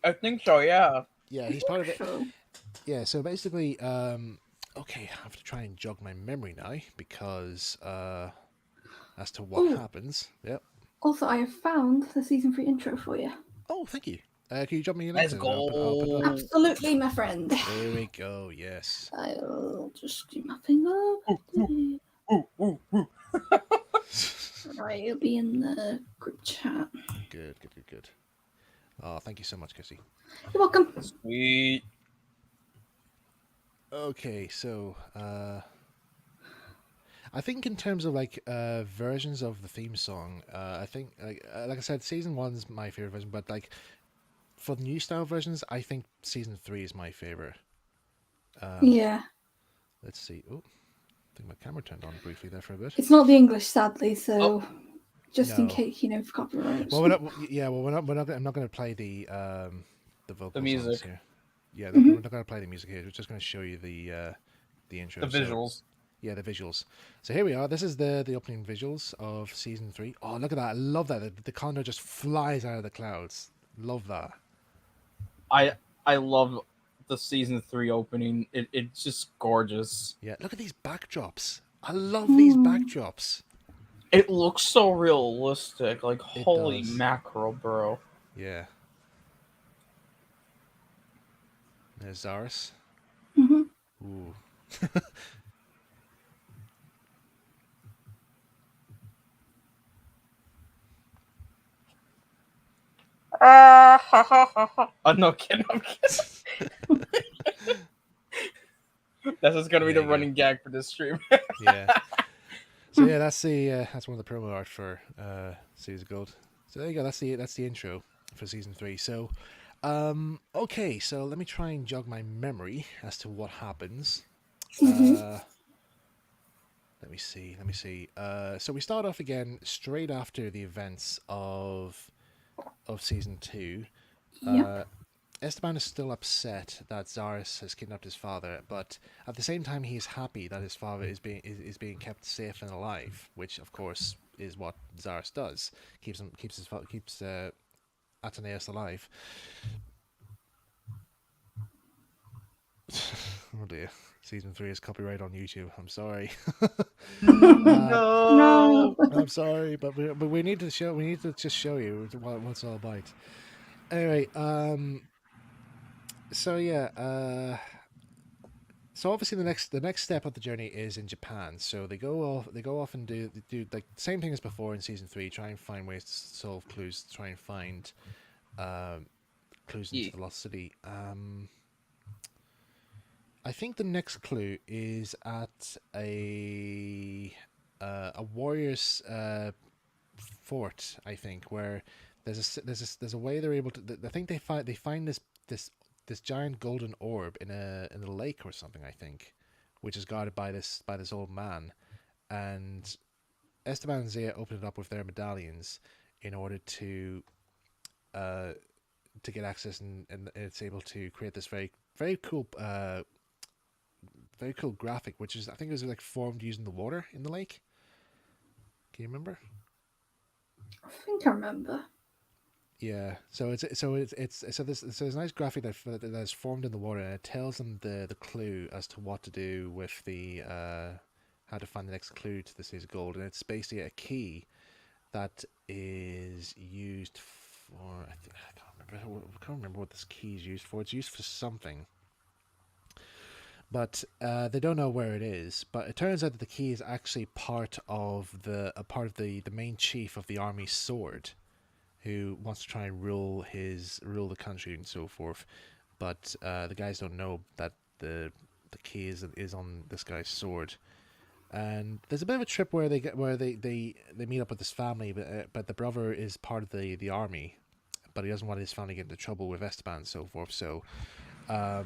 I think so. Yeah. Yeah, he's part of it. Yeah. So basically, okay, I have to try and jog my memory now because as to what happens. Yep. Also, I have found the season 3 intro for you. Oh, thank you. Can you drop me a link? Let's go. I'll put it up. Absolutely, my friend. There we go. Yes. I'll just do my finger. Right, it'll be in the group chat. Good. Oh, thank you so much, Kissy. You're welcome. Sweet. Okay, so I think in terms of like versions of the theme song, I think like I said, season 1's my favorite version, but like for the new style versions, I think season 3 is my favorite. Yeah. Let's see. Oh, I think my camera turned on briefly there for a bit. It's not the English, sadly, so just in No. case, for copyright. Well, we're not. Yeah, well, we're not. I'm not going to play the vocals The on this music, here. Yeah, Mhm. we're not going to play the music here. We're just going to show you the intro. the visuals. Yeah, the visuals. So here we are. This is the opening visuals of season 3. Oh, look at that! I love that. The condor just flies out of the clouds. Love that. I love the season 3 opening. It's just gorgeous. Yeah, look at these backdrops. I love these backdrops. It looks so realistic. Like, It holy does. mackerel, bro. Yeah. There's Zaris. Mhm. Ooh. Oh, no kidding. I'm kidding. That's just gonna be There the you running gag for this stream. Yeah. So yeah, that's one of the promo art for Series of Gold. So there you go. That's the intro for season 3. So, okay. So let me try and jog my memory as to what happens. Let me see. So we start off again straight after the events of season 2. Yep. Esteban is still upset that Zaris has kidnapped his father, but at the same time he is happy that his father is being kept safe and alive, which of course is what Zaris does. Keeps Ateneus alive. Oh dear. Season 3 is copyright on YouTube. I'm sorry. No. I'm sorry, but we need to just show you what it's all about. Anyway, so yeah, so obviously the next step of the journey is in Japan. So they go off and do like the same thing as before in season 3. Try and find ways to solve clues. Try and find clues into the lost city. I think the next clue is at a warrior's fort. I think where there's a way they're able to. I think they find this giant golden orb in a lake or something. I think, which is guarded by this old man, and Esteban and Zia open it up with their medallions in order to get access, and it's able to create this very cool graphic, which is I think it was like formed using the water in the lake. Can you remember? I think I remember. Yeah, so there's a nice graphic that is formed in the water, and it tells them the clue as to what to do with the how to find the next clue to the Seas of Gold, and it's basically a key that is used for I can't remember what this key is used for. It's used for something, but they don't know where it is. But it turns out that the key is actually part of the main chief of the army's sword, who wants to try and rule the country and so forth, but the guys don't know that the key is on this guy's sword. And there's a bit of a trip where they meet up with this family, but the brother is part of the army, but he doesn't want his family to get into trouble with Esteban and so forth. So so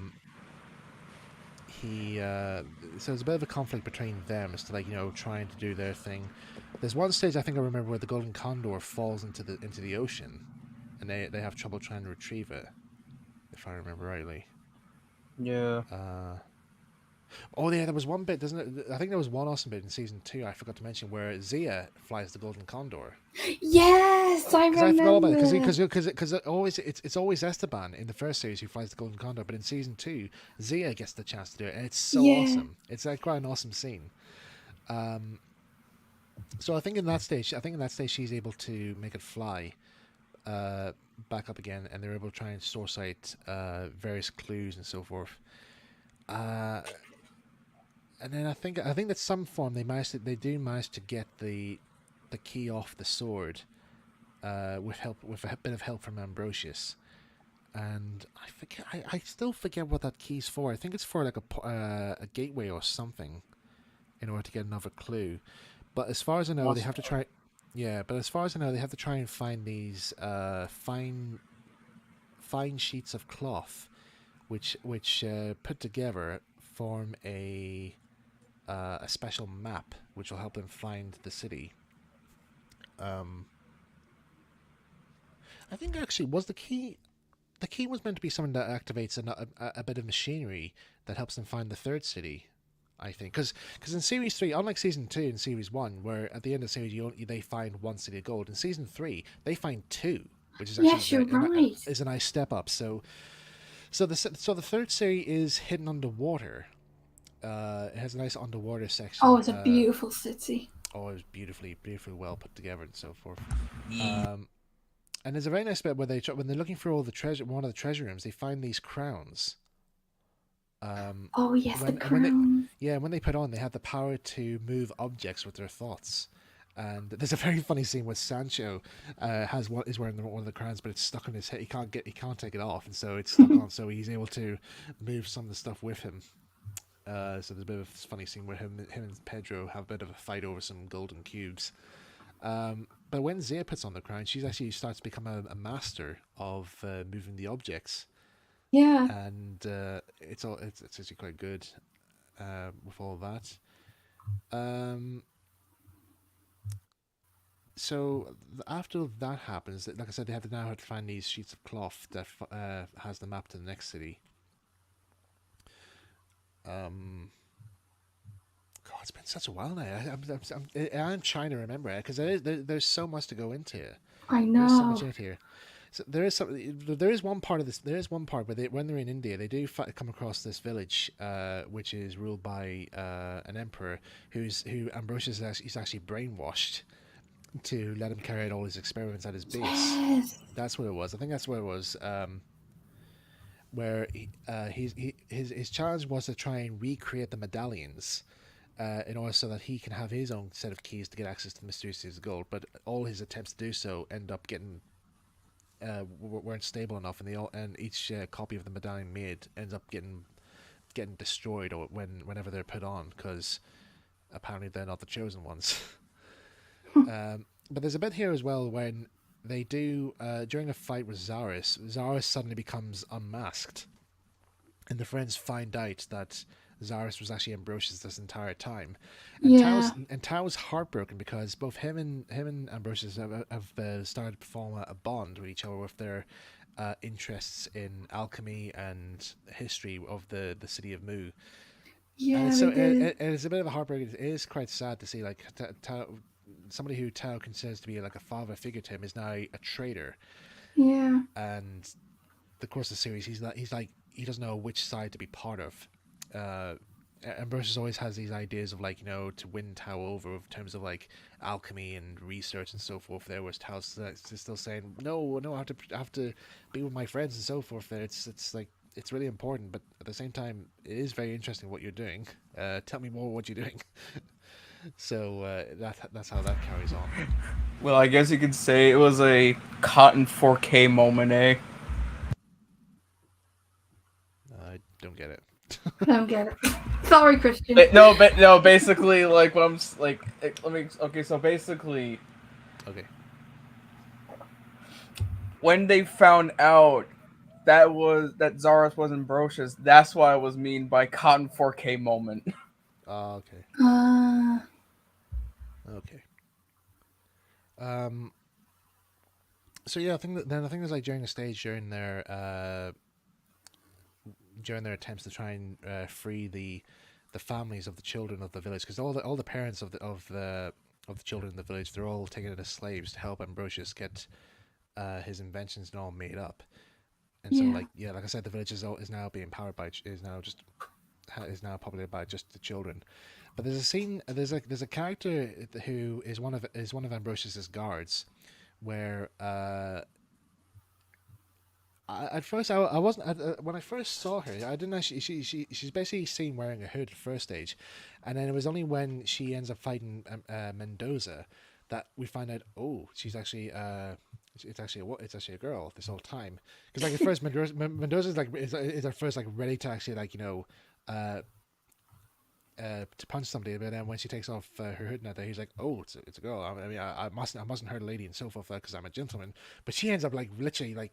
there's a bit of a conflict between them as to trying to do their thing. There's one stage I think I remember where the golden condor falls into the ocean, and they have trouble trying to retrieve it, if I remember rightly. Yeah. Oh yeah, there was one bit, doesn't it? I think there was one awesome bit in season 2 I forgot to mention where Zia flies the golden condor. Yes, I Because I remember. forgot about it, because it's always Esteban in the first series who flies the golden condor, but in season 2 Zia gets the chance to do it, and it's so awesome. It's like quite an awesome scene. So I think in that stage she's able to make it fly back up again, and they're able to try and source out various clues and so forth. And then I think that some form they do manage to get the key off the sword with a bit of help from Ambrosius. And I still forget what that key's for. I think it's for like a gateway or something in order to get another clue. But as far as I know, they have to try. Yeah, but as far as I know, they have to try and find these fine sheets of cloth, which put together form a special map, which will help them find the city. I think actually was the key. The key was meant to be something that activates a bit of machinery that helps them find the third city. I think because in series 3, unlike season 2 and series 1, where at the end of the series they find one city of gold, in season 3 they find two, which is actually Yes, you're right. is a nice step up. So the third city is hidden underwater. It has a nice underwater section. Oh, it's a beautiful city. Oh, it was beautifully well put together and so forth. And there's a very nice bit where when they're looking for all the treasure, one of the treasure rooms, they find these crowns. Oh yes, the crown. When they put on, they have the power to move objects with their thoughts. And there's a very funny scene where Sancho is wearing one of the crowns, but it's stuck on his head. He can't take it off, and so it's stuck on. So he's able to move some of the stuff with him. So there's a bit of a funny scene where him and Pedro have a bit of a fight over some golden cubes. But when Zia puts on the crown, she actually starts to become a master of moving the objects. Yeah. And it's actually quite good with all of that. So after that happens, like I said, they now have to find these sheets of cloth that has the map to the next city. God, it's been such a while now. I'm trying to remember it because there's so much to go into. I know. There's so much in here. So there is one part of this. There is one part where when they're in India, they do come across this village, which is ruled by an emperor who Ambrosius is actually brainwashed to let him carry out all his experiments at his base. Yes. That's what it was. I think that's what it was. Where his challenge was to try and recreate the medallions. In order so that he can have his own set of keys to get access to the mysterious cities of gold, but all his attempts to do so end up getting weren't stable enough, and each copy of the medallion made ends up getting destroyed or whenever they're put on, because apparently they're not the chosen ones. But there's a bit here as well when they do during a fight with Zaris suddenly becomes unmasked, and the friends find out that Zaris was actually Ambrosius this entire time, and Tao's heartbroken because both him and Ambrosius have started to form a bond with each other with their interests in alchemy and history of the city of Mu. Yeah, and so it's a bit of a heartbreak. It is quite sad to see like Tao, somebody who Tao considers to be like a father figure to him is now a traitor. Yeah, and the course of the series, he doesn't know which side to be part of. Ambrosius always has these ideas of like, to win Tao over in terms of like alchemy and research and so forth. There was Tao's still saying no, I have to be with my friends and so forth. There, it's like it's really important, but at the same time, it is very interesting what you're doing. Tell me more what you're doing. So that's how that carries on. Well, I guess you could say it was a cotton 4K moment, eh? I don't get it. I don't get it. Sorry, Christian. No, basically, like what I'm like. Let me. Okay, so basically, Okay. when they found out that Zaros was Ambrosius, that's what I was mean by cotton 4K moment. Okay. Okay. So yeah, I think it's like during the stage during their attempts to try and free the families of the children of the village, because all the parents of the children in the village, they're all taken as slaves to help Ambrosius get his inventions and all made up. And so like I said, the village is now being powered by is now populated by just the children. But there's a scene, there's a character who is one of Ambrosius's guards, where at first I wasn't when I first saw her, I didn't actually she's basically seen wearing a hood at first stage, and then it was only when she ends up fighting Mendoza that we find out, oh, she's actually it's actually a girl this whole time, because like at first Mendoza's like is at first like ready to actually like to punch somebody, but then when she takes off her hood and that, he's like, oh, it's a girl. I mean, I mustn't hurt a lady and so forth because I'm a gentleman. But she ends up like literally like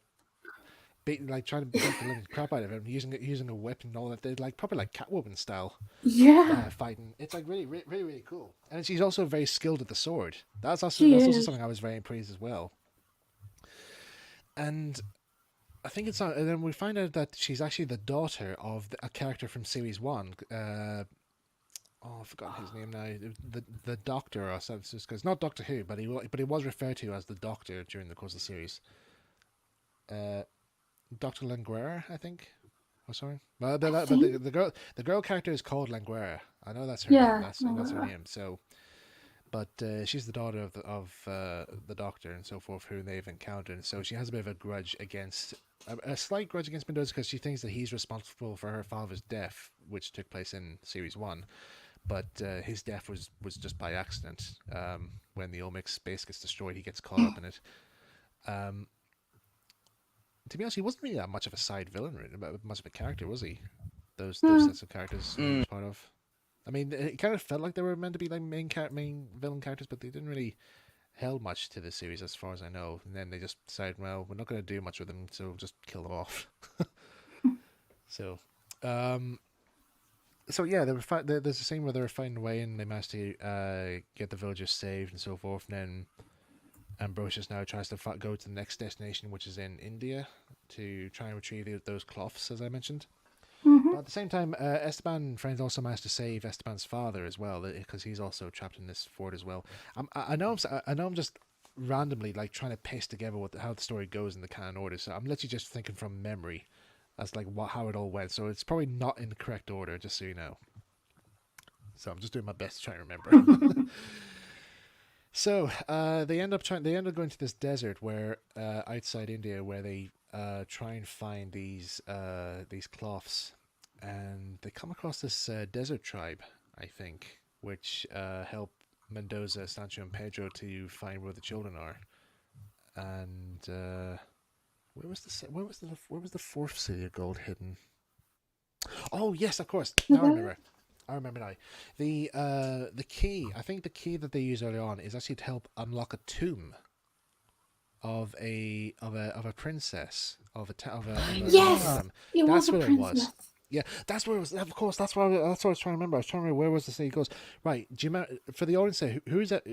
trying to beat the living crap out of him, using a whip and all that. They're like probably like Catwoman style Yeah, fighting. It's like really cool. And she's also very skilled at the sword. That's also she also is. something I was very impressed as well. And I think it's and then we find out that she's actually the daughter of a character from series 1. I've forgotten his name now. The Doctor or something. Because not Doctor Who, but he was referred to as the Doctor during the course of the series. Dr. Languera, I think. Oh, sorry. But the girl character is called Languera. I know that's her name. That's her name. So, but she's the daughter of the Doctor and so forth, who they've encountered. So she has a bit of a grudge against a slight grudge against Mendoza because she thinks that he's responsible for her father's death, which took place in series 1. But his death was just by accident. When the Omix base gets destroyed, he gets caught up in it. To be honest, he wasn't really that much of a side villain, much of a character, was he? Those sets of characters he was part of. I mean, it kind of felt like they were meant to be like main villain characters, but they didn't really held much to the series, as far as I know. And then they just decided, well, we're not going to do much with them, so we'll just kill them off. So yeah, there's a scene where they're fighting away, and they managed to get the villagers saved and so forth. And then Ambrosius now tries to go to the next destination, which is in India, to try and retrieve those cloths, as I mentioned. But at the same time, Esteban and friends also managed to save Esteban's father as well, because he's also trapped in this fort as well. I know I'm just randomly like trying to paste together how the story goes in the canon order, so I'm literally just thinking from memory as like how it all went. So it's probably not in the correct order, just so you know. So I'm just doing my best to try and remember. So they end up going to this desert where outside India, where they try and find these cloths, and they come across this desert tribe, I think, which help Mendoza, Sancho, and Pedro to find where the children are. And where was the fourth city of gold hidden? Oh yes, of course. Now I remember now. The key. I think the key that they use early on is actually to help unlock a tomb of a princess Yes, it was That's a what it was. princess. Yeah, that's where it was. Of course, that's what I was trying to remember. I was trying to remember where was the city goes. Right. Do you remember, for the audience there, who is that?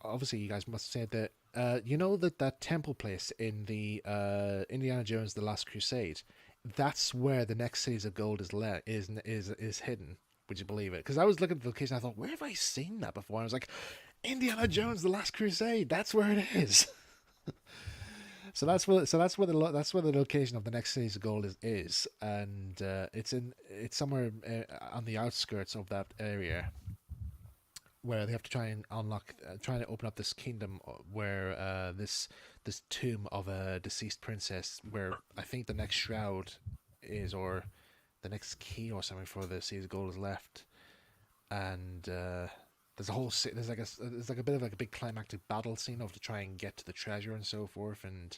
Obviously, you guys must have said that. You know that temple place in the Indiana Jones: The Last Crusade. That's where the next cities of gold is hidden. Would you believe it? Because I was looking at the location, I thought, where have I seen that before? I was like, Indiana Jones: The Last Crusade. That's where it is. So that's where the location of the next cities of gold is, and it's somewhere on the outskirts of that area, where they have to try and trying to open up this kingdom where this tomb of a deceased princess, where I think the next shroud is, or the next key or something for the Cities of Gold is left, and there's like a bit of like a big climactic battle scene of to try and get to the treasure and so forth, and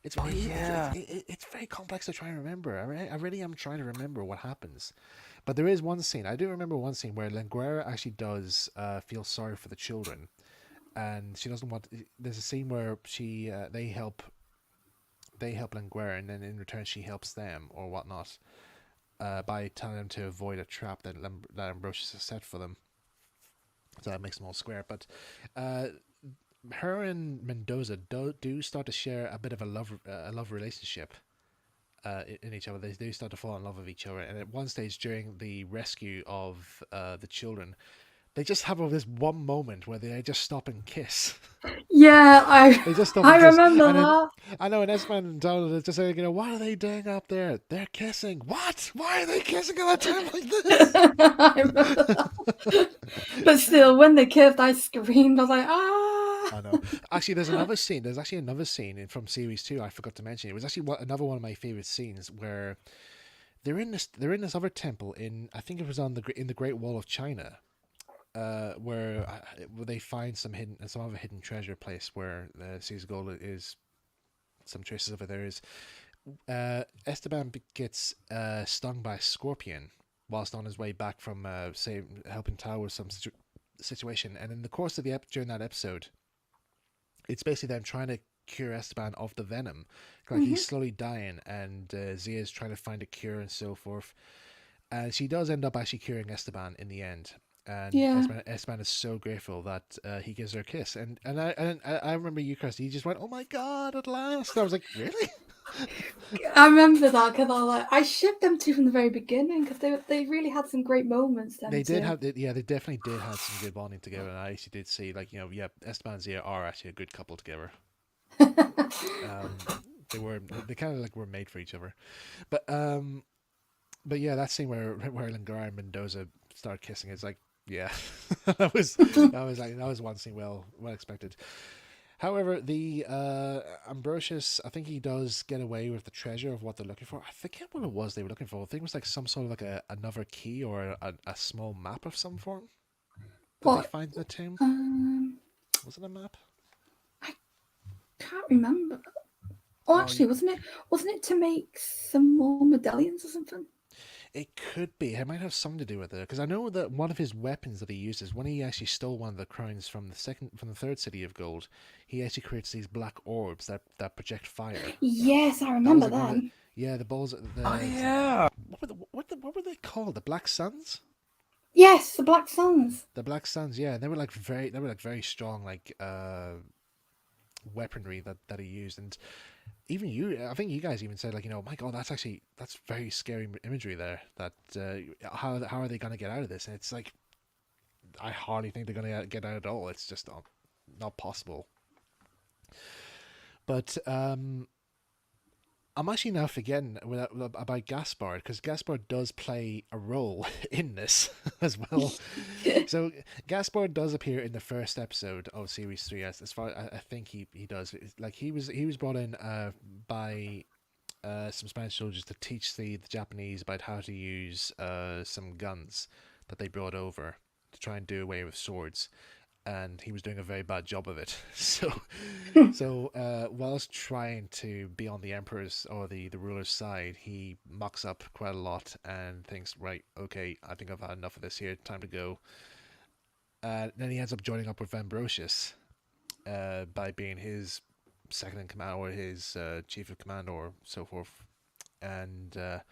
it's it's very complex to try and remember. I really am trying to remember what happens, but there is one scene I do remember. One scene where Languera actually does feel sorry for the children, and she doesn't want. There's a scene where they help Languera, and then in return she helps them or whatnot. By telling them to avoid a trap that Ambrosius has set for them. So that makes them all square. But her and Mendoza do start to share a bit of a love relationship in each other. They do start to fall in love with each other. And at one stage during the rescue of the children, they just have this one moment where they just stop and kiss. Yeah, They just stop I and kiss. remember And then, that. I know, and Esman and Donald are just saying, what are they doing up there? They're kissing. What? Why are they kissing at a time like this? I remember that. But still, when they kissed, I screamed. I was like, ah. I know. Actually, there's actually another scene from series 2 I forgot to mention. It was actually another one of my favorite scenes where they're in this other temple in, I think it was in the Great Wall of China. Where they find some other hidden treasure place where the Cities of Gold is. Some traces of it there is. Esteban gets stung by a scorpion whilst on his way back from helping Tao with some situation, and in the course of during that episode, it's basically them trying to cure Esteban of the venom. Like he's slowly dying, and Zia's trying to find a cure and so forth. And she does end up actually curing Esteban in the end. And Yeah. Esteban is so grateful that he gives her a kiss. And I remember you, Kirsty, you just went, "Oh my god, at last!" I was like, "Really?" I remember that because I shipped them two from the very beginning because they really had some great moments. Them They did two. have, yeah, they definitely did have some good bonding together. And I actually did see, like, yeah, Esteban and Zia are actually a good couple together. They kind of like were made for each other. But yeah, that scene where Langara and Mendoza start kissing is like, yeah, that was one scene well expected. However, the Ambrosius, I think he does get away with the treasure of what they're looking for. I forget what it was they were looking for. I think it was like some sort of like another key or a small map of some form that they What? find in the tomb. Was it a map? I can't remember. Oh, actually, wasn't it to make some more medallions or something? It could be. It might have something to do with it because I know that one of his weapons that he uses when he actually stole one of the crowns from the third city of gold, he actually creates these black orbs that project fire. Yes, I remember That was that. yeah, the balls. Oh yeah. What were they called? The Black Suns. Yes, the Black Suns. The Black Suns. Yeah, they were like very strong weaponry that he used. And even I think you guys even said like, my God, that's very scary imagery there. That how are they going to get out of this? And it's like, I hardly think they're going to get out at all. It's just not possible. But I'm actually now forgetting about Gaspard because Gaspard does play a role in this as well. So Gaspard does appear in the first episode of series 3. As far I think he does. Like he was brought in by some Spanish soldiers to teach the Japanese about how to use some guns that they brought over to try and do away with swords. And he was doing a very bad job of it. So whilst trying to be on the emperor's or the ruler's side, he mucks up quite a lot and thinks, right, okay, I think I've had enough of this here. Time to go. Then he ends up joining up with Ambrosius by being his second in command or his chief of command or so forth. And at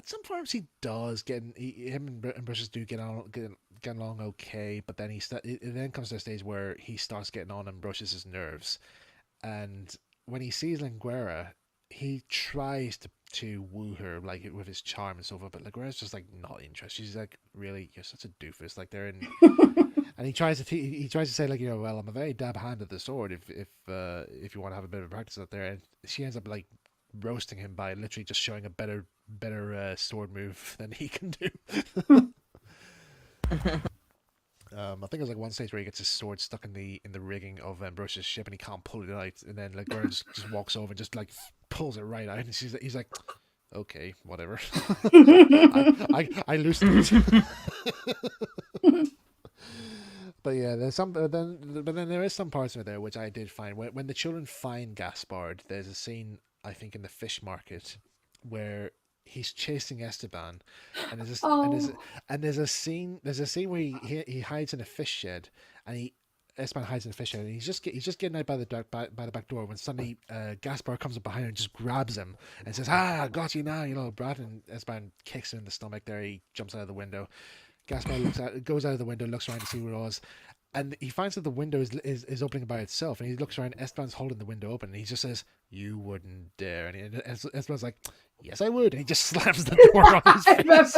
some points he does him and Ambrosius do get along okay, but then it then comes to a stage where he starts getting on Ambrosius's nerves, and when he sees Linguera, he tries to woo her like with his charm and so forth, but Linguera's just like not interested. She's like, really, you're such a doofus. Like they're in, and he tries to say like, well, I'm a very dab hand at the sword if you want to have a bit of practice out there, and she ends up like roasting him by literally just showing a better sword move than he can do. I think it was like one stage where he gets his sword stuck in the rigging of Ambrosius' ship and he can't pull it out, and then like Gordon just walks over and just like pulls it right out, and he's like, okay, whatever. I loosened it. But yeah, there's some. But then there is some parts of it there which I did find when the children find Gaspard. There's a scene I think in the fish market where he's chasing Esteban, and there's a scene where he hides in a fish shed, and Esteban hides in a fish shed, and he's just getting out by the back door when suddenly Gaspar comes up behind him and just grabs him and says, got you now, brat, and Esteban kicks him in the stomach there. He jumps out of the window. Gaspar goes out of the window, looks around to see where it was, and he finds that the window is opening by itself, and he looks around. Esteban's holding the window open, and he just says, "You wouldn't dare!" And Esteban's like, "Yes, I would," and he just slams the door on his face.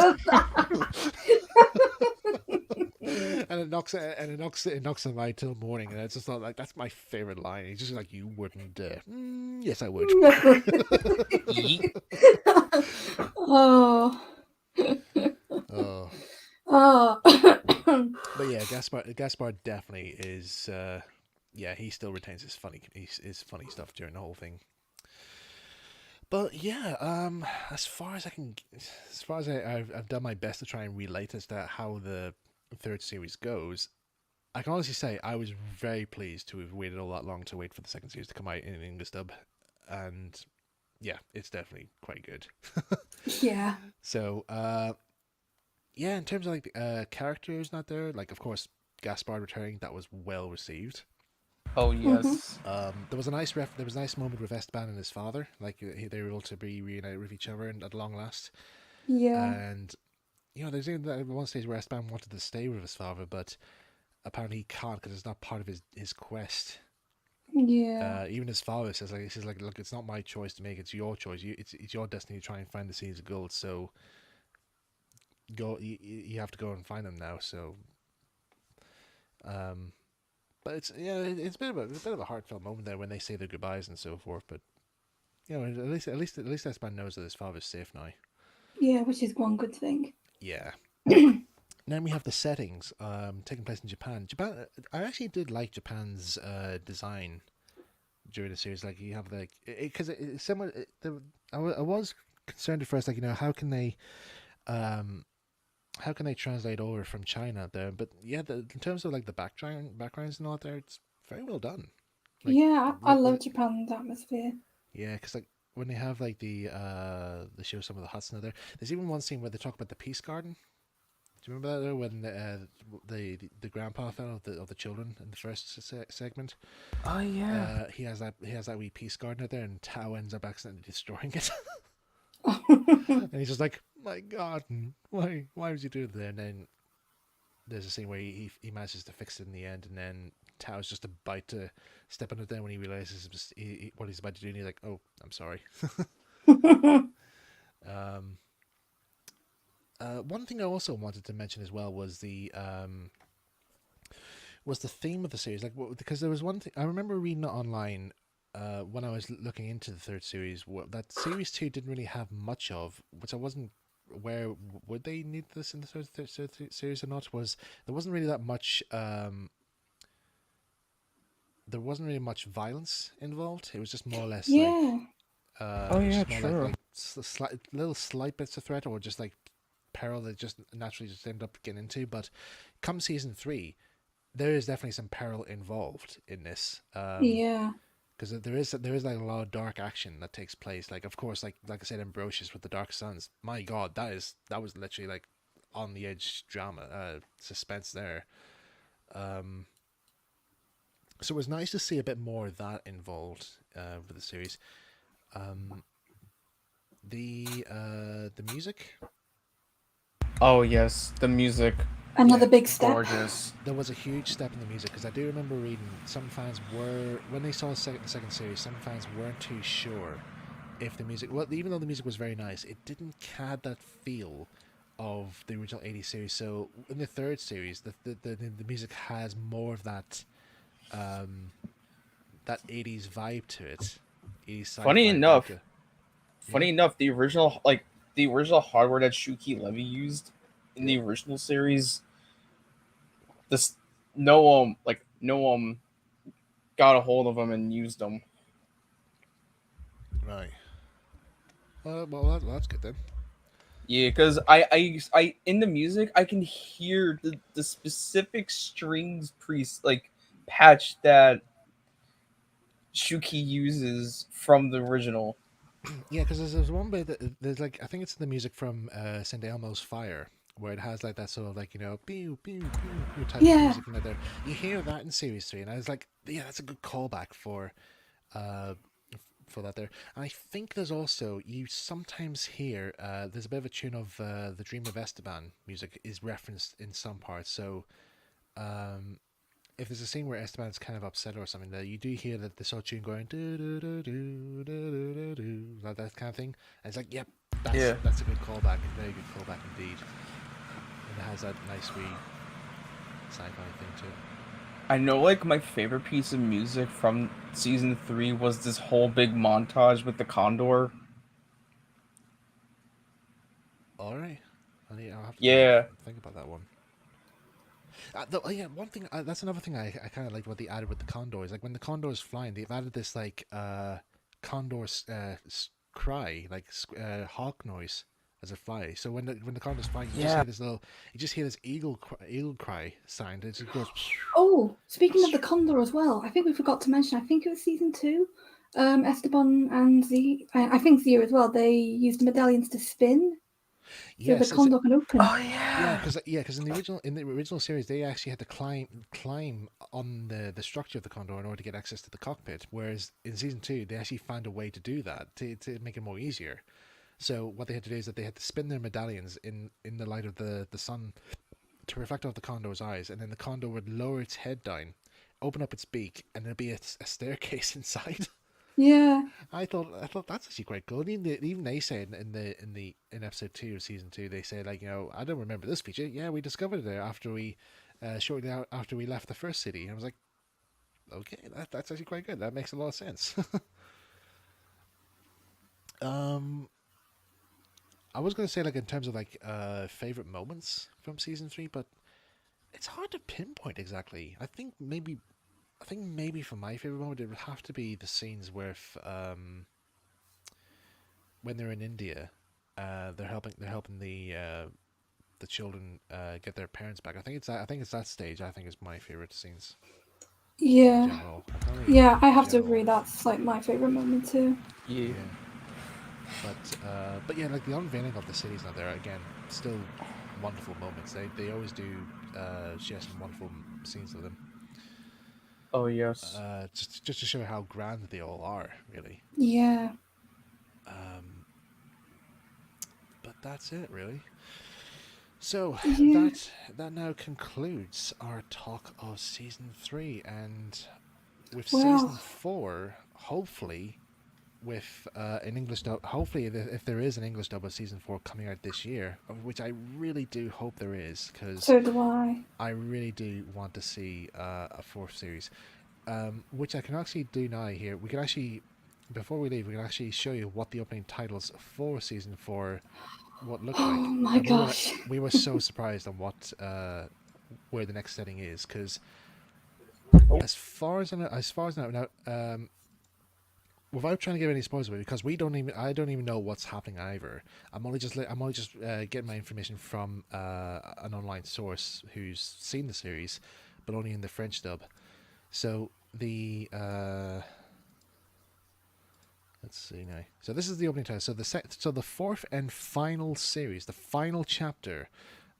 And it knocks him out till morning, and it's just not like that's my favorite line. He's just like, "You wouldn't dare." Yes, I would. Oh. Oh. But yeah, Gaspar definitely is. He still retains his funny stuff during the whole thing. But yeah, as far as I've done my best to try and relate as to how the third series goes, I can honestly say I was very pleased to have waited all that long to wait for the second series to come out in English dub, and yeah, it's definitely quite good. Yeah. So, yeah, in terms of like characters not there, like of course Gaspard returning, that was well received. Oh yes. There was a nice there was a nice moment with Esteban and his father. Like they were able to be reunited with each other and at long last. Yeah. And there's even that one stage where Esteban wanted to stay with his father, but apparently he can't because it's not part of his quest. Yeah. Even his father says like, look, it's not my choice to make; it's your choice. It's your destiny to try and find the seeds of gold. So go, you have to go and find them now. So, but it's a bit of a heartfelt moment there when they say their goodbyes and so forth. But at least Esteban knows that his father's safe now. Yeah, which is one good thing. Yeah. Then we have the settings taking place in Japan. I actually did like Japan's design during the series. Like you have because it's similar. I was concerned at first, like how can they translate over from China there? But yeah, in terms of like the backgrounds and all there, it's very well done. Like, Yeah, I love Japan's atmosphere. Yeah, because like when they have like they show some of the huts and there. There's even one scene where they talk about the peace garden. Do you remember that there when the grandpa fell of the children in the first segment? Oh yeah. He has that wee peace garden out there, and Tao ends up accidentally destroying it. And he's just like, my God, why would you do that? And then there's a scene where he manages to fix it in the end, and then Tao's just about to step on it. Then when he realizes what he's about to do, and he's like, oh, I'm sorry. One thing I also wanted to mention as well was the theme of the series. Like, because there was one thing I remember reading it online when I was looking into the third series. That series 2 didn't really have much of, which I wasn't aware. Would they need this in the third series or not? Was there wasn't really that much. There wasn't really much violence involved. It was just more or less Yeah. Oh yeah, true. like little slight bits of threat, or just like peril that just naturally just end up getting into. But come season 3, there is definitely some peril involved in this. Yeah. Because there is like a lot of dark action that takes place. Like of course, like I said, Ambrosius with the Dark Suns. My God, that was literally like on the edge drama, suspense there. So it was nice to see a bit more of that involved with the series. The music. Oh yes, the music. Another big step. Gorgeous. There was a huge step in the music because I do remember reading some fans were when they saw the second series. Some fans weren't too sure if the music. Well, even though the music was very nice, it didn't have that feel of the original '80s series. So in the third series, the music has more of that that '80s vibe to it. 80s Funny enough, Yeah. the original hardware that Shuki Levy used in the original series, this no one got a hold of them and used them. Right. Well, that's good then. Yeah, because I in the music I can hear the specific strings patch that Shuki uses from the original. Yeah, because there's one bit that there's like I think it's the music from St. Elmo's Fire where it has like that sort of like pew pew pew pew type of music in there. You hear that in series 3, and I was like, yeah, that's a good callback for that there. And I think there's also you sometimes hear there's a bit of a tune of the Dream of Esteban music is referenced in some parts. So if there's a scene where Esteban's kind of upset or something, that you do hear that this sort of tune going do do do do do do do like that kind of thing. And it's like, yep, that's a good callback, a very good callback indeed. And it has that nice wee sci-fi thing to it. I know, like, my favorite piece of music from season 3 was this whole big montage with the condor. All right, I'll have to think about that one. One thing that's another thing I kind of like what they added with the condors. Like when the condor is flying, they've added this like condor cry, like hawk noise as it flies. So when the condor's flying, you just hear this eagle cry sound. It just goes. Oh, speaking of the condor as well, I think we forgot to mention. I think it was season 2. Esteban and I think Zia as well. They used the medallions to spin. So the Yes, condo can open. Oh yeah, because in the original series they actually had to climb on the structure of the condo in order to get access to the cockpit. Whereas in season 2 they actually found a way to do that to make it more easier. So what they had to do is that they had to spin their medallions in the light of the sun to reflect off the condo's eyes, and then the condo would lower its head down, open up its beak, and there'd be a staircase inside. Yeah. I thought that's actually quite cool. Even they say in episode 2 of season 2, they say like, I don't remember this feature. Yeah, we discovered it there after we shortly after we left the first city. And I was like, okay, that's actually quite good. That makes a lot of sense. um, I was gonna say like in terms of like favorite moments from season 3, but it's hard to pinpoint exactly. I think maybe for my favorite moment, it would have to be the scenes with when they're in India, they're helping the children get their parents back. I think it's that stage. I think is my favorite scenes in Yeah. general. I can't really Yeah, I in have to general. agree. That's like my favorite moment too. yeah. Yeah, but yeah, like the unveiling of the cities now there again, still wonderful moments. They always do share some wonderful scenes of them. Oh yes. Just to show how grand they all are, really. Yeah. Um, but that's it, really. So Yeah. that now concludes our talk of season 3, and with season Well, 4, hopefully with an English dub. Hopefully, if there is an English dub of season 4 coming out this year, of which I really do hope there is, because so do I. I really do want to see a fourth series. Which I can actually do now. Here, we can actually, before we leave, we can actually show you what the opening titles for season 4 what look Oh like, my and gosh. we were so surprised on what where the next setting is, because as far as I know now, without trying to give any spoilers away, because I don't even know what's happening either. I'm only just getting my information from an online source who's seen the series, but only in the French dub. So let's see now. So this is the opening title. So the fourth and final series, the final chapter,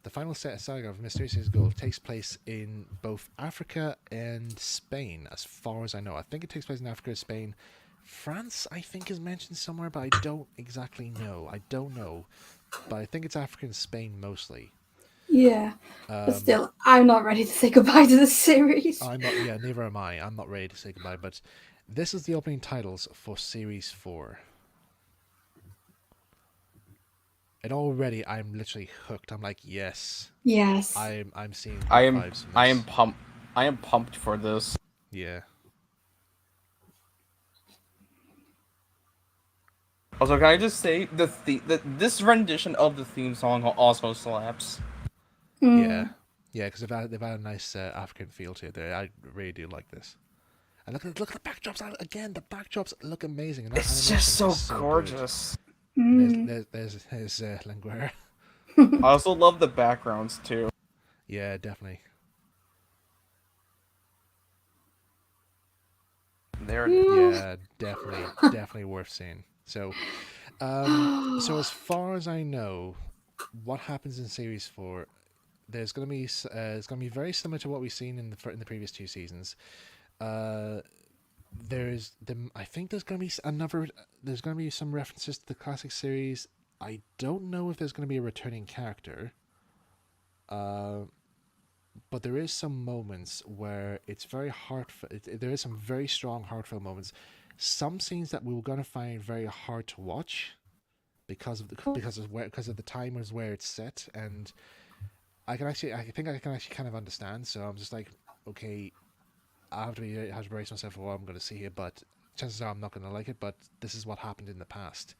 the final saga of Mysterious Cities Gold takes place in both Africa and Spain, as far as I know. I think it takes place in Africa and Spain. France, I think, is mentioned somewhere, but I don't exactly know. I don't know, but I think it's Africa and Spain mostly. Yeah. But still, I'm not ready to say goodbye to this series. I'm not. Yeah, neither am I. I'm not ready to say goodbye. But this is the opening titles for Series 4. And already I'm literally hooked. I'm like, yes, Yes. I'm seeing I good am vibes from I this. am pumped. I am pumped for this. Yeah. Also, can I just say this rendition of the theme song also slaps. Yeah. Yeah, because they've had a nice African feel to it there. I really do like this. And look at the backdrops again. The backdrops look amazing, and that It's animation just so is so good. gorgeous. And there's Languera. I also love the backgrounds too. Yeah, definitely. There. Yeah, definitely worth seeing. So, so as far as I know, what happens in series 4, there's gonna be it's gonna be very similar to what we've seen in the previous 2 seasons. I think there's gonna be there's gonna be some references to the classic series. I don't know if there's gonna be a returning character. But there is some moments where it's very heartfelt. There is some very strong heartfelt moments. Some scenes that we were gonna find very hard to watch because of the time is where it's set, and I think I can actually kind of understand. So I'm just like, okay, I have to brace myself for what I'm going to see here, but chances are I'm not going to like it. But this is what happened in the past,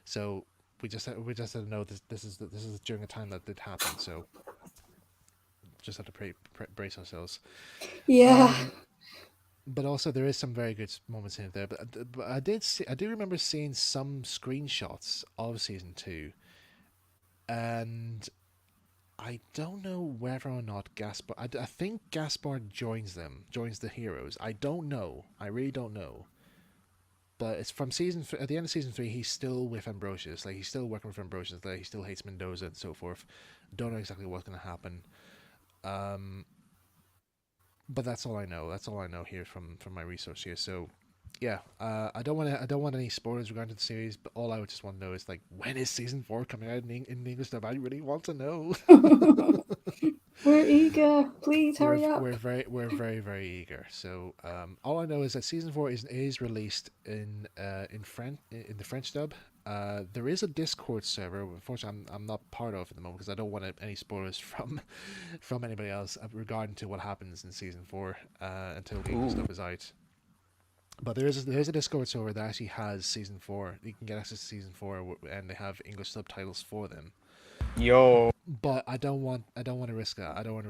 so we just had to know this is during a time that did happen. So just have to brace ourselves. Yeah. But also there is some very good moments in it there. But I do remember seeing some screenshots of season 2, and I don't know whether or not Gaspar. I think Gaspar joins the heroes. I don't know. I really don't know. But it's from at the end of season 3, he's still with Ambrosius. Like, he's still working with Ambrosius. Like, he still hates Mendoza and so forth. Don't know exactly what's going to happen. But that's all I know. That's all I know here from my research here. So, yeah, I don't want any spoilers regarding the series. But all I would just want to know is, like, when is season 4 coming out in the English dub? I really want to know. We're eager. Please hurry up. We're very very eager. So all I know is that season 4 is released in French, in the French dub. There is a Discord server. Unfortunately, I'm not part of it at the moment because I don't want any spoilers from anybody else regarding to what happens in season 4 until the English stuff is out. But there's a Discord server that actually has season 4. You can get access to season 4, and they have English subtitles for them. Yo. But I don't want to risk that. I don't want to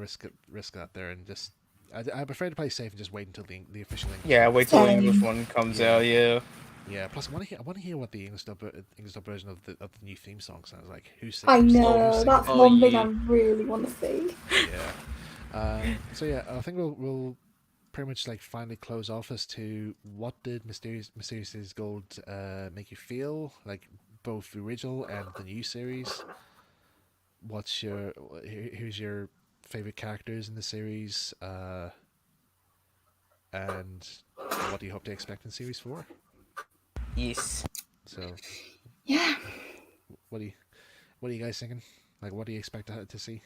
risk that there, and just I prefer to play safe and just wait until the official English. Yeah, wait till the English one comes out. Yeah. Yeah. Plus, I want to hear what the English dub version of the new theme song sounds like. Who's I singing? know, that's one thing I really want to see. Yeah. So yeah, I think we'll pretty much like finally close off as to what did Mysterious Gold make you feel, like both the original and the new series. Who's your favorite characters in the series, and what do you hope to expect in series 4? Yes. So Yeah. what are you guys thinking? Like, what do you expect to see?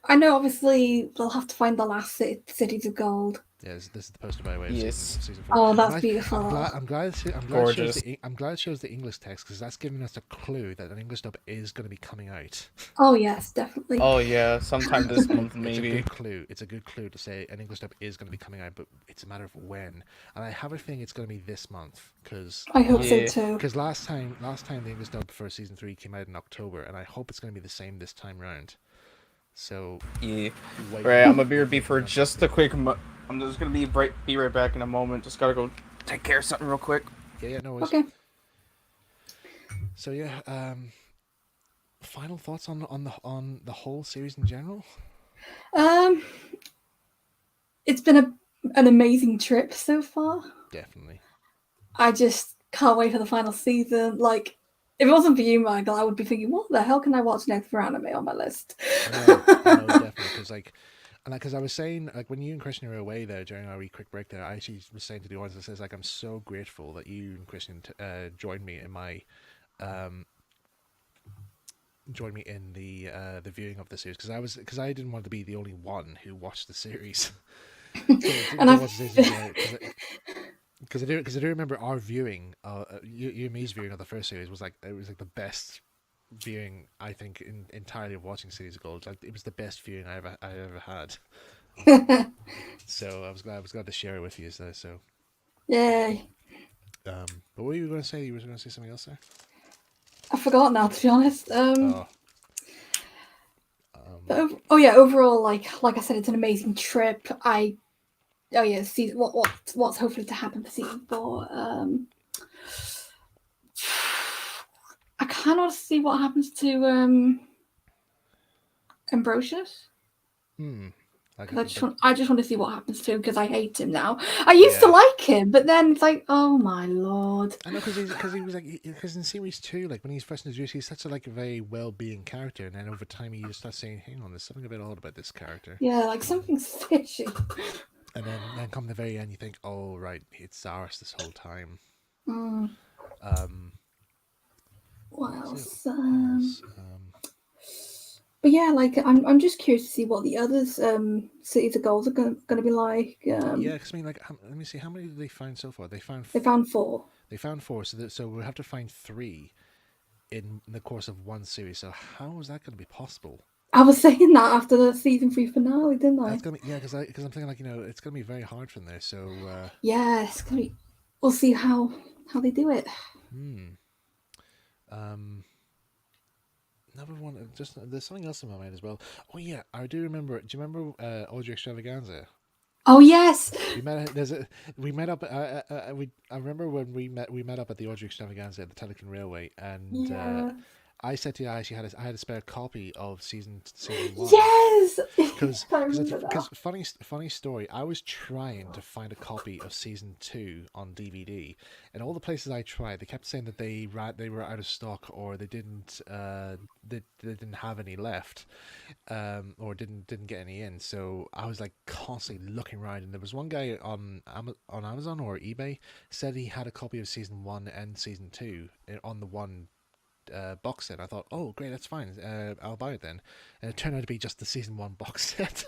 I know obviously they'll have to find the last cities of gold. Yeah, this is the poster by way of season 4. Oh, that's beautiful. I'm glad it shows the English text, because that's giving us a clue that an English dub is going to be coming out. Oh yes, definitely. Oh yeah, sometime this month maybe. It's a good clue to say an English dub is going to be coming out, but it's a matter of when. And I have a feeling it's going to be this month, because I hope so too. Because last time the English dub for season 3 came out in October, and I hope it's going to be the same this time round. So yeah, right. I'm gonna be for just a quick. I'm just gonna be right back in a moment. Just gotta go take care of something real quick. Yeah, no worries. Okay. So yeah, final thoughts on the whole series in general? It's been an amazing trip so far. Definitely. I just can't wait for the final season. Like, if it wasn't for you, Michael, I would be thinking, what the hell can I watch next for anime on my list? I know definitely, because I was saying, like, when you and Christian were away there during our wee quick break there, I actually was saying to the audience, I says, like, I'm so grateful that you and Christian joined me in my the viewing of the series, because I didn't want to be the only one who watched the series. Because I do remember our viewing, you and me's viewing of the first series was like the best viewing, I think, entirely of watching Cities of Gold. Like, it was the best viewing I ever had. So I was glad to share it with you. So Yay. but what were you going to say? You were going to say something else there? I forgot now, to be honest. Overall, like I said, it's an amazing trip. What's hopefully to happen for season 4. I cannot see what happens to Ambrosius. I just want to see what happens to him, because I hate him now. I used to like him, but then it's like, oh my lord. I know, because in series 2, like, when he's first introduced, he's such a very well-being character, and then over time you just start saying, hang on, there's something a bit odd about this character. Yeah, like something's fishy. And then come the very end, you think, oh right, it's Zaris this whole time. What else? But yeah, like I'm just curious to see what the others cities of gold are going to be like. Yeah, because I mean, like, let me see, how many did they find so far? They found 4. They found 4, so we'll have to find 3 in the course of one series. So how is that going to be possible? I was saying that after the season 3 finale, didn't I? That's gonna be, because I'm thinking, like, it's gonna be very hard from there. So yeah, it's gonna be. We'll see how they do it. Another one. Just there's something else in my mind as well. Oh yeah, I do remember. Do you remember Audrey Extravaganza? Oh yes. We met up. I remember when we met up at the Audrey Extravaganza at the Telekin Railway, and I said to you, I had a spare copy of season one. Yes, Because I remember that. funny story, I was trying to find a copy of season 2 on DVD, and all the places I tried, they kept saying that they were out of stock, or they didn't they didn't have any left, or didn't get any in. So I was like constantly looking around, and there was one guy on Amazon or eBay said he had a copy of season 1 and season 2 on the one box set. I thought, oh great, that's fine. I'll buy it then. And it turned out to be just the season 1 box set.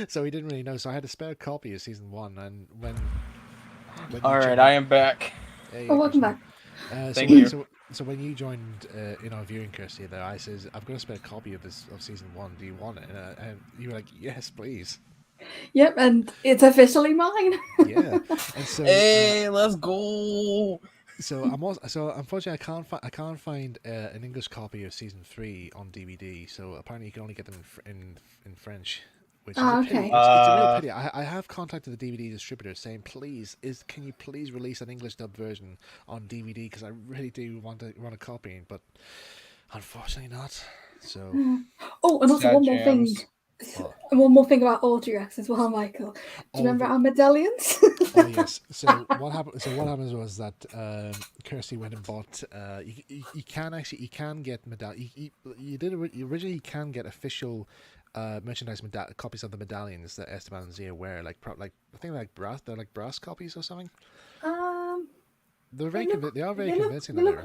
So he didn't really know. So I had a spare copy of season 1, and when All right, I am back. hey, welcome Christian. back. Thank you. So when you joined in our viewing Kirsty there, I says, I've got a spare copy of season 1. Do you want it? And you were like, yes, please. Yep, and it's officially mine. Yeah. And so Hey, let's go. So unfortunately I can't find an English copy of season 3 on DVD. So apparently you can only get them in French, which is a pity. Okay. It's a real pity. I have contacted the DVD distributor saying, can you please release an English dub version on DVD, because I really do want a copy, but unfortunately not. So Oh, and also Sad one more thing. jams. What? And one more thing about Audrey-X as well, Michael. Do you remember our medallions? Oh yes. So what happened? So what happens was that Kirsty went and bought. You can get medallion. Originally you can get official merchandise copies of the medallions that Esteban and Zia wear. Like I think they're like brass copies or something. They're very they are very convincing. They look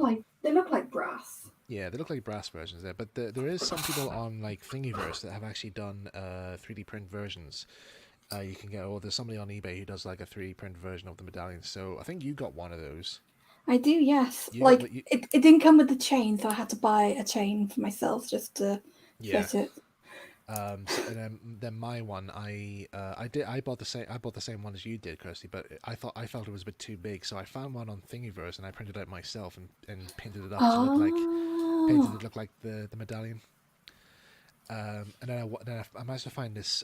like brass. Yeah, they look like brass versions there, but there is some people on like Thingiverse that have actually done 3D print versions. You can get, or there's somebody on eBay who does like a 3D print version of the medallion. So I think you got one of those. I do, yes. You it didn't come with the chain, so I had to buy a chain for myself just to fit it. And then my one, I bought the same one as you did, Kirsty, but I felt it was a bit too big, so I found one on Thingiverse and I printed it out myself and painted it up to look like the medallion. And then I managed to find this.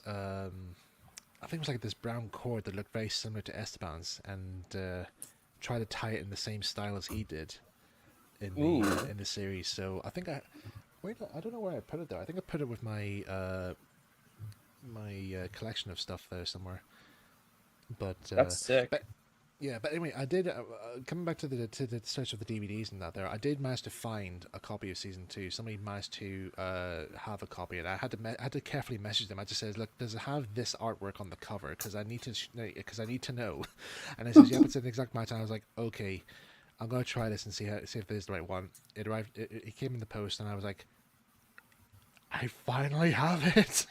I think it was like this brown cord that looked very similar to Esteban's, and try to tie it in the same style as he did in the series. So I think I don't know where I put it though. I think I put it with my collection of stuff there somewhere. But That's sick. But anyway, I did coming back to the search of the DVDs and that there. I did manage to find a copy of season 2. Somebody managed to have a copy, and I had to carefully message them. I just said, "Look, does it have this artwork on the cover? Because I need to know." And I said, "Yep, it's an exact match." And I was like, "Okay, I'm gonna try this and see if it is the right one." It arrived. It came in the post, and I was like, I finally have it.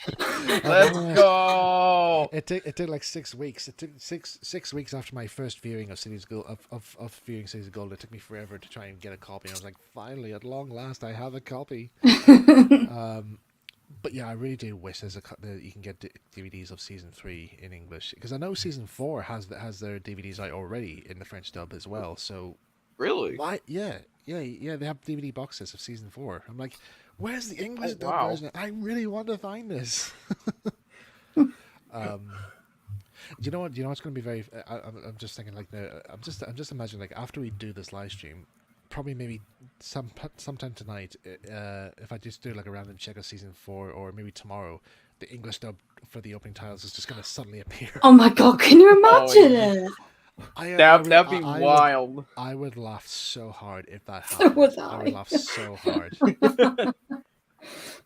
Let's go. It took like 6 weeks. It took six weeks after my first viewing of Cities Gold of viewing Cities of Gold. It took me forever to try and get a copy. And I was like, finally, at long last, I have a copy. But yeah, I really do wish that you can get DVDs of season 3 in English, because I know season 4 has their DVDs out already in the French dub as well. So Really? why? Yeah. They have DVD box sets of season 4. I'm like, where's the English dub wow. version? I really want to find this. Do you know what? What's going to be very? I'm just thinking like I'm just imagining like after we do this live stream, probably maybe sometime tonight, if I just do like a random check of season 4, or maybe tomorrow, the English dub for the opening titles is just going to suddenly appear. Oh my god! Can you imagine it? That'd be wild. I would laugh so hard if that So happened. would I I. would laugh so hard.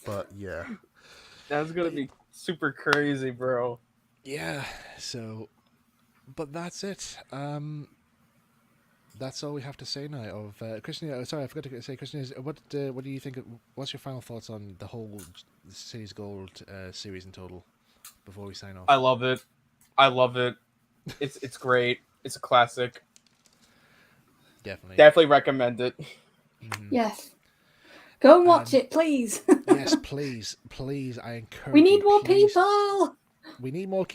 But yeah. That's gonna be super crazy, bro. Yeah, so, but that's it. That's all we have to say now. Of Christian, sorry, I forgot to say, Christian, what do you think? What's your final thoughts on the whole Cities Gold series in total? Before we sign off, I love it. It's great. It's a classic. Definitely Recommend it. Yes. Go and watch it, please. Yes, please. I encourage. We need you, more please. people. We need more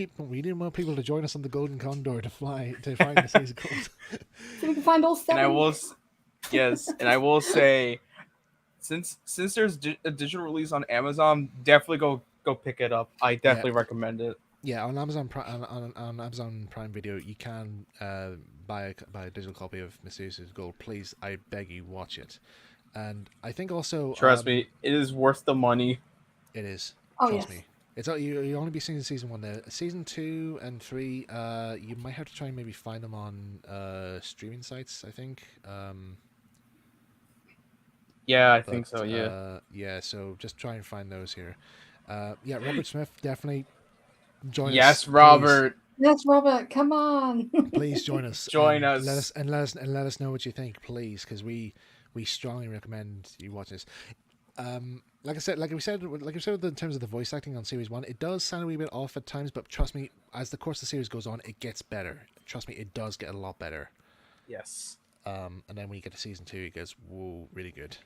people to join us on the Golden Condor to find the Cities Gold. So we can find all 7. And I will say, since there's a digital release on Amazon, definitely go pick it up. I definitely recommend it. Yeah, on Amazon on Amazon Prime Video, you can buy a digital copy of Mysterious Gold. Please, I beg you, watch it. And I think also Trust me, it is worth the money. it is. Oh, Trust yes. me. It's you only be seeing season 1 there. Season 2 and 3, you might have to try and maybe find them on streaming sites. I think. Yeah, I But think so. Yeah. yeah. So just try and find those here. Yeah, Robert Smith, definitely join us, Yes, please. Robert, Yes, Robert, come on. Please join us. join and us. let us know what you think, please, because we strongly recommend you watch this. Like I said, like we said in terms of the voice acting on series 1, it does sound a wee bit off at times, but trust me, as the course of the series goes on, it gets better. Trust me, it does get a lot better. Yes. And then when you get to season 2, it goes, whoa, really good.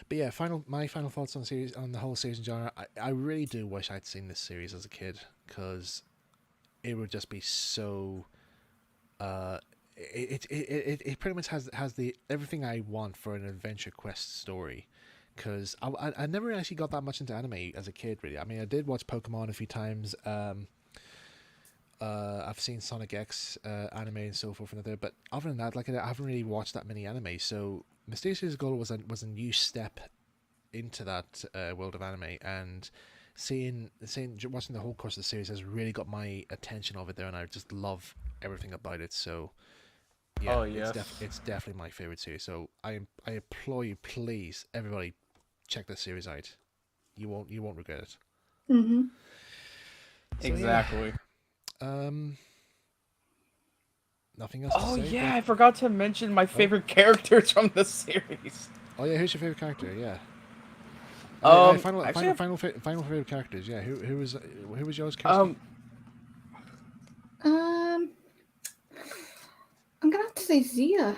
But yeah, my final thoughts on the whole series in general. I really do wish I'd seen this series as a kid, because it would just be so. It pretty much has the everything I want for an adventure quest story. Because I never actually got that much into anime as a kid, really. I mean, I did watch Pokemon a few times. I've seen Sonic X anime and so forth and other, but other than that, like, I haven't really watched that many anime. So Mysterious Goal was a new step into that world of anime, and watching the whole course of the series has really got my attention over there, and I just love everything about it. So yeah, Oh, yes. it's definitely my favorite series. So I implore you, please, everybody, check this series out. You won't regret it. Mm-hmm. So, Exactly. yeah. Nothing else to Oh say? yeah, I forgot to mention my favorite characters from the series. Oh yeah, who's your favorite character? Yeah. Actually, Final favorite characters. Yeah, who was yours, Kirsty? I'm gonna have to say Zia,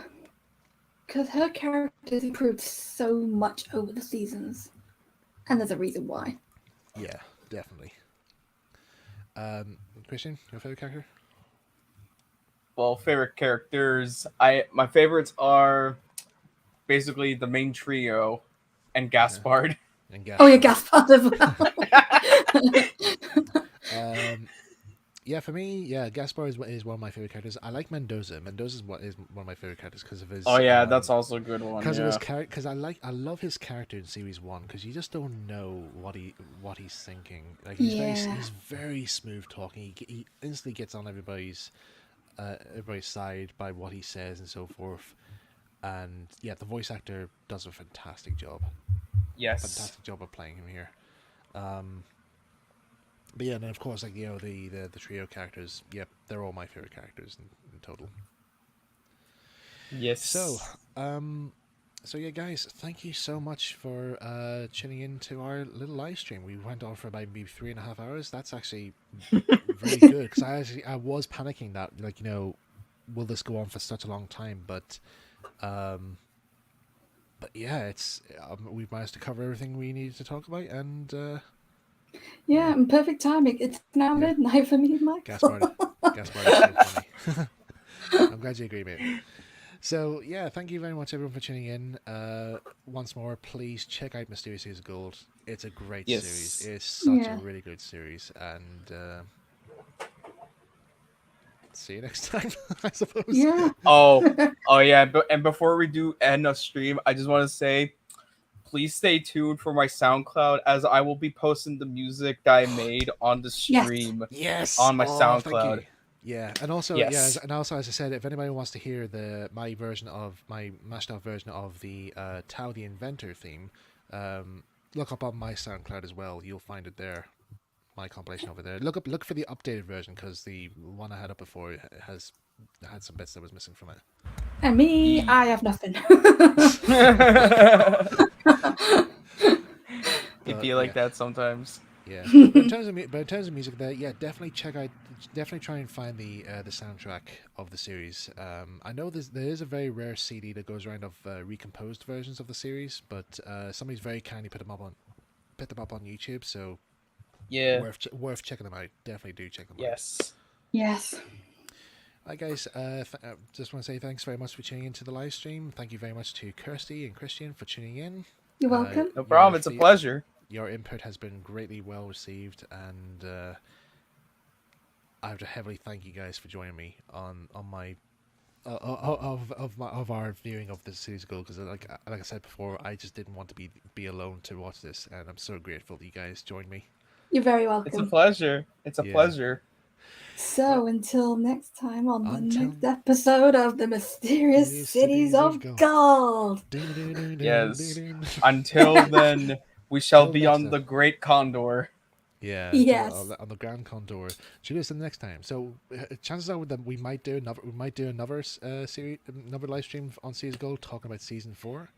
because her character's improved so much over the seasons, and there's a reason why. Yeah, definitely. Christian, your favorite character? well, favorite characters. My favorites are basically the main trio and Gaspard. And Oh yeah, Gaspard as well. Yeah, for me, yeah, Gaspar is one of my favorite characters. I like Mendoza. Mendoza is one of my favorite characters because of his. Oh yeah, that's also a good one. Because Yeah. of his character. Because I love his character in series 1, because you just don't know what he's thinking. Like, he's very smooth talking. He instantly gets on everybody's side by what he says and so forth. And yeah, the voice actor does a fantastic job. Yes. Fantastic job of playing him here. But yeah, and then of course, like, the trio characters, yep, they're all my favorite characters in total. Yes. So yeah, guys, thank you so much for tuning in to our little live stream. We went on for about maybe 3.5 hours. That's actually really good, because I was panicking that, like, will this go on for such a long time? But yeah, it's we've managed to cover everything we needed to talk about, and Yeah, and perfect timing. It's now midnight for me and Mike. Gaspard is so funny. I'm glad you agree, mate. So yeah, thank you very much, everyone, for tuning in. Once more, please check out Mysterious Years of Gold. It's a great series. It's such a really good series, and see you next time, I suppose. Yeah. Oh yeah, and before we do end the stream, I just want to say, please stay tuned for my SoundCloud, as I will be posting the music that I made on the stream. Yes. On my Thank SoundCloud. you. Yeah, and also Yes. and also, as I said, if anybody wants to hear my mashed up version of the Tao the Inventor theme, look up on my SoundCloud as well. You'll find it there. My compilation over there. Look for the updated version, because the one I had up before had some bits that was missing from it. And me, I have nothing. It be like that sometimes. Yeah, but in terms of music, there, yeah, definitely try and find the soundtrack of the series. I know there is a very rare CD that goes around of recomposed versions of the series, but somebody's very kindly put them up on YouTube, so Yeah. worth checking them out. Definitely do check them out. Yes. Hi guys, just want to say thanks very much for tuning into the live stream. Thank you very much to Kirsty and Christian for tuning in. You're welcome. No problem. It's a pleasure. Your input has been greatly well received, and I have to heavily thank you guys for joining me on my of our viewing of this series ago, because like I said before, I just didn't want to be alone to watch this, and I'm so grateful that you guys joined me. You're very It's a welcome. pleasure. It's a Yeah. pleasure. So until next time on the Until- next episode of the Mysterious Cities of Gold. Yes. Until then, we shall Till be next on time. the Great Condor. Yeah, Yes. on the Grand Condor. Tune us in the next time. So chances are that we might do another series, another live stream on Series Gold talking about season 4.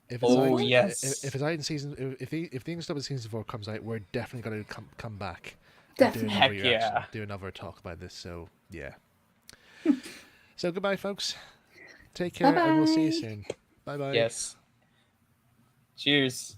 If it's Oh, out, yes. if it's out in season, if the thing stuff in season 4 comes out, we're definitely going to come back. Definitely. And do another Heck reaction, yeah. do another talk about this. So yeah. So goodbye, folks. Take care, and we'll see you Bye-bye. soon. Bye bye. Yes. Cheers.